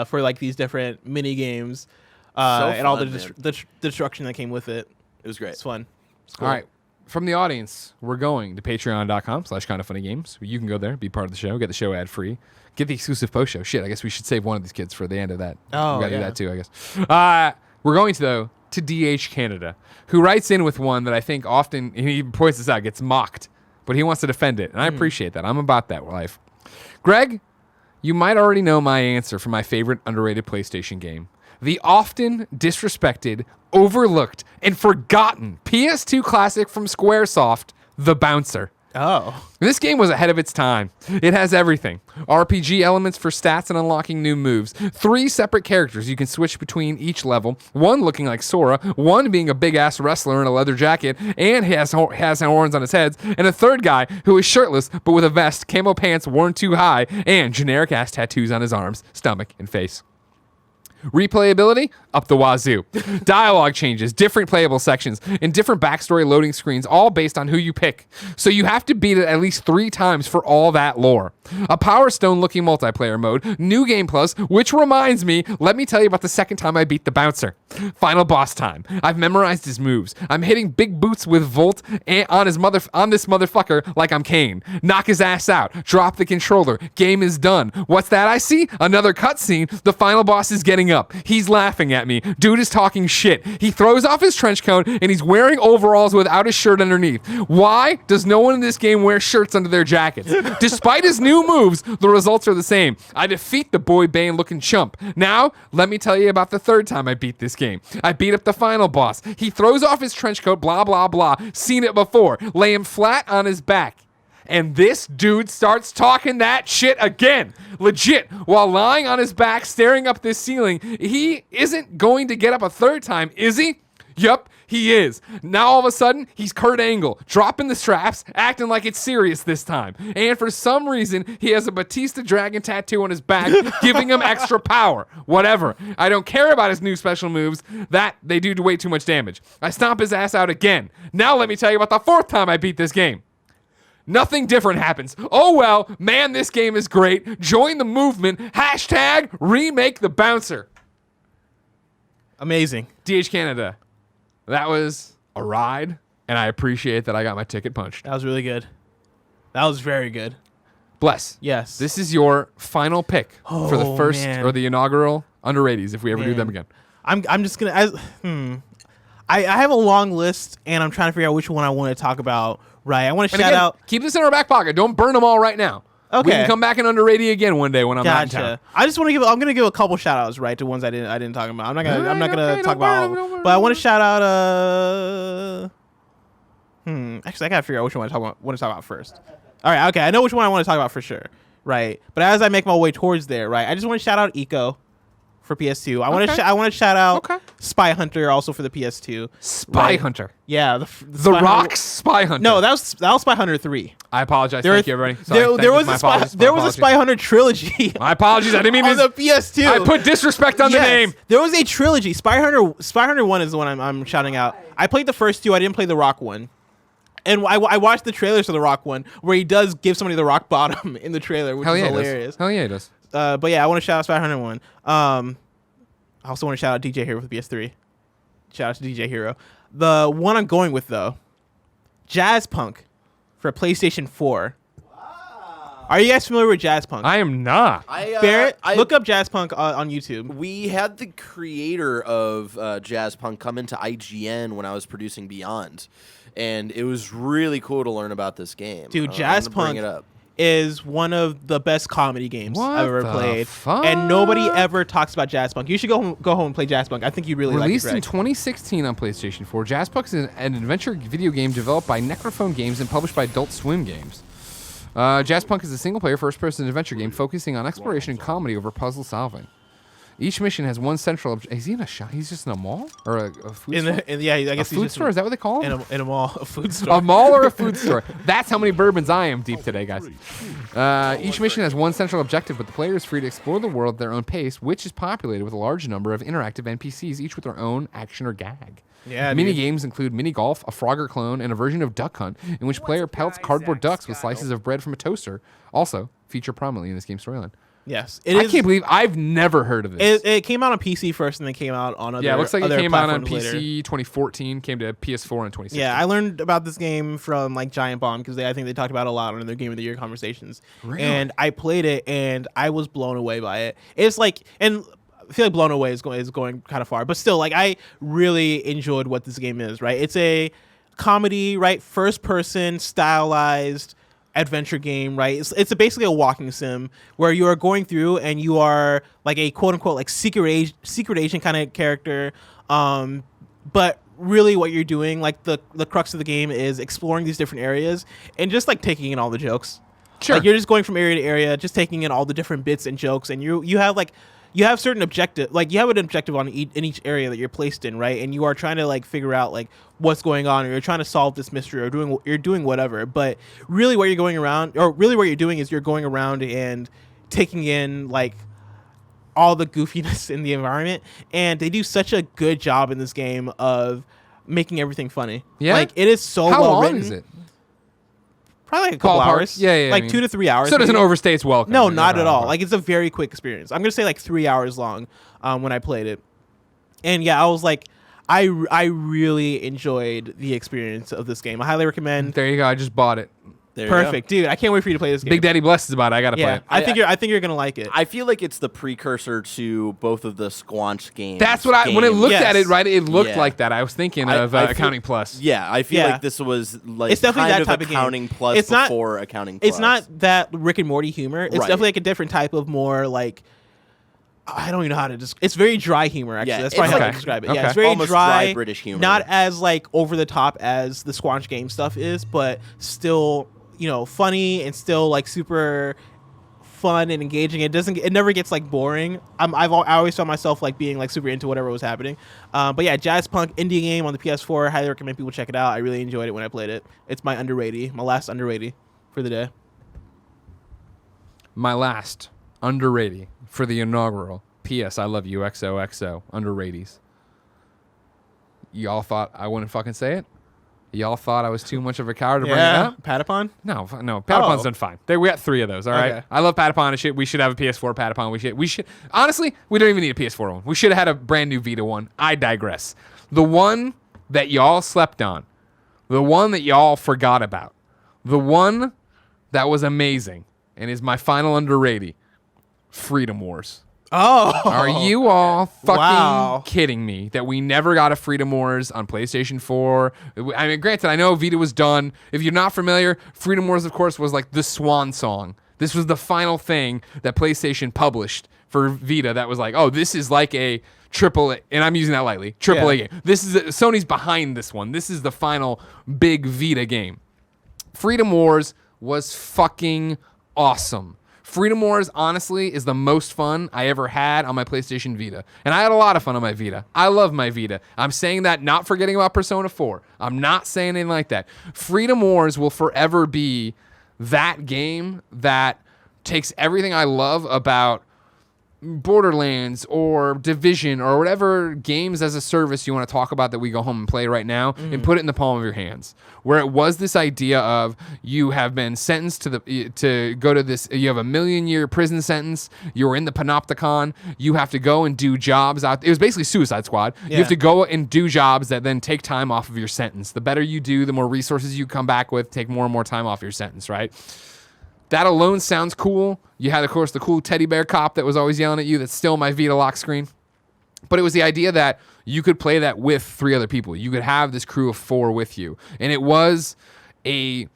for these different mini games and all the destruction that came with it. It was great. It's fun. It's cool. All right. From the audience, we're going to patreon.com/kindoffunnygames. You can go there, be part of the show, get the show ad free, get the exclusive post show. Shit, I guess we should save one of these kids for the end of that. Oh, we gotta do that too, I guess. We're going to DH Canada, who writes in with one that I think often, and he points this out, gets mocked, but he wants to defend it, and I appreciate that. I'm about that life. Greg, you might already know my answer for my favorite underrated PlayStation game. The often disrespected, overlooked, and forgotten PS2 classic from Squaresoft, The Bouncer. Oh. This game was ahead of its time. It has everything. RPG elements for stats and unlocking new moves. 3 separate characters you can switch between each level. One looking like Sora, one being a big-ass wrestler in a leather jacket and has horns on his head, and a third guy who is shirtless but with a vest, camo pants worn too high, and generic-ass tattoos on his arms, stomach, and face. Replayability? Up the wazoo. Dialogue changes, different playable sections, and different backstory loading screens, all based on who you pick. So you have to beat it at least 3 times for all that lore. A Power Stone-looking multiplayer mode, new game plus, which reminds me, let me tell you about the second time I beat the bouncer. Final boss time. I've memorized his moves. I'm hitting big boots with Volt on this motherfucker like I'm Kane. Knock his ass out. Drop the controller. Game is done. What's that I see? Another cutscene. The final boss is getting up. He's laughing at me. Dude is talking shit. He throws off his trench coat and he's wearing overalls without his shirt underneath. Why does no one in this game wear shirts under their jackets? Despite his new moves, the results are the same. I defeat the boy Bane looking chump. Now, let me tell you about the third time I beat this game. I beat up the final boss. He throws off his trench coat, blah, blah, blah. Seen it before. Lay him flat on his back. And this dude starts talking that shit again. Legit. While lying on his back, staring up this ceiling, he isn't going to get up a third time, is he? Yup, he is. Now all of a sudden, he's Kurt Angle, dropping the straps, acting like it's serious this time. And for some reason, he has a Batista Dragon tattoo on his back, giving him extra power. Whatever. I don't care about his new special moves. That, they do way too much damage. I stomp his ass out again. Now let me tell you about the fourth time I beat this game. Nothing different happens. Oh well, man, this game is great. Join the movement. Hashtag remake the bouncer. Amazing. DH Canada. That was a ride, and I appreciate that I got my ticket punched. That was really good. That was very good. Bless. Yes. This is your final pick for the first man. or the inaugural Underrateys if we ever do them again. I'm just gonna. I have a long list, and I'm trying to figure out which one I want to talk about. Right. I want to shout out. Keep this in our back pocket. Don't burn them all right now. Okay. We can come back and Underratey again one day when I'm not in town. I just want to give. I'm gonna give a couple shout outs, right, to ones I didn't talk about. I'm not gonna talk about all of them, but I want to shout out. Actually, I gotta figure out which one I want to talk about first. All right. Okay. I know which one I want to talk about for sure. Right. But as I make my way towards there, right, I just want to shout out Eco for PS2. I want to shout out Spy Hunter also for the PS2. Spy Hunter. Yeah, the Rock's Spy Hunter. No, that was Spy Hunter 3. I apologize. Thank you, everybody. Sorry, there was a Spy Hunter trilogy. My apologies. I didn't mean on the PS2. I put disrespect on the name. There was a trilogy. Spy Hunter 1 is the one I'm shouting out. I played the first 2. I didn't play the Rock one. And I watched the trailers for the Rock one where he does give somebody the rock bottom in the trailer, which is hilarious. Hell yeah, he does. But yeah, I want to shout out Spy Hunter 1. I also want to shout out DJ Hero for the PS3. Shout out to DJ Hero. The one I'm going with, though, Jazz Punk for PlayStation 4. Wow. Are you guys familiar with Jazz Punk? I am not. Barrett, look up Jazz Punk on YouTube. We had the creator of Jazz Punk come into IGN when I was producing Beyond, and it was really cool to learn about this game. Dude, Jazz Punk is one of the best comedy games I've ever played. And nobody ever talks about Jazz Punk. You should go home and play Jazz Punk. I think you really like it. Released in 2016 on PlayStation 4, Jazz Punk is an adventure video game developed by Necrophone Games and published by Adult Swim Games. Jazz Punk is a single-player first-person adventure game focusing on exploration and comedy over puzzle solving. Each mission has one central. Is he in a shop? He's just in a mall or a food store? Yeah, I guess a food store. Is that what they call it? In a mall, a food store. A mall or a food store. That's how many bourbons I am deep today, guys. Each mission has one central objective, but the player is free to explore the world at their own pace, which is populated with a large number of interactive NPCs, each with their own action or gag. Yeah, mini games include mini golf, a Frogger clone, and a version of Duck Hunt, in which player pelts cardboard ducks with slices of bread from a toaster. Also feature prominently in this game's storyline. Yes, I can't believe I've never heard of this. It came out on PC first, and then came out on other. Yeah, it looks like it came out on PC later. 2014, came to PS4 in 2016. Yeah, I learned about this game from like Giant Bomb because I think they talked about it a lot on their Game of the Year conversations. Really? And I played it, and I was blown away by it. It's like, and I feel like blown away is going kind of far, but still, like I really enjoyed what this game is. Right, it's a comedy, right, first person stylized adventure game, right? It's basically a walking sim where you are going through and you are like a quote unquote like secret agent kind of character, but really what you're doing, like the crux of the game is exploring these different areas and just like taking in all the jokes. Sure. Like you're just going from area to area, just taking in all the different bits and jokes, and you have certain objective, like you have an objective in each area that you're placed in, right? And you are trying to like figure out like what's going on, or you're trying to solve this mystery, or you're doing whatever. But really, what you're going around, or really what you're doing is you're going around and taking in like all the goofiness in the environment, and they do such a good job in this game of making everything funny. Yeah, like it is so How well long written. is it? Probably like a couple Ballpark. hours. Yeah, like I mean, 2 to 3 hours. So it doesn't maybe. overstay its welcome. No, Right? not at all. Okay. Like it's a very quick experience. I'm gonna say like 3 hours long when I played it, and yeah, I was like, I really enjoyed the experience of this game. I highly recommend. There you go. I just bought it. There you go. Perfect, dude. I can't wait for you to play this game. Big Daddy Blessed is about it. I gotta play Yeah, it. I think you're gonna like it. I feel like it's the precursor to both of the Squanch games. That's what when it looked Yes. at it, right? It looked Yeah. like that. I was thinking I of feel- Accounting Plus. Yeah, I feel Yeah. like this was like It's definitely kind that of type of game. Accounting Plus It's not- before Accounting Plus. It's not that Rick and Morty humor. It's Right. definitely like a different type of more like. I don't even know how to just. It's very dry humor, actually. Yeah, That's probably it's how like- to describe it. okay. Yeah, it's very Almost dry British humor. Not as like over the top as the Squanch game stuff is, but still, funny and still like super fun and engaging. It never gets like boring. I always found myself like being like super into whatever was happening. But yeah, jazz punk indie game on the PS4. Highly recommend people check it out. I really enjoyed it when I played it. It's my last underrated for the day. My last underrated for the inaugural PS I Love You XOXO Underrateys. Y'all thought I wouldn't fucking say it? Y'all thought I was too much of a coward to bring it up? Patapon. No, Patapon's Oh. done fine. We got 3 of those. All right, Okay. I love Patapon and shit. We should have a PS4 Patapon. We should. Honestly, we don't even need a PS4 one. We should have had a brand new Vita one. I digress. The one that y'all slept on, the one that y'all forgot about, the one that was amazing and is my final underrated, Freedom Wars. Oh, Are you all fucking Wow. kidding me that we never got a Freedom Wars on PlayStation 4? I mean, granted, I know Vita was done. If you're not familiar, Freedom Wars, of course, was like the swan song. This was the final thing that PlayStation published for Vita that was like, oh, this is like a triple A, and I'm using that lightly, triple A game. This is Sony's behind this one. This is the final big Vita game. Freedom Wars was fucking awesome. Freedom Wars, honestly, is the most fun I ever had on my PlayStation Vita. And I had a lot of fun on my Vita. I love my Vita. I'm saying that not forgetting about Persona 4. I'm not saying anything like that. Freedom Wars will forever be that game that takes everything I love about Borderlands or Division or whatever games as a service you want to talk about that we go home and play right now and put it in the palm of your hands. Where it was this idea of you have been sentenced to go to this, you have a 1,000,000-year prison sentence, you're in the Panopticon, you have to go and do jobs out. It was basically Suicide Squad. You have to go and do jobs that then take time off of your sentence. The better you do, the more resources you come back with, take more and more time off your sentence, right? That alone sounds cool. You had, of course, the cool teddy bear cop that was always yelling at you. That's still my Vita lock screen. But it was the idea that you could play that with 3 other people. You could have this crew of 4 with you. And it was a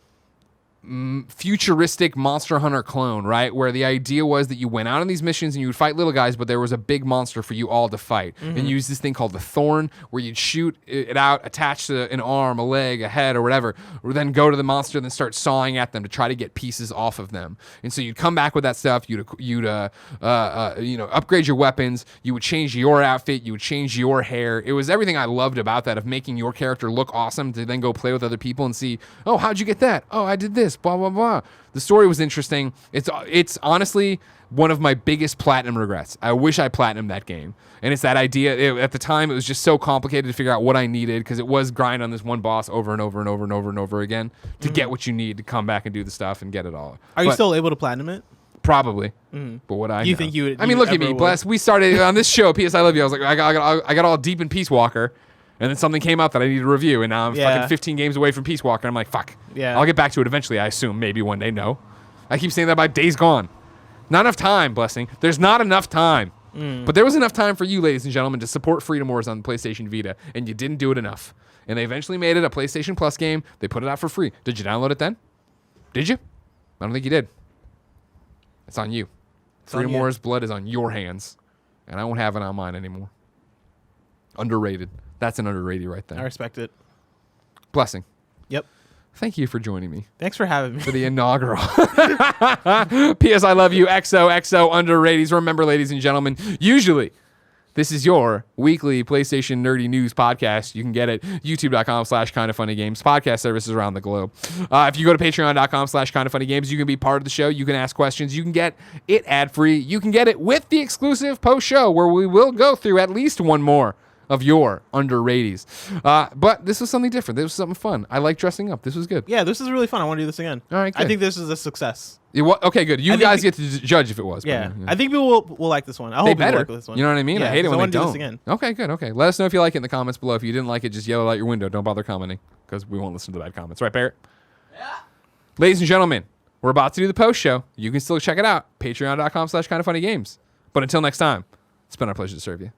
futuristic Monster Hunter clone, right? Where the idea was that you went out on these missions and you would fight little guys, but there was a big monster for you all to fight. And you use this thing called the Thorn, where you'd shoot it out attached to an arm, a leg, a head, or whatever, or then go to the monster and then start sawing at them to try to get pieces off of them. And so you'd come back with that stuff. You'd upgrade your weapons. You would change your outfit. You would change your hair. It was everything I loved about that, of making your character look awesome to then go play with other people and see, oh, how'd you get that? Oh, I did this. Blah, blah, blah. The story was interesting. It's honestly one of my biggest platinum regrets. I wish I platinumed that game. And it's that idea. At the time, it was just so complicated to figure out what I needed, because it was grind on this one boss over and over and over and over and over again to get what you need to come back and do the stuff and get it all. Are you But still able to platinum it? Probably. But what I You know. think you would- I mean, you look at ever me. would? Bless. We started on this show, PS I Love You. I was like, I got all deep in Peace Walker. And then something came up that I needed to review, and now I'm fucking 15 games away from Peace Walker. I'm like, fuck. Yeah. I'll get back to it eventually, I assume. Maybe one day. No. I keep saying that about Days Gone. Not enough time, Blessing. There's not enough time. But there was enough time for you, ladies and gentlemen, to support Freedom Wars on the PlayStation Vita, and you didn't do it enough. And they eventually made it a PlayStation Plus game. They put it out for free. Did you download it then? Did you? I don't think you did. It's on you. Freedom you. Wars blood is on your hands, and I won't have it on mine anymore. Underrated. That's an underrated right I there. respect it. Blessing. Yep. Thank you for joining me Thanks for having me. for the inaugural. P.S. I love you. XOXO Underrateys. Remember, ladies and gentlemen, usually this is your weekly PlayStation nerdy news podcast. You can get it youtube.com/kindoffunnygames, podcast services around the globe. If you go to patreon.com/kindoffunnygames, you can be part of the show. You can ask questions. You can get it ad-free. You can get it with the exclusive post-show where we will go through at least one more of your Underrateys. But this was something different. This was something fun. I like dressing up. This was good. Yeah, this is really fun. I want to do this again. All right, I good. think this is a success. Okay, good. You I think guys get to judge if it was. but, Yeah. I think people will like this one. I hope They people better. like this one. You know what I mean? Yeah, I hate it 'cause when I wanna they do don't. this again. Okay, good. Okay. Let us know if you like it in the comments below. If you didn't like it, just yell it out your window. Don't bother commenting because we won't listen to the bad comments. Right, Barrett? Yeah. Ladies and gentlemen, we're about to do the post show. You can still check it out. Patreon.com/kindoffunnygames. But until next time, it's been our pleasure to serve you.